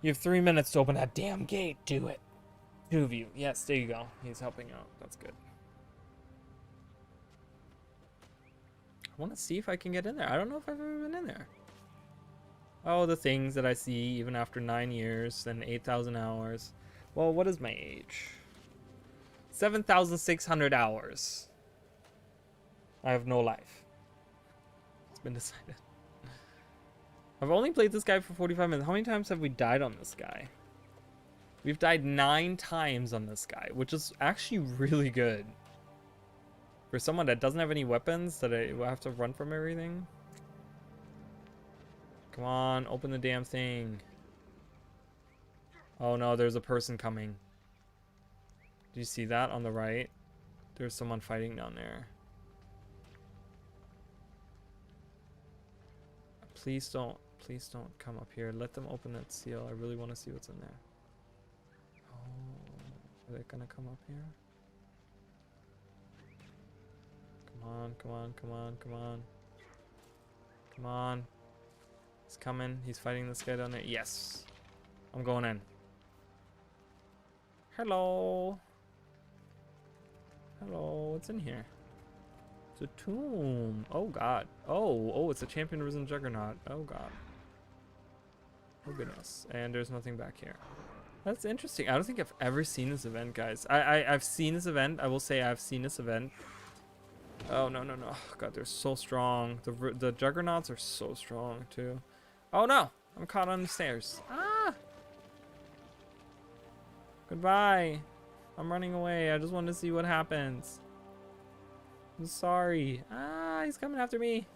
Speaker 1: You have 3 minutes to open that damn gate. Do it. 2 of you. Yes, there you go. He's helping out. That's good. I want to see if I can get in there. I don't know if I've ever been in there. Oh, the things that I see even after 9 years and 8,000 hours. Well, what is my age? 7,600 hours. I have no life. It's been decided. I've only played this guy for 45 minutes. How many times have we died on this guy? We've died 9 times on this guy, which is actually really good. For someone that doesn't have any weapons, that I will have to run from everything. Come on, open the damn thing. Oh no, there's a person coming. Do you see that on the right? There's someone fighting down there. Please don't come up here. Let them open that seal. I really want to see what's in there. Oh, are they gonna come up here? Come on, come on, come on, come on. Come on. He's coming. He's fighting this guy down there. Yes. I'm going in. Hello. Hello. What's in here? It's a tomb. Oh, God. Oh, it's a champion risen juggernaut. Oh, God. Oh, goodness. And there's nothing back here. That's interesting. I don't think I've ever seen this event, guys. I've seen this event. I will say I've seen this event. Oh, no, no, no. Oh, God, they're so strong. The juggernauts are so strong, too. Oh, no. I'm caught on the stairs. Ah! Goodbye. I'm running away. I just wanted to see what happens. I'm sorry. Ah, he's coming after me.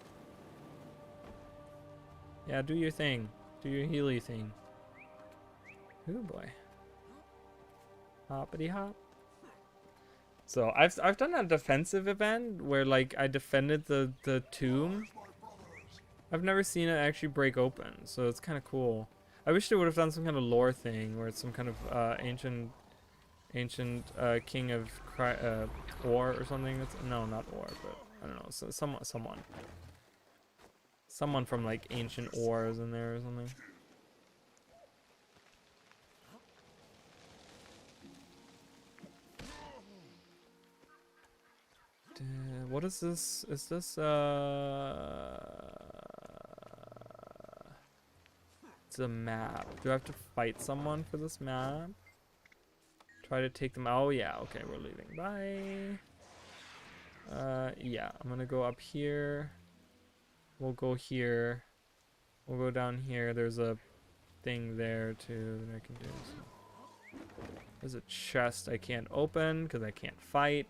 Speaker 1: Yeah, do your thing. Do your healy thing. Oh, boy. Hoppity hop. So I've done a defensive event where like I defended the tomb. I've never seen it actually break open, so it's kind of cool. I wish they would have done some kind of lore thing where it's some kind of ancient king of Or or something. That's no, not Or, but I don't know. So someone from like ancient Or is in there or something. What is this? Is this it's a map. Do I have to fight someone for this map? Try to take them. Oh yeah, okay, we're leaving. Bye. Yeah, I'm gonna go up here. We'll go here. We'll go down here. There's a thing there too that I can do. So. There's a chest I can't open because I can't fight.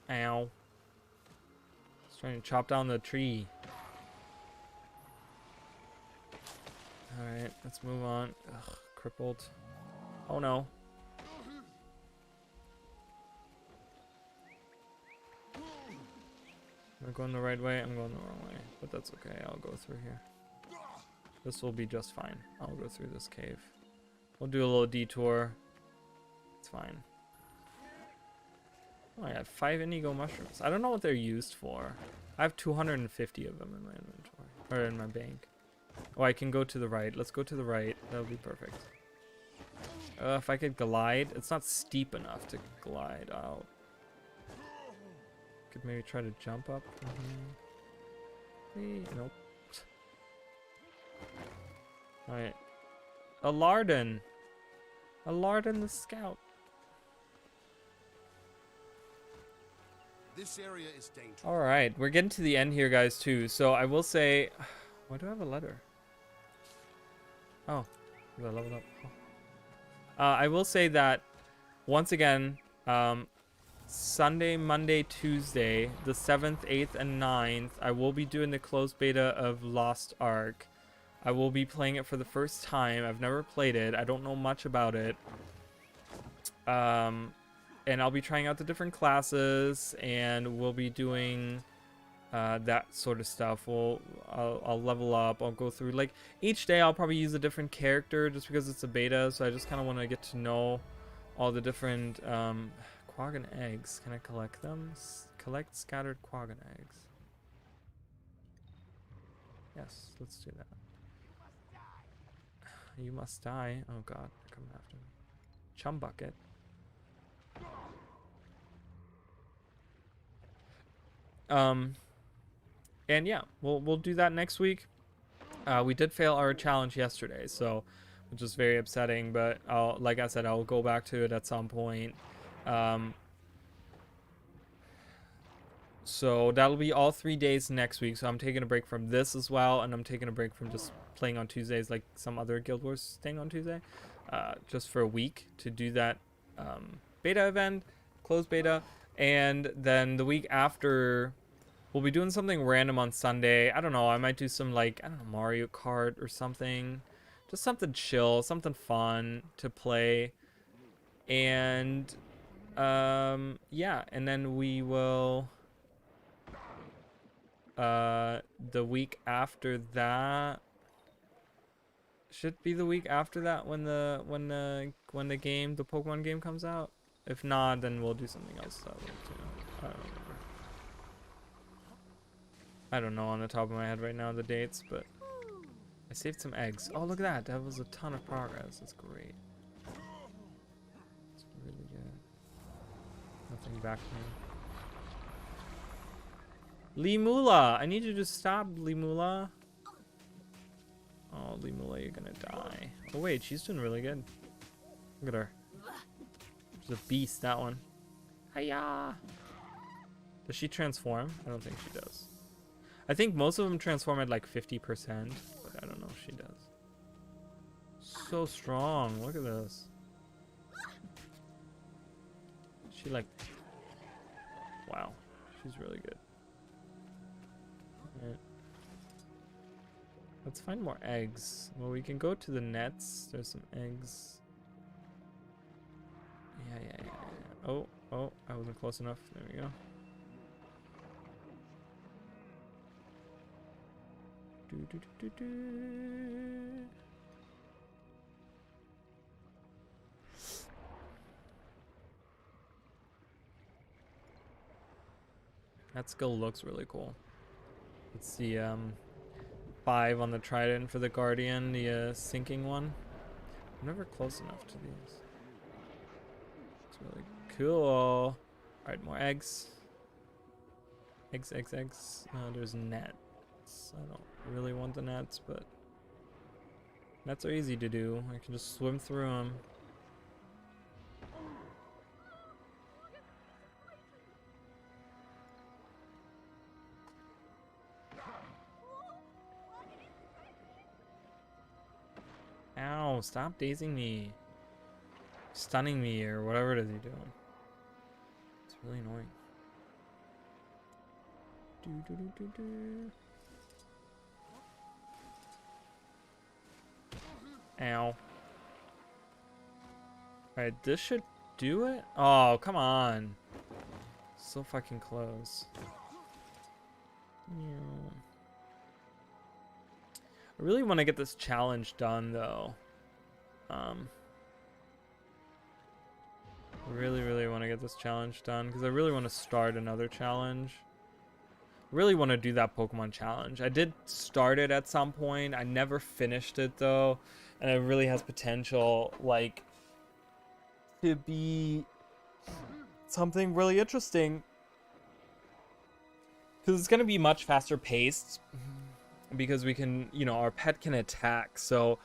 Speaker 1: Ow. He's trying to chop down the tree. Alright, let's move on. Ugh, crippled. Oh no. Am I going the right way? I'm going the wrong way. But that's okay, I'll go through here. This will be just fine. I'll go through this cave. We'll do a little detour. It's fine. Oh, I got 5 indigo mushrooms. I don't know what they're used for. I have 250 of them in my inventory. Or in my bank. Oh, I can go to the right. Let's go to the right. That'll be perfect. If I could glide. It's not steep enough to glide out. Could maybe try to jump up from here. Nope. Alright. A Lardon. A Lardon the Scout.
Speaker 3: This area is dangerous.
Speaker 1: All right, we're getting to the end here, guys, too. So I will say, why do I have a letter? Oh, I leveled up. Oh. I will say that once again, Sunday, Monday, Tuesday, the 7th, 8th, and 9th, I will be doing the closed beta of Lost Ark. I will be playing it for the first time. I've never played it. I don't know much about it. And I'll be trying out the different classes, and we'll be doing that sort of stuff. I'll level up. I'll go through, like, each day I'll probably use a different character just because it's a beta, so I just kind of want to get to know all the different quaggan eggs. Can I collect them? Collect scattered quaggan eggs. Yes, let's do that. You must die. Oh god, they're coming after me. Chum bucket. And yeah, we'll do that next week. We did fail our challenge yesterday, so which is very upsetting, but like I said, I'll go back to it at some point. So that'll be all 3 days next week. So I'm taking a break from this as well, and I'm taking a break from just playing on Tuesdays like some other Guild Wars thing on Tuesday, just for a week to do that beta event, closed beta. And then the week after, we'll be doing something random on Sunday. I don't know. I might do some, like, I don't know, Mario Kart or something. Just something chill, something fun to play. And, yeah. And then we will, the week after that Should be the week after that when the Pokemon game comes out. If not, then we'll do something else that week too. I don't remember. I don't know on the top of my head right now the dates, but I saved some eggs. Oh, look at that. That was a ton of progress. That's great. It's really good. Nothing back me. Limula! I need you to stop, Limula. Oh, Limula, you're gonna die. Oh, wait, she's doing really good. Look at her. She's a beast, that one. Hiya! Does she transform? I don't think she does. I think most of them transform at like 50%, but I don't know if she does. So strong. Look at this. She like... Wow. She's really good. Alright. Let's find more eggs. Well, we can go to the nets. There's some eggs. Yeah. Oh, I wasn't close enough. There we go. That skill looks really cool. It's the 5 on the trident for the guardian, the sinking one. I'm never close enough to these. It's really cool. Alright, more eggs. Eggs. There's nets. I don't really want the nets, but nets are easy to do. I can just swim through them. Ow, stop dazing me. Stunning me or whatever it is you're doing. It's really annoying. Ow. Alright, this should do it? Oh, come on. So fucking close. Yeah. I really want to get this challenge done, though. Really want to get this challenge done because I really want to start another challenge. I really want to do that Pokemon challenge. I did start it at some point. I never finished it, though. And it really has potential, like, to be something really interesting. Because it's going to be much faster paced. Because we can, you know, our pet can attack. So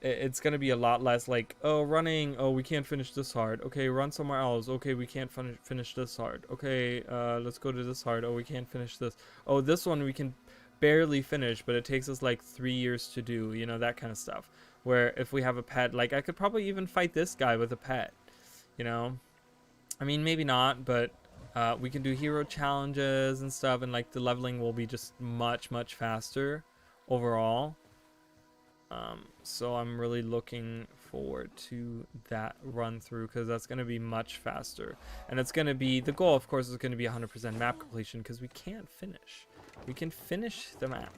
Speaker 1: it's going to be a lot less like, oh, running. Oh, we can't finish this hard. Okay, run somewhere else. Okay, we can't finish this hard. Okay, let's go to this hard. Oh, we can't finish this. Oh, this one we can barely finish, but it takes us like 3 years to do, you know, that kind of stuff. Where if we have a pet, like I could probably even fight this guy with a pet, you know. I mean, maybe not, but we can do hero challenges and stuff, and like the leveling will be just much faster overall. So I'm really looking forward to that run through because that's going to be much faster, and it's going to be, the goal of course is going to be 100% map completion because we can't finish. We can finish the map.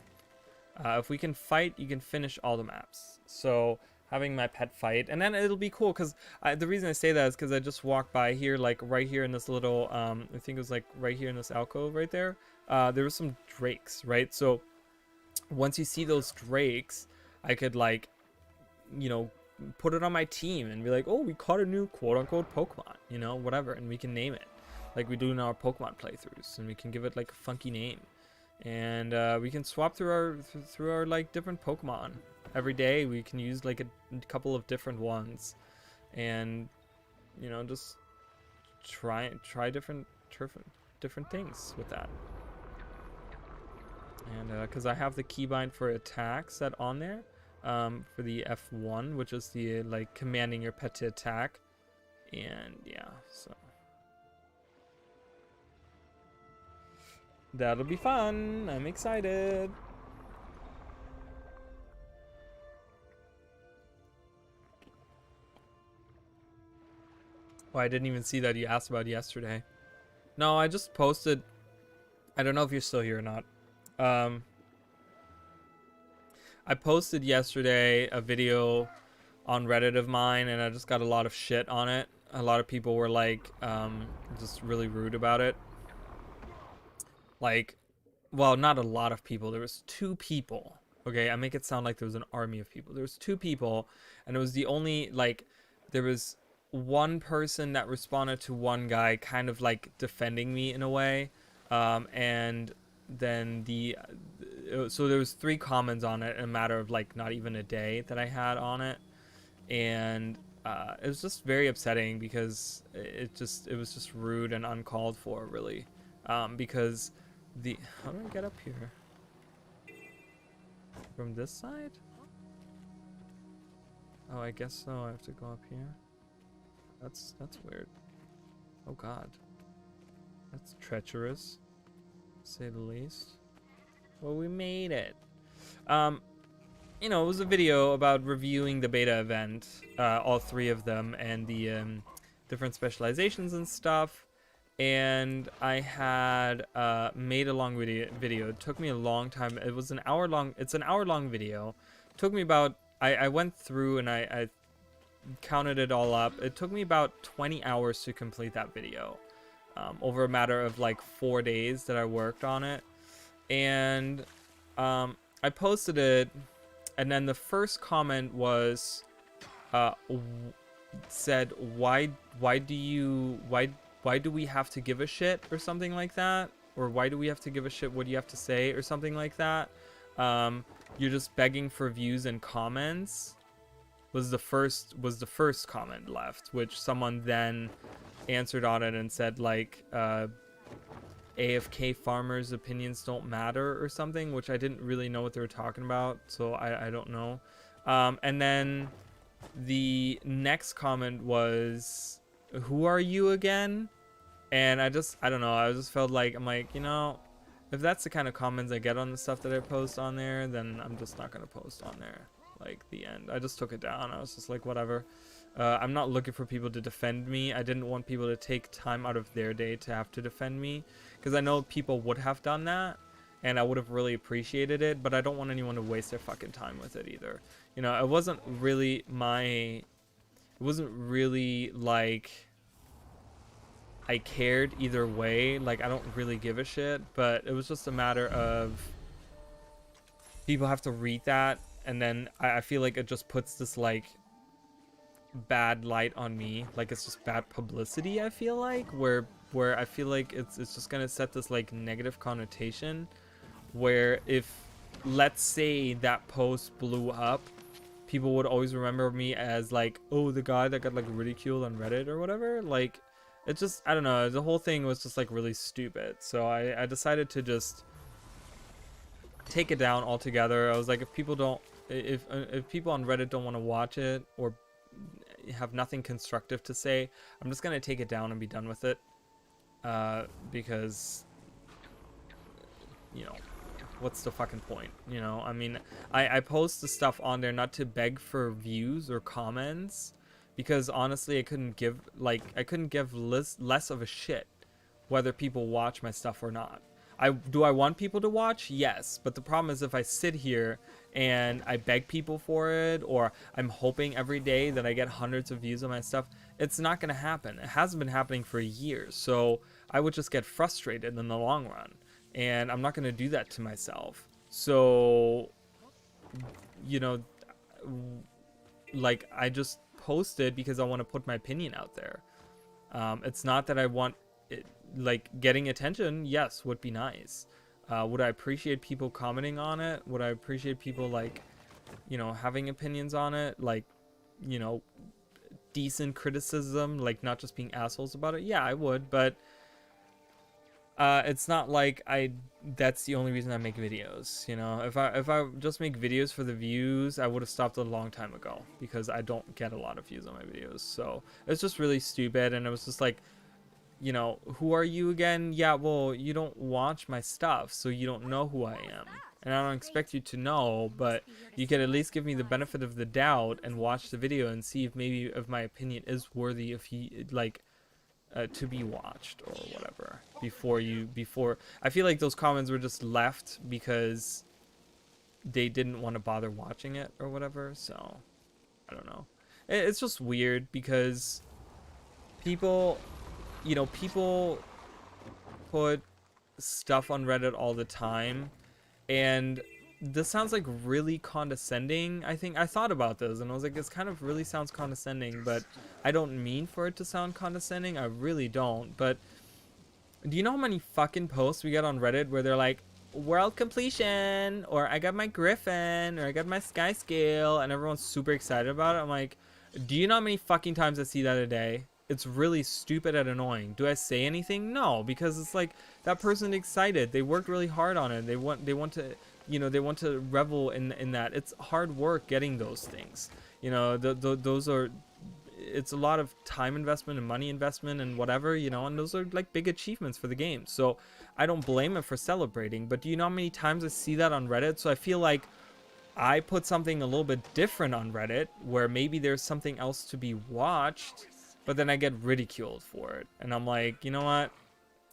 Speaker 1: If we can fight, you can finish all the maps. So having my pet fight, and then it'll be cool because the reason I say that is because I just walked by here, like right here in this little, I think it was like right here in this alcove right there. There were some drakes, right? So once you see those drakes, I could like, you know, put it on my team and be like, oh, we caught a new quote-unquote Pokemon, you know, whatever, and we can name it like we do in our Pokemon playthroughs, and we can give it like a funky name, and we can swap through our like different Pokemon every day. We can use like a couple of different ones, and you know, just try different things with that. And because I have the keybind for attack set on there, for the F1, which is the like commanding your pet to attack, and yeah, so that'll be fun. I'm excited. Oh, I didn't even see that you asked about yesterday. No, I just posted. I don't know if you're still here or not. I posted yesterday a video on Reddit of mine, and I just got a lot of shit on it. A lot of people were like, just really rude about it. Like, well, not a lot of people. There was 2 people. Okay, I make it sound like there was an army of people. There was 2 people, and it was the only, like, there was one person that responded to one guy kind of like defending me in a way, and then so there was 3 comments on it in a matter of like not even a day that I had on it, and it was just very upsetting because it was just rude and uncalled for, really, because how do I get up here? From this side? Oh, I guess so. I have to go up here. That's weird. Oh god. That's treacherous, to say the least. Well, we made it. You know, it was a video about reviewing the beta event, all 3 of them, and the different specializations and stuff. And I had made a long video. It took me a long time. It was an hour long. It's an hour-long video. It took me about. I went through and I counted it all up. It took me about 20 hours to complete that video, over a matter of like 4 days that I worked on it. And I posted it, and then the first comment was, said, why do we have to give a shit, or something like that, or why do we have to give a shit what do you have to say, or something like that. You're just begging for views and comments, was the first comment left, which someone then answered on it and said like, AFK farmers' opinions don't matter or something, which I didn't really know what they were talking about, so I don't know. And then the next comment was, who are you again? And I don't know, I just felt like, I'm like, you know, if that's the kind of comments I get on the stuff that I post on there, then I'm just not gonna post on there. Like, the end. I just took it down. I was just like, whatever. I'm not looking for people to defend me. I didn't want people to take time out of their day to have to defend me, because I know people would have done that, and I would have really appreciated it, but I don't want anyone to waste their fucking time with it either. You know, it wasn't really like I cared either way. Like, I don't really give a shit, but it was just a matter of people have to read that, and then I feel like it just puts this like bad light on me, like it's just bad publicity. I feel like where I feel like it's just gonna set this like negative connotation, where if, let's say, that post blew up, people would always remember me as like, oh, the guy that got like ridiculed on Reddit or whatever. Like, it just, I don't know, the whole thing was just like really stupid. So I decided to just take it down altogether. I was like, if people on Reddit don't want to watch it or have nothing constructive to say, I'm just gonna take it down and be done with it, because, you know, what's the fucking point? You know, I mean, I post the stuff on there not to beg for views or comments, because honestly I couldn't give less of a shit whether people watch my stuff or not. Do I want people to watch? Yes, but the problem is if I sit here and I beg people for it, or I'm hoping every day that I get hundreds of views on my stuff, it's not going to happen. It hasn't been happening for years, so I would just get frustrated in the long run, and I'm not going to do that to myself. So, you know, like, I just posted because I want to put my opinion out there. It's not that I want it, like, getting attention, yes, would be nice. Would I appreciate people commenting on it? Would I appreciate people, like, you know, having opinions on it? Like, you know, decent criticism, like not just being assholes about it? Yeah, I would, but it's not like that's the only reason I make videos, you know? If I just make videos for the views, I would have stopped a long time ago, because I don't get a lot of views on my videos. So it's just really stupid, and it was just like, you know, who are you again? Yeah, well, you don't watch my stuff, so you don't know who I am. And I don't expect you to know, but you can at least give me the benefit of the doubt and watch the video and see if maybe if my opinion is worthy of to be watched or whatever. Before I feel like those comments were just left because they didn't want to bother watching it or whatever. So I don't know. It's just weird because people, people put stuff on Reddit all the time, and this sounds like really condescending. I think I thought about this and I was like, this kind of really sounds condescending, but I don't mean for it to sound condescending. I really don't. But do you know how many fucking posts we get on Reddit where they're like, world completion, or I got my griffin, or I got my sky scale, and everyone's super excited about it? I'm like, do you know how many fucking times I see that a day? It's really stupid and annoying. Do I say anything? No, because it's like that person excited. They worked really hard on it. They want to, they want to revel in that. It's hard work getting those things. Those are, it's a lot of time investment and money investment and whatever, and those are like big achievements for the game. So I don't blame it for celebrating, but do you know how many times I see that on Reddit? So I feel like I put something a little bit different on Reddit where maybe there's something else to be watched, but then I get ridiculed for it. And I'm like, you know what?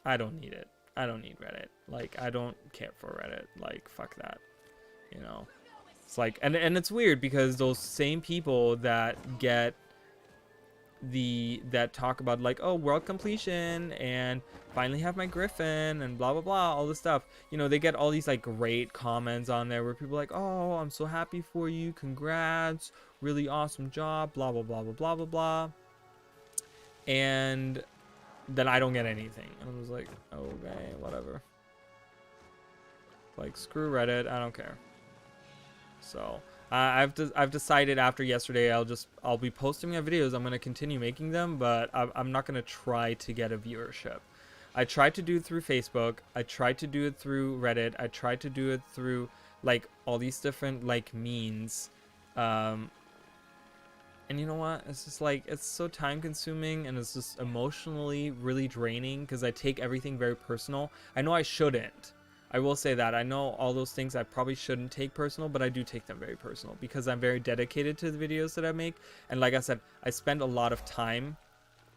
Speaker 1: I don't need it. I don't need Reddit. Like, I don't care for Reddit. Like, fuck that. It's like, and it's weird because those same people that that talk about like, oh, world completion and finally have my griffin and blah blah blah, all this stuff, they get all these like great comments on there where people are like, oh, I'm so happy for you, congrats, really awesome job, blah blah blah blah blah blah blah, and then I don't get anything, and I was like, okay, whatever, like, screw Reddit, I don't care. So I've decided after yesterday I'll be posting my videos. I'm gonna continue making them, but I'm not gonna try to get a viewership. I tried to do it through Facebook. I tried to do it through Reddit. I tried to do it through like all these different like means, and you know what? It's just like, it's so time consuming and it's just emotionally really draining because I take everything very personal. I know I shouldn't. I will say that. I know all those things I probably shouldn't take personal, but I do take them very personal because I'm very dedicated to the videos that I make. And like I said, I spend a lot of time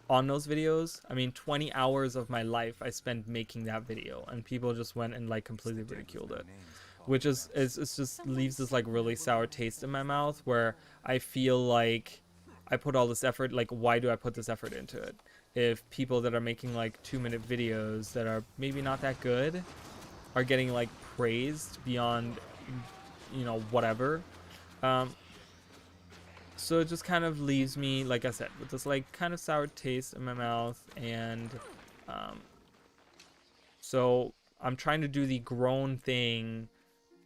Speaker 1: on those videos. I mean, 20 hours of my life I spent making that video, and people just went and like completely ridiculed it, which is it's just leaves this like really sour taste in my mouth where I feel like I put all this effort. Like, why do I put this effort into it if people that are making like 2-minute videos that are maybe not that good are getting like praised beyond, whatever. So it just kind of leaves me, like I said, with this like kind of sour taste in my mouth. And so I'm trying to do the grown thing,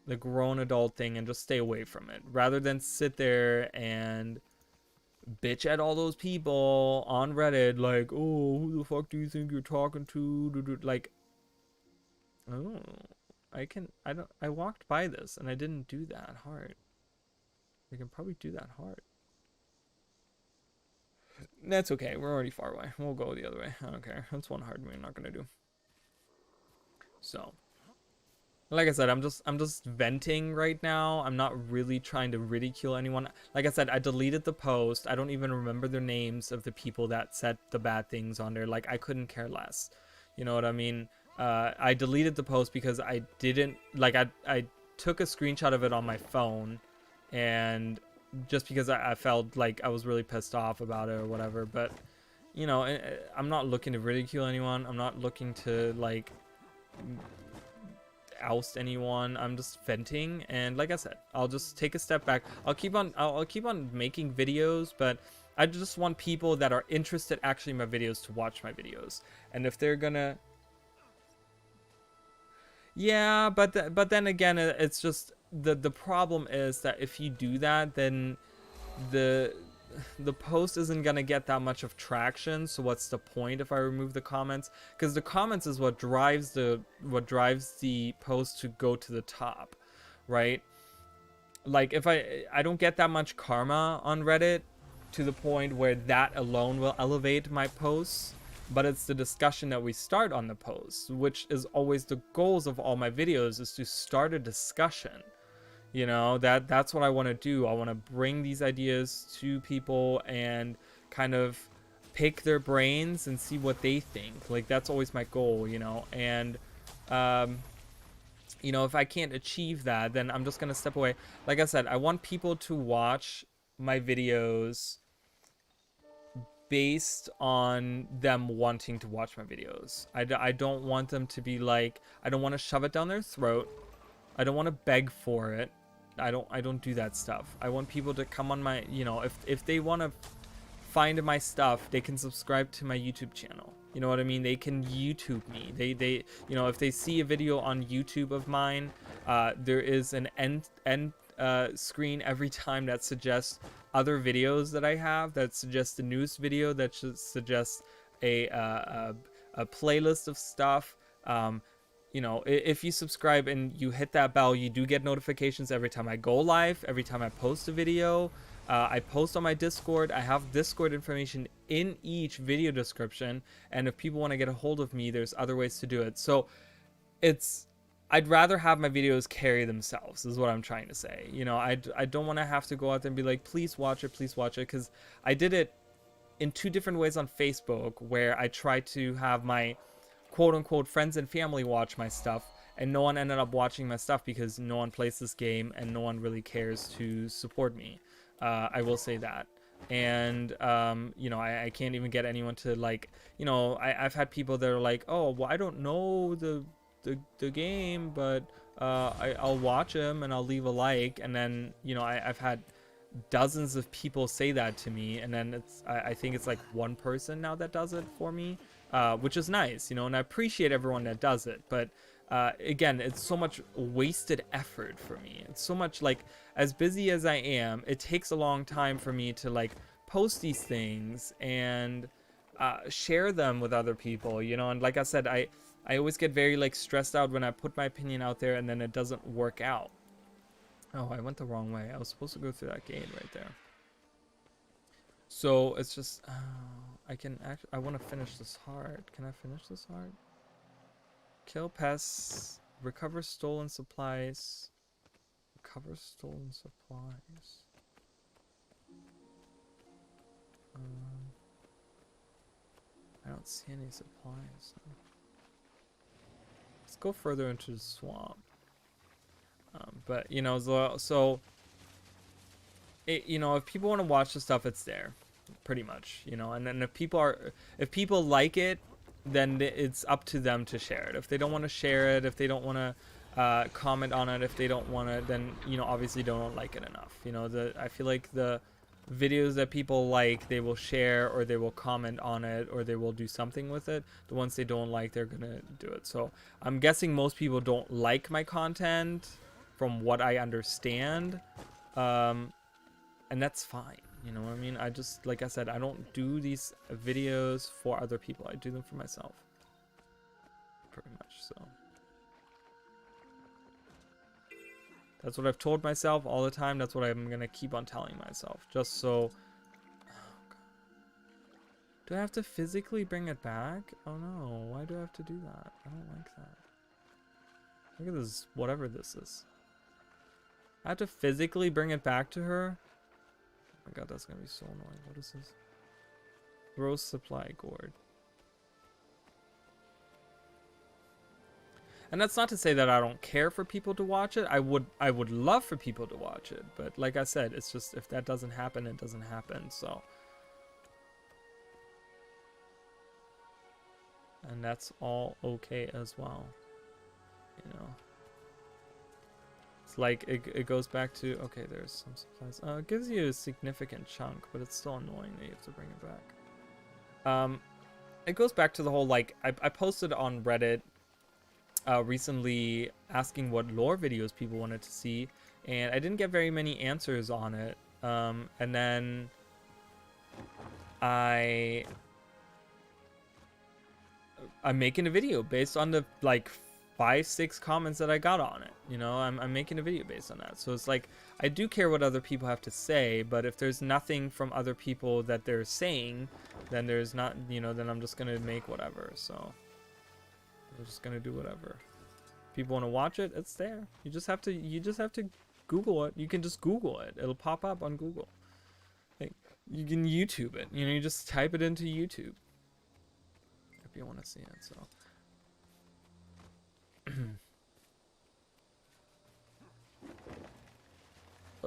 Speaker 1: the grown adult thing, and just stay away from it rather than sit there and bitch at all those people on Reddit like, oh, who the fuck do you think you're talking to? Like, oh, I walked by this and I didn't do that hard. I can probably do that hard. That's okay. We're already far away. We'll go the other way. I don't care. That's one hard we're not gonna do. So, like I said, I'm just venting right now. I'm not really trying to ridicule anyone. Like I said, I deleted the post. I don't even remember the names of the people that said the bad things on there. Like, I couldn't care less. You know what I mean? I deleted the post because I didn't, like, I took a screenshot of it on my phone, and just because I felt like I was really pissed off about it or whatever. But, I'm not looking to ridicule anyone. I'm not looking to, like, oust anyone. I'm just venting, and like I said, I'll just take a step back. I'll keep on making videos, but I just want people that are interested actually in my videos to watch my videos. And if they're gonna, yeah, but then again, it's just the problem is that if you do that, then the post isn't gonna get that much of traction. So what's the point if I remove the comments? Because the comments is what drives the post to go to the top, right? Like, if I don't get that much karma on Reddit to the point where that alone will elevate my posts, but it's the discussion that we start on the post, which is always the goals of all my videos, is to start a discussion. That's what I want to do. I want to bring these ideas to people and kind of pick their brains and see what they think. Like, that's always my goal, and you know, if I can't achieve that, then I'm just gonna step away. Like I said, I want people to watch my videos based on them wanting to watch my videos. I don't want them to be like, I don't want to shove it down their throat. I don't want to beg for it. I don't do that stuff. I want people to come on my, you know, if they want to find my stuff, they can subscribe to my YouTube channel. You know what I mean? They can YouTube me. They you know, if they see a video on YouTube of mine, there is an end screen every time that suggests other videos that I have, that suggests a news video, that suggests a playlist of stuff. You know, if you subscribe and you hit that bell, you do get notifications every time I go live, every time I post a video. I post on my Discord. I have Discord information in each video description, and if people want to get a hold of me, there's other ways to do it. So I'd rather have my videos carry themselves, is what I'm trying to say. You know, I don't want to have to go out there and be like, please watch it, because I did it in 2 different ways on Facebook, where I tried to have my quote-unquote friends and family watch my stuff, and no one ended up watching my stuff because no one plays this game and no one really cares to support me. I will say that. And you know, I can't even get anyone to, like, you know, I've had people that are like, oh, well, I don't know the game, but I'll watch them and I'll leave a like. And then, you know, I've had dozens of people say that to me, and then I think it's like 1 person now that does it for me, which is nice, you know, and I appreciate everyone that does it. But again, it's so much wasted effort for me. It's so much, like, as busy as I am, it takes a long time for me to, like, post these things and share them with other people, you know. And like I said, I always get very, like, stressed out when I put my opinion out there and then it doesn't work out. Oh, I went the wrong way. I was supposed to go through that gate right there. So it's just, I want to finish this heart. Can I finish this heart? Kill pests, recover stolen supplies. Recover stolen supplies. I don't see any supplies. Let's go further into the swamp. But you know, so you know, if people want to watch the stuff, it's there, pretty much. You know, and then if people like it, then it's up to them to share it. If they don't want to share it, if they don't want to comment on it, if they don't want to, then, you know, obviously they don't like it enough. You know, I feel like the videos that people like, they will share, or they will comment on it, or they will do something with it. The ones they don't like, they're gonna do it. So I'm guessing most people don't like my content, from what I understand, and that's fine. You know what I mean? I just, like I said, I don't do these videos for other people. I do them for myself, pretty much. So that's what I've told myself all the time. That's what I'm gonna keep on telling myself, just so. Oh, do I have to physically bring it back? Oh no, why do I have to do that? I don't like that. Look at this, whatever this is. I have to physically bring it back to her? Oh my god, that's gonna be so annoying. What is this? Gross supply gourd. And that's not to say that I don't care for people to watch it. I would love for people to watch it, but like I said, it's just, if that doesn't happen, it doesn't happen. So, and that's all okay as well, you know. It's like it goes back to, okay, there's some supplies. It gives you a significant chunk, but it's still annoying that you have to bring it back. It goes back to the whole, like, I posted on Reddit recently asking what lore videos people wanted to see, and I didn't get very many answers on it. And then I'm making a video based on the, like, 5-6 comments that I got on it. You know, I'm making a video based on that. So it's like, I do care what other people have to say, but if there's nothing from other people that they're saying, then there's not, you know, then I'm just gonna make whatever. So I'm just gonna do whatever. If people want to watch it, it's there. You just have to Google it. You can just Google it. It'll pop up on Google. Like, you can YouTube it. You know, you just type it into YouTube if you want to see it. So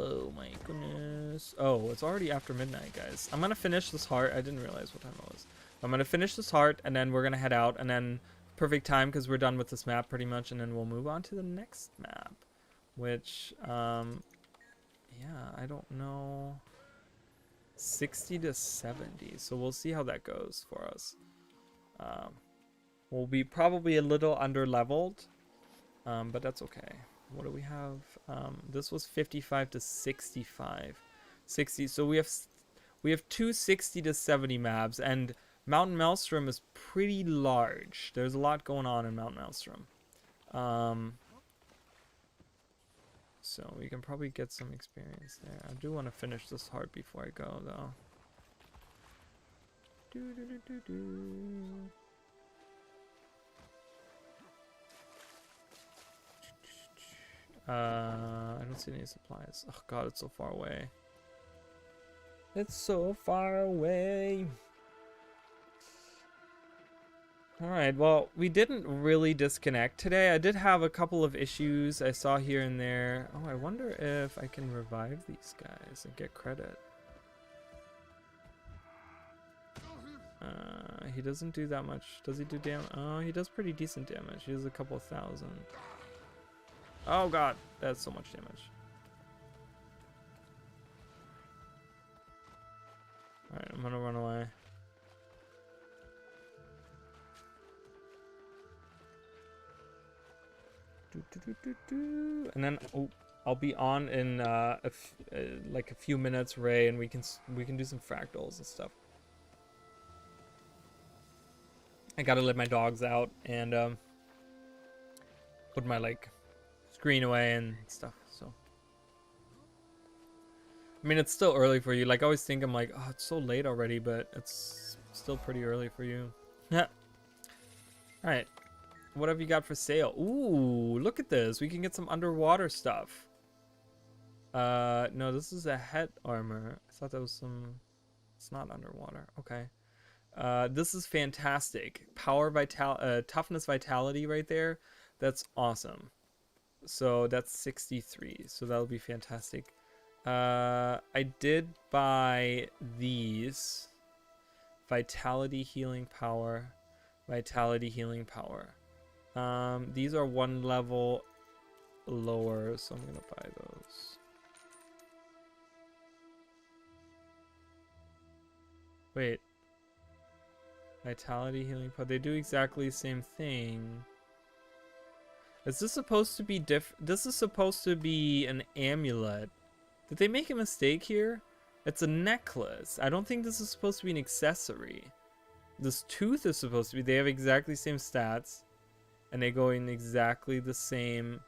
Speaker 1: Oh my goodness. Oh, it's already after midnight, guys. I'm gonna finish this heart. I didn't realize what time it was. I'm gonna finish this heart, and then we're gonna head out, and then perfect time because we're done with this map pretty much, and then we'll move on to the next map, which, yeah, I don't know. 60 to 70. So we'll see how that goes for us. We'll be probably a little under leveled, but that's okay. What do we have? This was 55 to 65. 60. So we have two 60 to 70 maps, and Mountain Maelstrom is pretty large. There's a lot going on in Mountain Maelstrom. So we can probably get some experience there. I do want to finish this heart before I go, though. I don't see any supplies. Oh god, it's so far away. It's so far away. Alright, well, we didn't really disconnect today. I did have a couple of issues I saw here and there. Oh, I wonder if I can revive these guys and get credit. He doesn't do that much. Does he do damage? Oh, he does pretty decent damage. He does a couple thousand. Oh god, that's so much damage. Alright, I'm gonna run away. And then I'll be on in like a few minutes, Ray, and we can do some fractals and stuff. I gotta let my dogs out and put my like screen away and stuff. So I mean, it's still early for you. Like I always think I'm like, oh, it's so late already, but it's still pretty early for you. Yeah. All right. What have you got for sale? Ooh, look at this. We can get some underwater stuff. No, this is a head armor. I thought that was some... It's not underwater. Okay. This is fantastic. Toughness, vitality right there. That's awesome. So that's 63. So that'll be fantastic. I did buy these. Vitality, healing power. Vitality, healing power. These are one level lower, so I'm gonna buy those. Wait. Vitality, healing power. They do exactly the same thing. Is this supposed to be This is supposed to be an amulet. Did they make a mistake here? It's a necklace. I don't think this is supposed to be an accessory. This tooth is supposed to be. They have exactly the same stats. And they go in exactly the same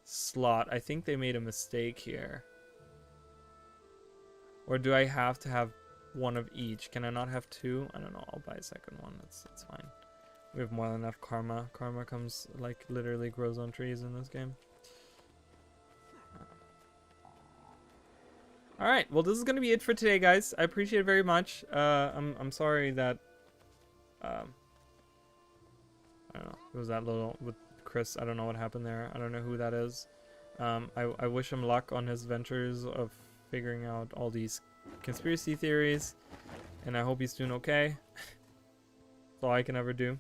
Speaker 1: slot. I think they made a mistake here. Or do I have to have one of each? Can I not have two? I don't know. I'll buy a second one. That's fine. We have more than enough karma. Karma comes, like, literally grows on trees in this game. Alright, well, this is going to be it for today, guys. I appreciate it very much. I'm sorry that... I don't know. It was that little with Chris. I don't know what happened there. I don't know who that is. I wish him luck on his ventures of figuring out all these conspiracy theories. And I hope he's doing okay. That's all I can ever do.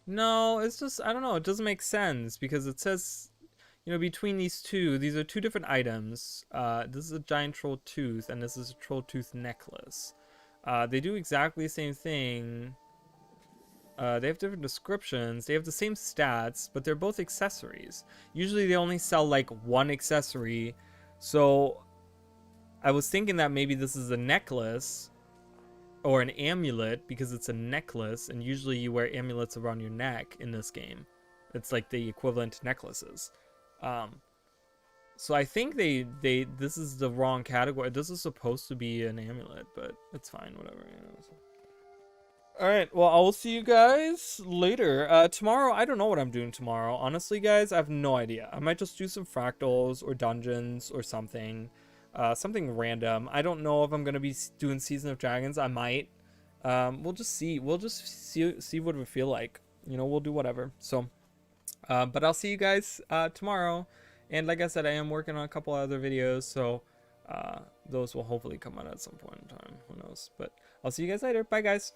Speaker 1: No, it's just, I don't know. It doesn't make sense because it says, you know, between these two, these are two different items. This is a giant troll tooth and this is a troll tooth necklace. They do exactly the same thing. They have different descriptions. They have the same stats, but they're both accessories. Usually they only sell like one accessory. So I was thinking that maybe this is a necklace or an amulet because it's a necklace. And usually you wear amulets around your neck in this game. It's like the equivalent to necklaces. So I think this is the wrong category. This is supposed to be an amulet, but it's fine, whatever. You know, so. Alright, well, I will see you guys later. Tomorrow, I don't know what I'm doing tomorrow. Honestly, guys, I have no idea. I might just do some fractals or dungeons or something. Something random. I don't know if I'm going to be doing Season of Dragons. I might. We'll just see. We'll just see what we feel like. You know, we'll do whatever. So, but I'll see you guys tomorrow. And like I said, I am working on a couple other videos, so those will hopefully come out at some point in time. Who knows? But I'll see you guys later. Bye, guys.